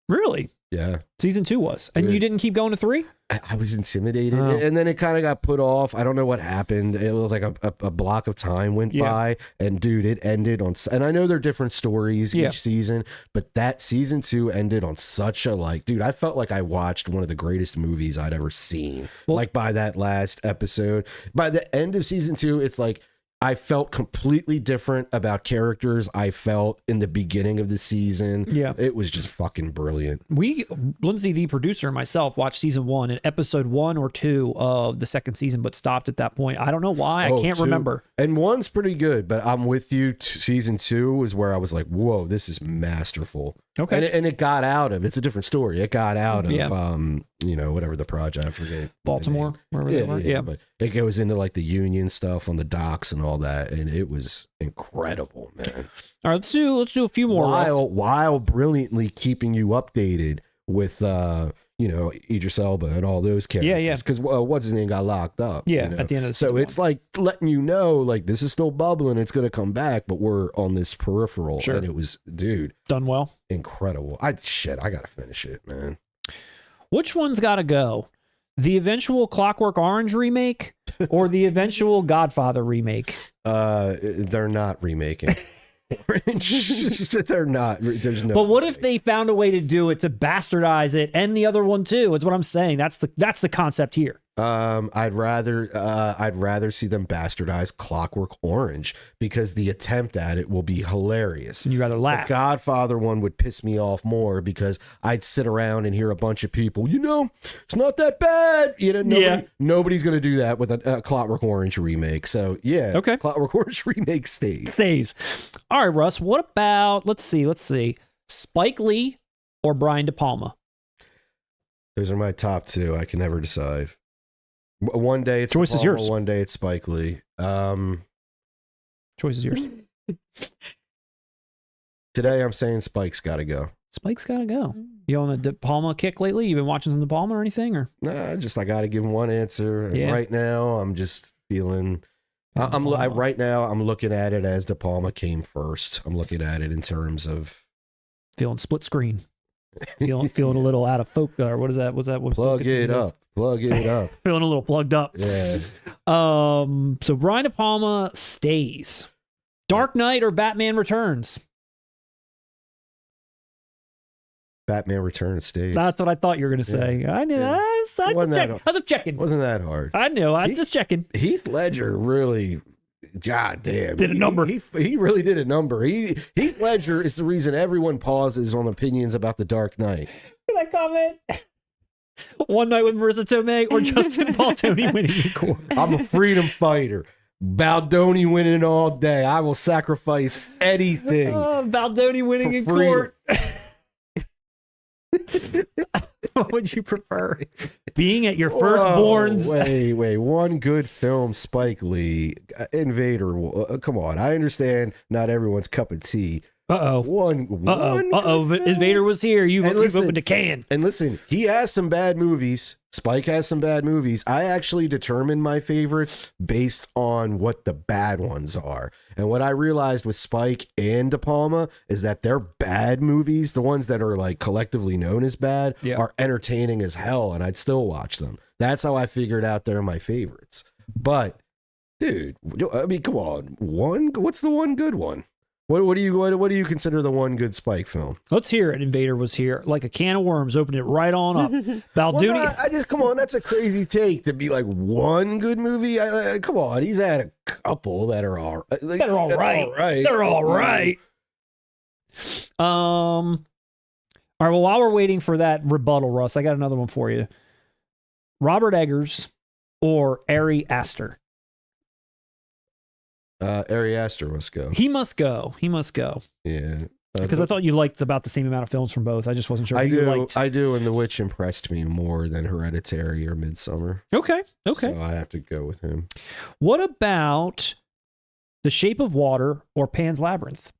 A: Really?
B: Yeah.
A: Season 2 was. And you didn't keep going to 3?
B: I was intimidated. And then it kind of got put off. I don't know what happened. It was like a block of time went by. And dude, it ended on... And I know they're different stories each season. But that season 2 ended on such a dude, I felt like I watched one of the greatest movies I'd ever seen. Well, by that last episode. By the end of season 2, it's like... I felt completely different about characters I felt in the beginning of the season. Yeah. It was just fucking brilliant.
A: Lindsay, the producer, and myself watched season 1 and episode 1 or 2 of the second season, but stopped at that point. I don't know why. I can't remember.
B: And 1's pretty good, but I'm with you. Season 2 was where I was like, whoa, this is masterful. Okay. And it got out of, it's a different story. It got out of, whatever the project, I forget.
A: Baltimore, wherever they were. Yeah.
B: But it goes into the union stuff on the docks and all that. And it was incredible, man.
A: All right, let's do a few more.
B: While brilliantly keeping you updated with, Idris Elba and all those characters. Yeah, yeah. Because what's his name got locked up.
A: Yeah, at the end of the season.
B: So it's like letting you know, this is still bubbling. It's going to come back, but we're on this peripheral. Sure. And it was, dude.
A: Done well.
B: Incredible. I got to finish it, man.
A: Which one's got to go? The eventual Clockwork Orange remake or the eventual Godfather remake?
B: They're not remaking. They're not. There's no.
A: But what if they found a way to do it to bastardize it and the other one too? It's what I'm saying. That's the concept here.
B: I'd rather see them bastardize Clockwork Orange because the attempt at it will be hilarious.
A: And you rather laugh.
B: The Godfather one would piss me off more because I'd sit around and hear a bunch of people, it's not that bad. Nobody's going to do that with a Clockwork Orange remake. So yeah, okay. Clockwork Orange remake stays.
A: All right, Russ. What about let's see, Spike Lee or Brian De Palma?
B: Those are my top 2. I can never decide. One day it's
A: choice is yours.
B: One day it's Spike Lee.
A: Choice is yours.
B: Today I'm saying Spike's got to go.
A: Spike's got to go. You on a De Palma kick lately? You been watching some De Palma or anything? Or
B: Nah, just I got to give him one answer. And
A: Yeah.
B: right now, I'm just feeling. Right now I'm looking at it as De Palma came first. I'm looking at it in terms of
A: feeling split screen. Feeling a little out of focus. Or what is that? What's that? What
B: plug
A: focus
B: it
A: is?
B: up. Plug it up.
A: Feeling a little plugged up.
B: Yeah.
A: So Brian De Palma stays. Dark Knight or Batman Returns?
B: Batman Returns stays.
A: That's what I thought you were going to say. I knew.
B: Yeah.
A: I was just checking.
B: Wasn't that hard?
A: I knew. I was just checking.
B: Heath Ledger really, goddamn,
A: Did a number.
B: He really did a number. Heath Ledger is the reason everyone pauses on opinions about The Dark Knight.
A: Can I comment? One Night with Marissa Tomei or Justin Baldoni winning in court?
B: I'm a freedom fighter. Baldoni winning all day. I will sacrifice anything.
A: Baldoni winning in
B: For
A: court. What would you prefer? Being at your firstborn's.
B: Wait. One good film, Spike Lee. Invader. Come on. I understand not everyone's cup of tea.
A: Uh-oh. Invader was here. You've opened a can.
B: And listen, he has some bad movies. Spike has some bad movies. I actually determine my favorites based on what the bad ones are. And what I realized with Spike and De Palma is that their bad movies, the ones that are like collectively known as bad, are entertaining as hell, and I'd still watch them. That's how I figured out they're my favorites. But, dude, I mean, come on. What's the one good one? What do you consider the one good Spike film?
A: Let's hear it. Invader was here. Like a can of worms, opened it right on up. Baldoni.
B: Well, I just, come on, that's a crazy take to be like one good movie. Come on, he's had a couple that are all right.
A: They're all right. They're all right. All right, well, while we're waiting for that rebuttal, Russ, I got another one for you. Robert Eggers or Ari Aster?
B: Ari Aster must go.
A: He must go.
B: Yeah.
A: Because I thought you liked about the same amount of films from both. I just wasn't sure.
B: I
A: You liked.
B: do, and The Witch impressed me more than Hereditary or Midsommar.
A: Okay.
B: So I have to go with him.
A: What about The Shape of Water or Pan's Labyrinth?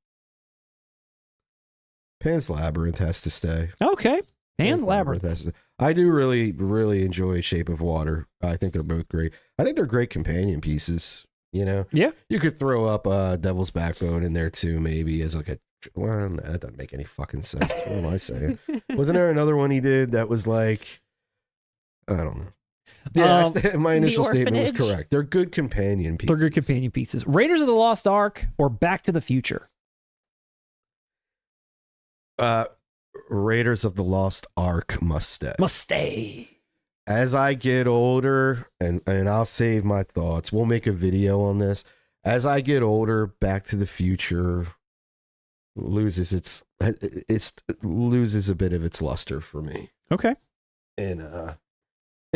B: Pan's Labyrinth has to stay.
A: Okay. Pan's Labyrinth.
B: has to. I do really, really enjoy Shape of Water. I think they're both great. I think they're great companion pieces. You know?
A: Yeah.
B: You could throw up Devil's Backbone in there too, maybe as like a. Well, that doesn't make any fucking sense. What am I saying? Wasn't there another one he did that was like, I don't know. Yeah, my initial statement was correct. They're good companion pieces.
A: They're good companion pieces. Raiders of the Lost Ark or Back to the Future?
B: Raiders of the Lost Ark must stay.
A: Must stay.
B: As I get older, and I'll save my thoughts. We'll make a video on this. As I get older, Back to the Future loses loses a bit of its luster for me.
A: Okay.
B: In a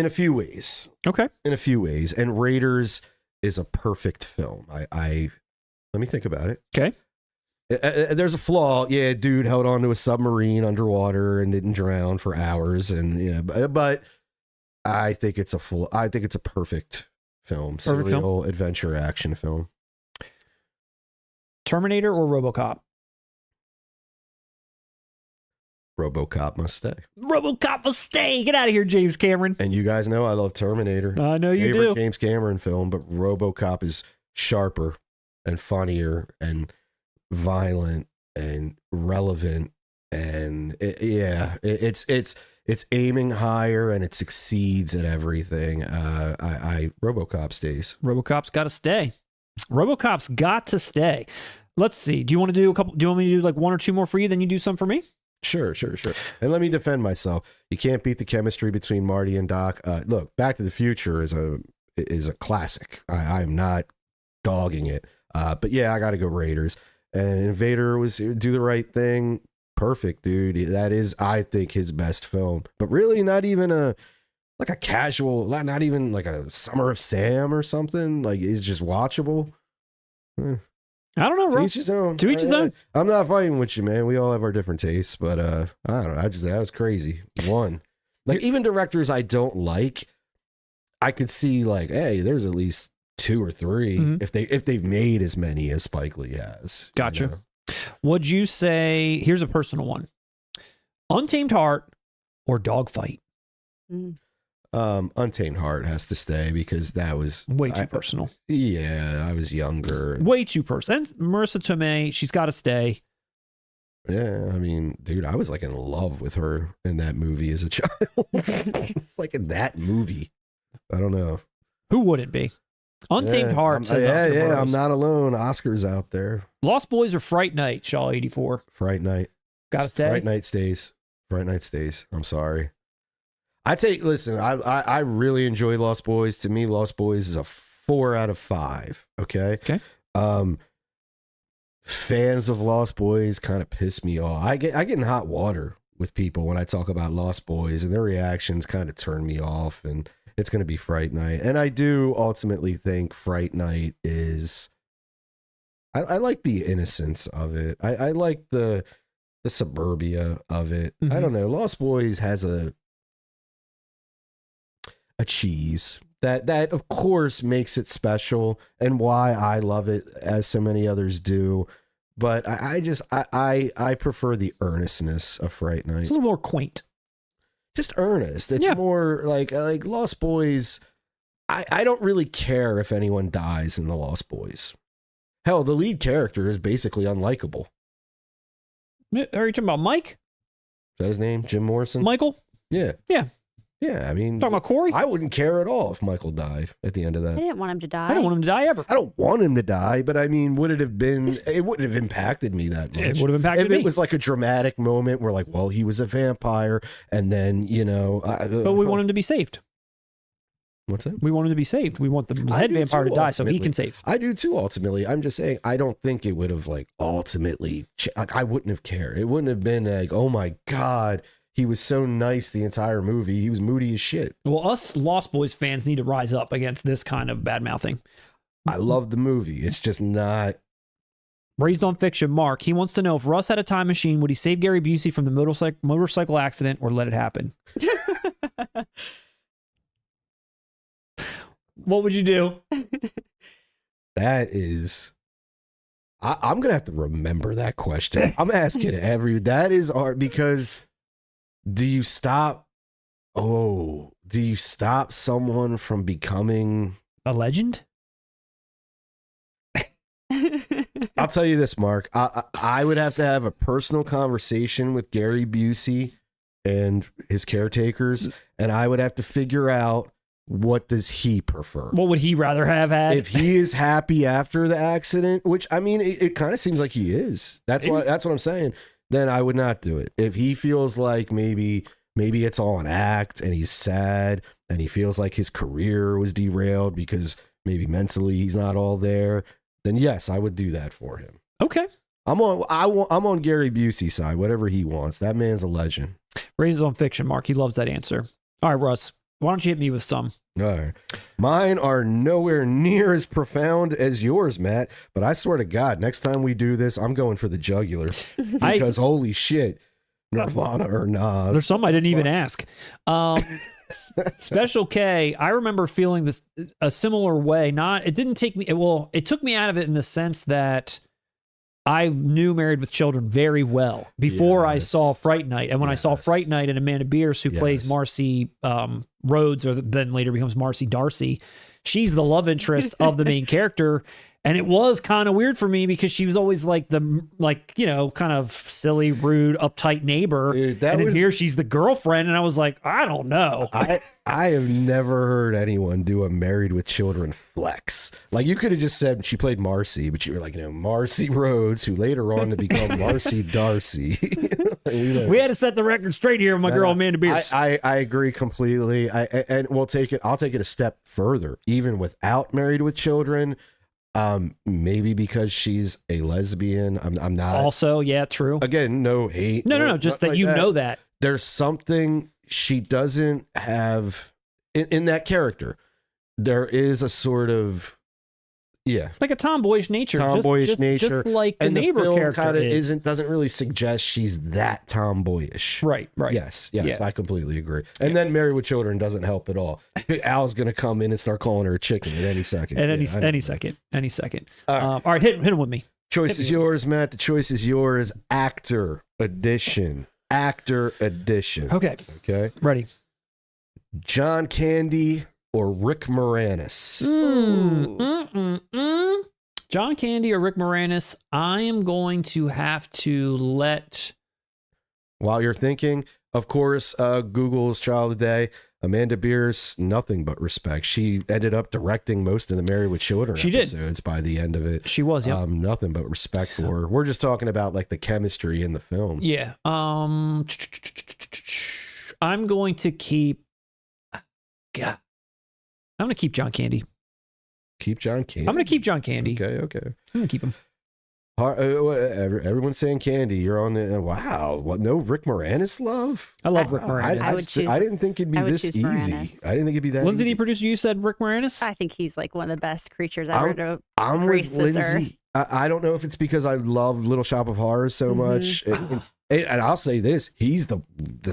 B: few ways.
A: Okay.
B: In a few ways. And Raiders is a perfect film. I let me think about it.
A: Okay.
B: There's a flaw. Yeah, dude held onto a submarine underwater and didn't drown for hours. And yeah, but I think it's a perfect film. Serial adventure action film.
A: Terminator or RoboCop?
B: RoboCop must stay.
A: RoboCop must stay. Get out of here, James Cameron.
B: And you guys know I love Terminator.
A: I know you
B: Favorite
A: do.
B: James Cameron film, but RoboCop is sharper and funnier and violent and relevant, and it's aiming higher and it succeeds at everything. RoboCop stays.
A: RoboCop's got to stay. RoboCop's got to stay. Let's see. Do you want to do a couple? Do you want me to do like one or two more for you? Then you do some for me.
B: Sure. And let me defend myself. You can't beat the chemistry between Marty and Doc. Look, Back to the Future is a classic. I am not dogging it. But yeah, I got to go Raiders. And Invader was Do the Right Thing. Perfect, dude. That is, I think, his best film. But really, not even a casual, not even like a Summer of Sam or something. Like, it's just watchable.
A: I don't know,
B: To
A: Russ.
B: each his own.
A: To each his own.
B: I'm not fighting with you, man. We all have our different tastes, but I don't know. That was crazy. One, like even directors I don't like, I could see like, hey, there's at least 2 or 3 if they've made as many as Spike Lee has.
A: Gotcha.
B: You know?
A: Would you say, here's a personal one, Untamed Heart or Dogfight?
B: Untamed Heart has to stay because that was
A: Way too personal.
B: Yeah, I was younger.
A: Way too personal. And Marissa Tomei, she's got to stay.
B: Yeah, I mean, dude, I was like in love with her in that movie as a child. Like in that movie. I don't know.
A: Who wouldn't be? Untamed Heart says
B: I'm not alone. Oscar's out there.
A: Lost Boys or Fright Night, Shaw 84?
B: Fright Night.
A: Gotta stay.
B: Fright Night stays. Fright Night stays. I'm sorry. Listen, I really enjoy Lost Boys. To me, Lost Boys is a 4 out of 5. Okay.
A: Okay.
B: Fans of Lost Boys kind of piss me off. I get in hot water with people when I talk about Lost Boys, and their reactions kind of turn me off, and it's going to be Fright Night. And I do ultimately think Fright Night is, I like the innocence of it. I like the suburbia of it. I don't know. Lost Boys has a cheese that of course makes it special and why I love it as so many others do. But I prefer the earnestness of Fright Night.
A: It's a little more quaint.
B: Just earnest. It's more like Lost Boys. I don't really care if anyone dies in the Lost Boys. Hell, the lead character is basically unlikable.
A: Are you talking about Mike?
B: Is that his name? Jim Morrison?
A: Michael?
B: Yeah.
A: Yeah.
B: Yeah, I mean...
A: Talking about Corey?
B: I wouldn't care at all if Michael died at the end of that.
C: I didn't want him to die.
A: I don't want him to die ever.
B: I don't want him to die, but I mean, would it have been... It wouldn't have impacted me that much.
A: It would have impacted
B: if
A: me.
B: It was like a dramatic moment where like, well, he was a vampire, and then, you know...
A: But we want him to be saved.
B: What's that?
A: We want him to be saved. We want the head vampire to die so he can save.
B: I do too, ultimately. I'm just saying, I don't think it would have like ultimately... Like, I wouldn't have cared. It wouldn't have been like, oh my God... He was so nice the entire movie. He was moody as shit.
A: Well, us Lost Boys fans need to rise up against this kind of bad mouthing.
B: I love the movie. It's just not.
A: Raised on Fiction, Mark. He wants to know if Russ had a time machine, would he save Gary Busey from the motorcycle accident or let it happen? What would you do?
B: That is. I'm going to have to remember that question. I'm asking that is art because. Do you stop someone from becoming
A: a legend?
B: I'll tell you this, Mark. I would have to have a personal conversation with Gary Busey and his caretakers, and I would have to figure out what does he prefer.
A: What would he rather have had?
B: If he is happy after the accident, which I mean, it kind of seems like he is. That's what I'm saying. Then I would not do it. If he feels like maybe it's all an act and he's sad and he feels like his career was derailed because maybe mentally he's not all there, then yes, I would do that for him.
A: Okay.
B: I'm on Gary Busey's side, whatever he wants. That man's a legend.
A: Raised on Fiction, Mark. He loves that answer. All right, Russ, why don't you hit me with some?
B: All right. Mine are nowhere near as profound as yours, Matt, but I swear to God, next time we do this, I'm going for the jugular because holy shit, Nirvana or Nas.
A: There's some I didn't even ask. Special K, I remember feeling this a similar way. It took me out of it in the sense that I knew Married with Children very well before I saw Fright Night. And when I saw Fright Night and Amanda Bierce, who plays Marcy Rhodes, or then later becomes Marcy Darcy, she's the love interest of the main character. And it was kind of weird for me because she was always like kind of silly, rude, uptight neighbor. Dude, and then here she's the girlfriend. And I was like, I don't know.
B: I have never heard anyone do a Married with Children flex. Like you could have just said she played Marcy, but you were like, Marcy Rhodes, who later on to become Marcy Darcy.
A: We had to set the record straight here with my girl Amanda Bierce.
B: I agree completely. And I'll take it a step further. Even without Married with Children, maybe because she's a lesbian. I'm not.
A: Also, yeah, true.
B: Again, no hate.
A: No, just that you know that.
B: There's something she doesn't have in that character. There is a sort of like
A: a tomboyish nature.
B: Nature,
A: just like the
B: and
A: neighbor
B: the film
A: character
B: kind of doesn't really suggest she's that tomboyish.
A: Right.
B: Yes, I completely agree. And then Married with Children doesn't help at all. Al's gonna come in and start calling her a chicken at any second.
A: Any second. All right, hit him with me.
B: Choice is yours, Matt. The choice is yours. Actor edition. Actor edition.
A: Okay.
B: Okay.
A: Ready.
B: John Candy or Rick Moranis?
A: John Candy or Rick Moranis? I am going to have to let...
B: While you're thinking, of course, Google's Child of the Day, Amanda Beers, nothing but respect. She ended up directing most of the Married with Children episodes by the end of it.
A: She was, yeah.
B: Nothing but respect for her. We're just talking about like the chemistry in the film.
A: Yeah. I'm going to keep... God. I'm going to keep John Candy.
B: Keep John Candy?
A: I'm going to keep John Candy.
B: Okay.
A: I'm going to keep him.
B: Everyone's saying Candy. You're on the... Wow. What? No Rick Moranis love?
A: I love Rick Moranis.
B: I didn't think it'd be this easy.
C: Moranis.
B: I didn't think it'd be that
A: Lindsay,
B: easy.
A: the producer, you said Rick Moranis?
C: I think he's like one of the best creatures ever to
B: I'm
C: grace
B: with
C: this
B: Lindsay. I don't know if it's because I love Little Shop of Horrors so much. And I'll say this, he's the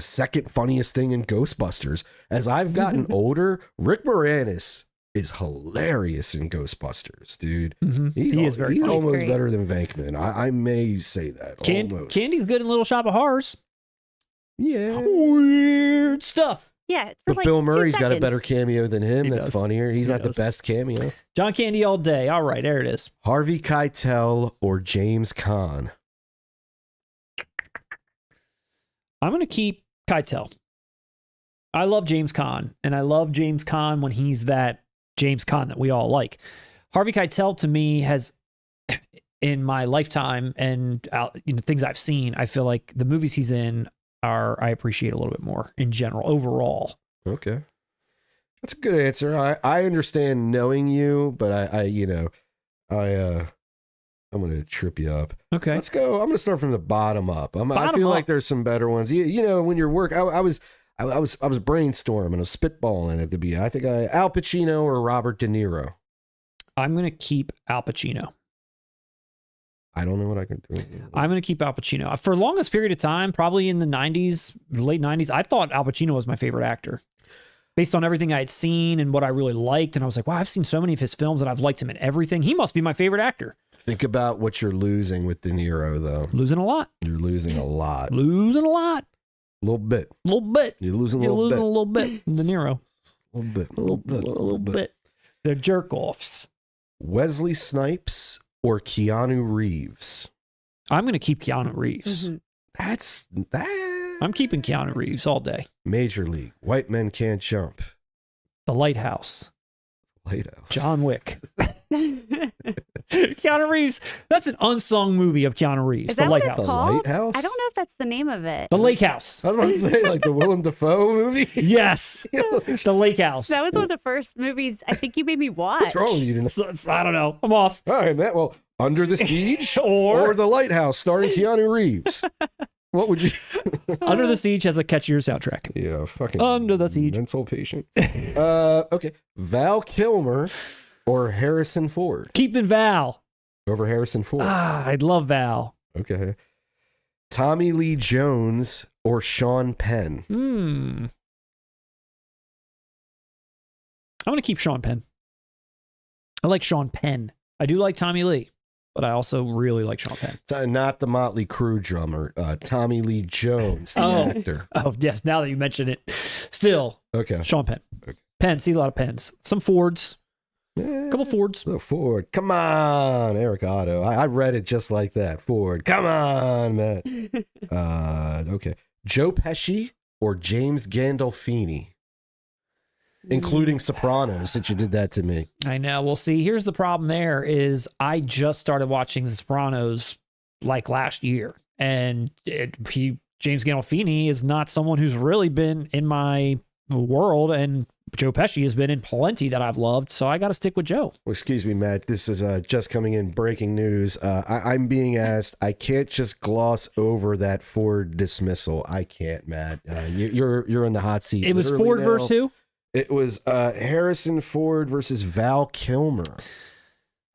B: second funniest thing in Ghostbusters. As I've gotten older, Rick Moranis is hilarious in Ghostbusters, dude.
A: He is very
B: He's
A: funny.
B: almost better than Venkman. I may say that. Almost.
A: Candy's good in Little Shop of Horrors.
B: Yeah.
A: Weird stuff.
C: Yeah.
B: But
C: like
B: Bill
C: 2
B: Murray's got a
C: seconds.
B: better cameo than him.
A: He
B: That's
A: does.
B: funnier. He's
A: He
B: not
A: does.
B: the best cameo.
A: John Candy all day. All right, there it is.
B: Harvey Keitel or James Caan?
A: I'm going to keep Keitel. I love James Caan, and I love James Caan when he's that James Caan that we all like. Harvey Keitel, to me, has, in my lifetime and things I've seen, I feel like the movies he's in I appreciate a little bit more in general, overall.
B: Okay. That's a good answer. I understand knowing you, but I'm going to trip you up.
A: Okay.
B: Let's go. I'm going to start from the bottom up. I
A: Bottom
B: feel
A: up.
B: like there's some better ones. You know, when you're work, I was brainstorming, I was spitballing at the beginning. I think Al Pacino or Robert De Niro.
A: I'm going to keep Al Pacino.
B: I don't know what I can do.
A: I'm going to keep Al Pacino. For the longest period of time, probably in the 90s, late 90s, I thought Al Pacino was my favorite actor. Based on everything I had seen and what I really liked. And I was like, wow, I've seen so many of his films and I've liked him in everything. He must be my favorite actor.
B: Think about what you're losing with De Niro, though.
A: Losing a lot.
B: You're losing a lot.
A: Losing a lot.
B: A little bit.
A: A little bit.
B: You're losing a
A: You're
B: little
A: losing
B: bit.
A: a little bit. De Niro.
B: A little bit.
A: A little bit. The jerk-offs.
B: Wesley Snipes or Keanu Reeves?
A: I'm going to keep Keanu Reeves.
B: That's that.
A: I'm keeping Keanu Reeves all day.
B: Major League. White Men Can't Jump.
A: The Lighthouse.
B: Lighthouse.
A: John Wick. Keanu Reeves. That's an unsung movie of Keanu Reeves.
C: Is
A: The
C: that what
A: Lighthouse.
C: it's
B: The
C: called?
B: Lighthouse?
C: I don't know if that's the name of it.
A: The Lake House.
B: I was about to say, like the Willem Dafoe movie.
A: Yes. The Lake House.
C: That was one of the first movies I think you made me watch.
B: What's wrong with you? Didn't...
A: I don't know. I'm off.
B: All right, Matt. Well, Under the Siege
A: Or
B: The Lighthouse starring Keanu Reeves. What would you...
A: Under the Siege has a catchier soundtrack.
B: Yeah, fucking
A: Under the Siege.
B: mental patient. Okay. Val Kilmer or Harrison Ford?
A: Keeping Val.
B: Over Harrison Ford.
A: I'd love Val.
B: Okay. Tommy Lee Jones or Sean Penn?
A: I'm going to keep Sean Penn. I like Sean Penn. I do like Tommy Lee, but I also really like Sean Penn.
B: Not the Motley Crue drummer. Tommy Lee Jones, the actor.
A: Oh, yes. Now that you mention it. Still,
B: Okay.
A: Sean Penn.
B: Okay.
A: Penn. See a lot of Penns. Some Fords. A couple Fords.
B: Oh, Ford. Come on, Eric Otto. I read it just like that. Ford. Come on, Matt. Okay. Joe Pesci or James Gandolfini? Including Sopranos, since you did that to me.
A: I know. Well, see, here's the problem there is I just started watching The Sopranos like last year. And James Gandolfini is not someone who's really been in my world. And Joe Pesci has been in plenty that I've loved. So I got to stick with Joe.
B: Well, excuse me, Matt. This is just coming in breaking news. I'm being asked. I can't just gloss over that Ford dismissal. I can't, Matt. You're in the hot seat.
A: It was
B: literally
A: Ford
B: now.
A: versus who?
B: It was Harrison Ford versus Val Kilmer.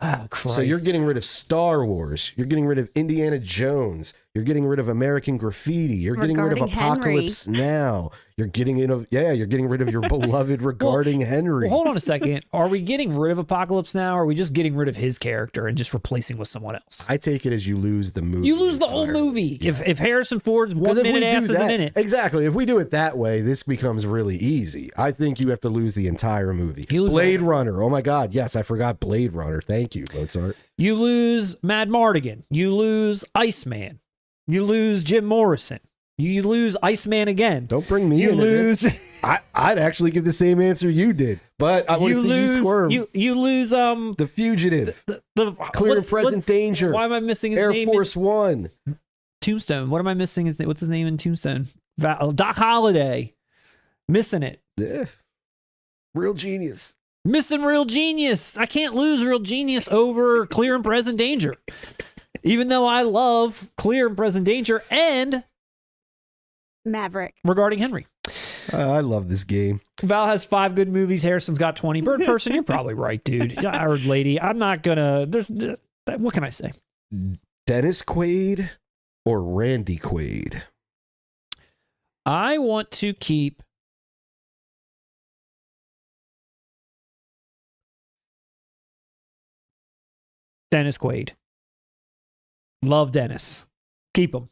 A: Oh, Christ.
B: So you're getting rid of Star Wars. You're getting rid of Indiana Jones. You're getting rid of American Graffiti. You're getting rid of
C: Regarding
B: Apocalypse Now. You're getting rid of your beloved Regarding Henry.
A: Well, hold on a second. Are we getting rid of Apocalypse Now, or are we just getting rid of his character and just replacing with someone else?
B: I take it as you lose the movie.
A: You lose the whole movie.
B: Yeah.
A: If Harrison Ford's 1 minute ass is a minute.
B: Exactly. If we do it that way, this becomes really easy. I think you have to lose the entire movie. Blade Runner. Oh my God. Yes, I forgot Blade Runner. Thank you, Mozart.
A: You lose Mad Mardigan. You lose Iceman. You lose Jim Morrison. You lose Iceman again.
B: Don't bring me into this. I'd actually give the same answer you did, but I want to see you squirm.
A: You lose
B: The Fugitive, the Clear and Present Danger.
A: Why am I missing his
B: Air
A: name?
B: Force One,
A: Tombstone. What am I missing? What's his name in Tombstone? Doc Holliday. Missing it.
B: Yeah. Real genius.
A: Missing Real Genius. I can't lose Real Genius over Clear and Present Danger. Even though I love Clear and Present Danger and
C: Maverick.
A: Regarding Henry.
B: I love this game.
A: Val has 5 good movies. Harrison's got 20. Bird Person, you're probably right, dude. Or lady. I'm not gonna. What can I say?
B: Dennis Quaid or Randy Quaid?
A: I want to keep Dennis Quaid. Love Dennis. Keep him.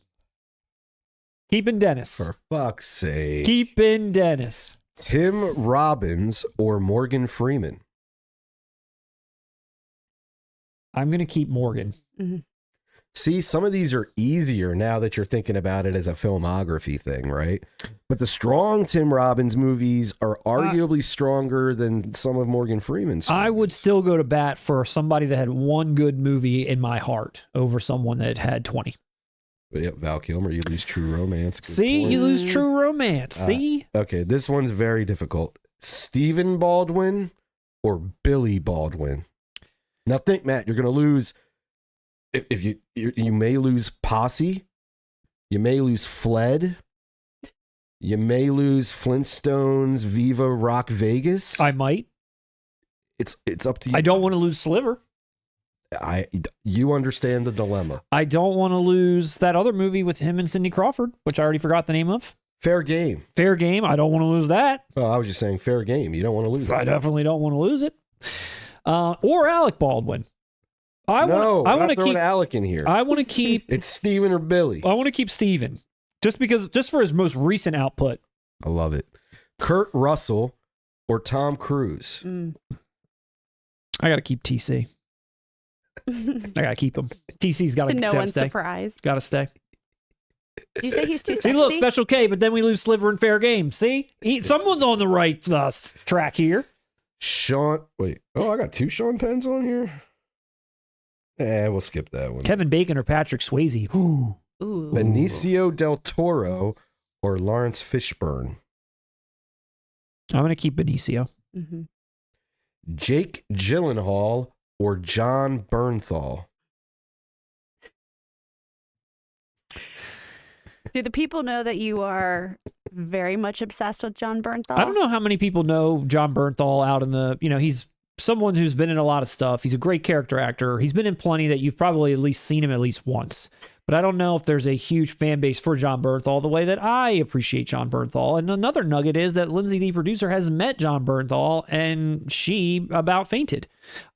A: Keeping Dennis.
B: For fuck's sake.
A: Keeping Dennis.
B: Tim Robbins or Morgan Freeman?
A: I'm going to keep Morgan.
C: Mm-hmm.
B: See, some of these are easier now that you're thinking about it as a filmography thing, right? But the strong Tim Robbins movies are arguably stronger than some of Morgan Freeman's.
A: I would still go to bat for somebody that had 1 good movie in my heart over someone that had 20.
B: Yep, Val Kilmer, you lose True Romance. Good
A: See,
B: point.
A: you lose True Romance. See?
B: Okay, this one's very difficult. Stephen Baldwin or Billy Baldwin? Now think, Matt, you're going to lose. If you may lose Posse, you may lose Fled, you may lose Flintstones, Viva Rock Vegas.
A: I might.
B: It's up to you.
A: I don't want to lose Sliver.
B: You understand the dilemma.
A: I don't want to lose that other movie with him and Cindy Crawford, which I already forgot the name of.
B: Fair Game.
A: Fair Game. I don't want to lose that.
B: Oh, I was just saying fair game. You don't want to lose it.
A: I definitely don't want to lose it. Or Alec Baldwin. I want to keep
B: Alec in here.
A: I want to keep.
B: It's Steven or Billy.
A: I want to keep Steven, just for his most recent output.
B: I love it. Kurt Russell or Tom Cruise?
A: I got to keep TC. I got to keep him. TC's got to
C: No one's
A: stay.
C: surprised.
A: Got to stay.
C: Did you say he's too sexy?
A: See, look, Special K, but then we lose Sliver and Fair Game. See? Someone's on the right track here.
B: Wait. Oh, I got 2 Sean Penns on here. We'll skip that one.
A: Kevin Bacon or Patrick Swayze.
C: Ooh.
B: Benicio del Toro or Lawrence Fishburne?
A: I'm going to keep Benicio.
C: Mm-hmm.
B: Jake Gyllenhaal or John Bernthal?
C: Do the people know that you are very much obsessed with John Bernthal?
A: I don't know how many people know John Bernthal out in the, he's someone who's been in a lot of stuff. He's a great character actor. He's been in plenty that you've probably at least seen him at least once. But I don't know if there's a huge fan base for John Bernthal the way that I appreciate John Bernthal. And another nugget is that Lindsay, the producer, has met John Bernthal, and she about fainted.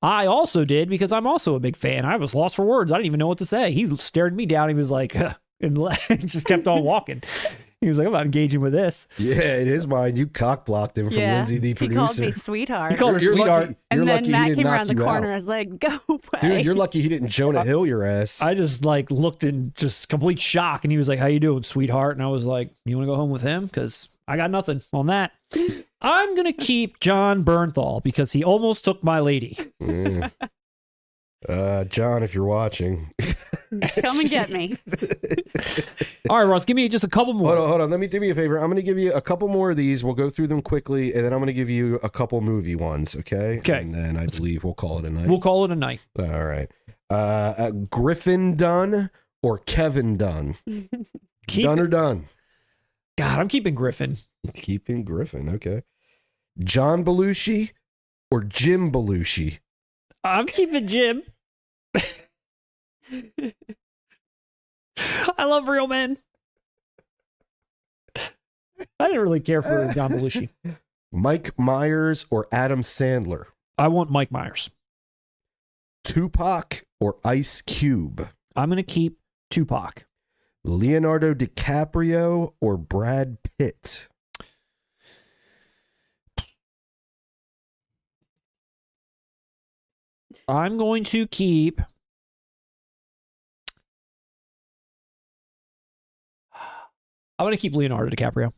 A: I also did, because I'm also a big fan. I was lost for words. I didn't even know what to say. He stared me down. He was like, and just kept on walking. He was like, I'm not engaging with this.
B: Yeah, in his mind, you cock-blocked him from Lindsay, the producer.
C: He called me sweetheart.
A: He called her sweetheart.
C: And then Matt came around the corner. I was like, go away.
B: Dude, you're lucky he didn't Jonah Hill your ass.
A: I just looked in just complete shock, and he was like, how you doing, sweetheart? And I was like, you want to go home with him? Because I got nothing on that. I'm going to keep John Bernthal because he almost took my lady.
B: John, if you're watching,
C: come and get me.
A: All right, Ross, give me just a couple more.
B: Hold on. Let me do me a favor. I'm going to give you a couple more of these. We'll go through them quickly, and then I'm going to give you a couple movie ones, okay?
A: Okay.
B: And then I believe we'll call it a night.
A: We'll call it a night.
B: All right. Griffin Dunn or Kevin Dunn? Dunn or Dunn?
A: God, I'm keeping Griffin.
B: Keeping Griffin, okay. John Belushi or Jim Belushi?
A: I'm keeping Jim. I love real men. I didn't really care for John Belushi.
B: Mike Myers or Adam Sandler?
A: I want Mike Myers.
B: Tupac or Ice Cube?
A: I'm going to keep Tupac.
B: Leonardo DiCaprio or Brad Pitt?
A: I'm going to keep... I'm going to keep Leonardo DiCaprio.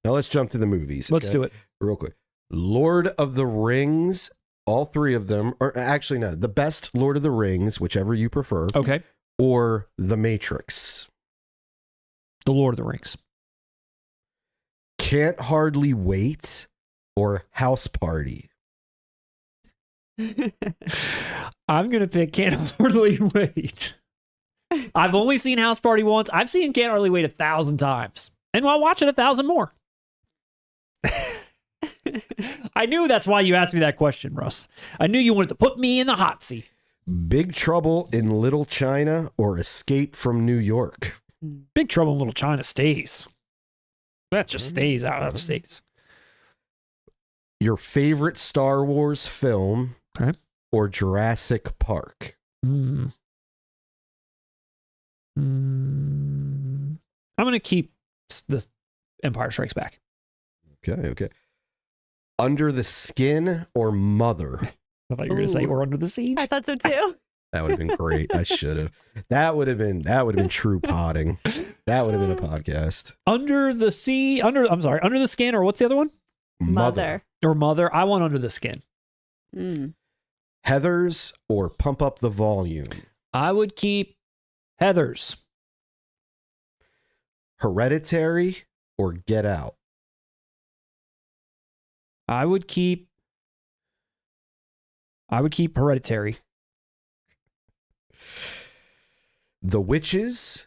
B: Now let's jump to the movies.
A: Let's do it.
B: Real quick. Lord of the Rings, all three of them, or actually no, the best Lord of the Rings, whichever you prefer,
A: Okay.
B: or The Matrix.
A: The Lord of the Rings.
B: Can't Hardly Wait or House Party?
A: I'm going to pick Can't Hardly Wait. I've only seen House Party once. I've seen Can't Hardly Wait 1,000 times. And I'll watch it 1,000 more. I knew that's why you asked me that question, Russ. I knew you wanted to put me in the hot seat.
B: Big Trouble in Little China or Escape from New York?
A: Big Trouble in Little China stays. That just stays out of the States.
B: Your favorite Star Wars film
A: Okay.
B: or Jurassic Park?
A: I'm going to keep the Empire Strikes Back.
B: Okay. Under the Skin or Mother?
A: I thought you were going to say we're under the siege.
C: I thought so too.
B: That would have been great. I should have. That would have been true potting. That would have been a podcast.
A: Under the Skin, or what's the other one?
C: Mother.
A: Or Mother. I want Under the Skin.
B: Heathers or Pump Up the Volume?
A: I would keep Heathers.
B: Hereditary or Get Out?
A: I would keep Hereditary.
B: The Witches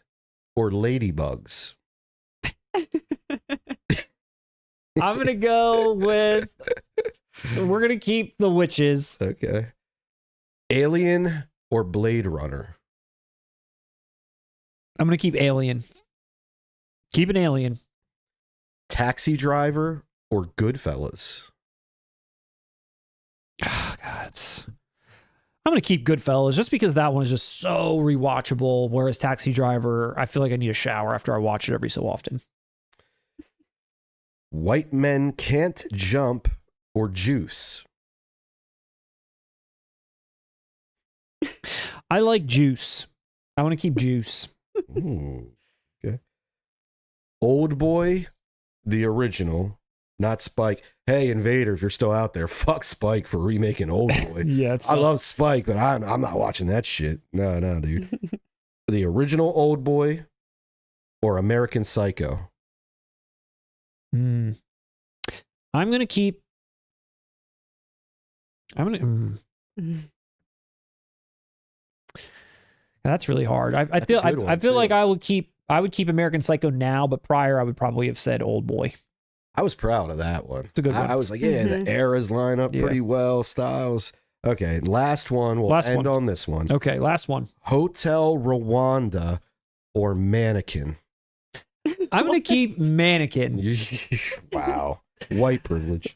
B: or Ladybugs?
A: I'm going to go with, we're going to keep The Witches.
B: Okay. Alien or Blade Runner?
A: I'm going to keep Alien. Keep an Alien.
B: Taxi Driver or Goodfellas?
A: Oh, God. I'm going to keep Goodfellas just because that one is just so rewatchable. Whereas Taxi Driver, I feel like I need a shower after I watch it every so often.
B: White Men Can't Jump or Juice?
A: I like Juice. I want to keep Juice.
B: Ooh, okay. Old Boy, the original, not Spike. Hey, Invader, if you're still out there, fuck Spike for remaking Old Boy.
A: Yeah, it's
B: I love Spike, but I'm not watching that shit. No, dude. The original Old Boy or American Psycho?
A: I'm gonna keep. That's really hard. I feel like I would keep American Psycho now, but prior I would probably have said Old Boy.
B: I was proud of that one.
A: It's a good one.
B: I was like, yeah, the eras line up pretty well, styles. Okay, last one. We'll end on this one.
A: Okay, last one.
B: Hotel Rwanda or Mannequin?
A: I'm going to keep Mannequin.
B: Wow. White privilege.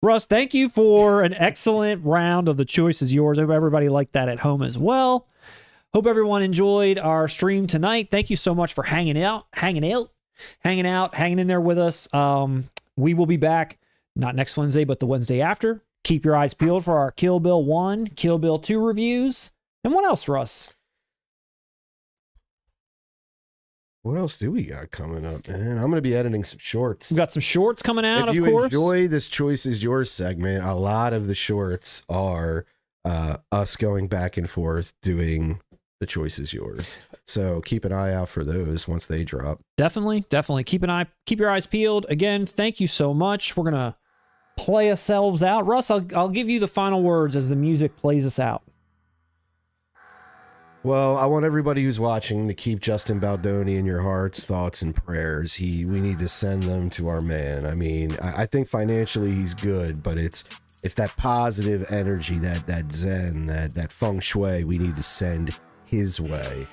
A: Russ, thank you for an excellent round of The Choice Is Yours. I hope everybody liked that at home as well. Hope everyone enjoyed our stream tonight. Thank you so much for hanging in there with us. We will be back, not next Wednesday, but the Wednesday after. Keep your eyes peeled for our Kill Bill 1, Kill Bill 2 reviews. And what else, Russ?
B: What else do we got coming up, man? I'm going to be editing some shorts.
A: We've got some shorts coming out, of course.
B: If you enjoy this Choice Is Yours segment, a lot of the shorts are us going back and forth doing The Choice Is Yours. So keep an eye out for those once they drop.
A: Definitely. Keep your eyes peeled. Again, thank you so much. We're going to play ourselves out. Russ, I'll give you the final words as the music plays us out.
B: Well, I want everybody who's watching to keep Justin Baldoni in your hearts, thoughts, and prayers. We need to send them to our man. I mean, I think financially he's good, but it's that positive energy, that zen, that feng shui we need to send his way.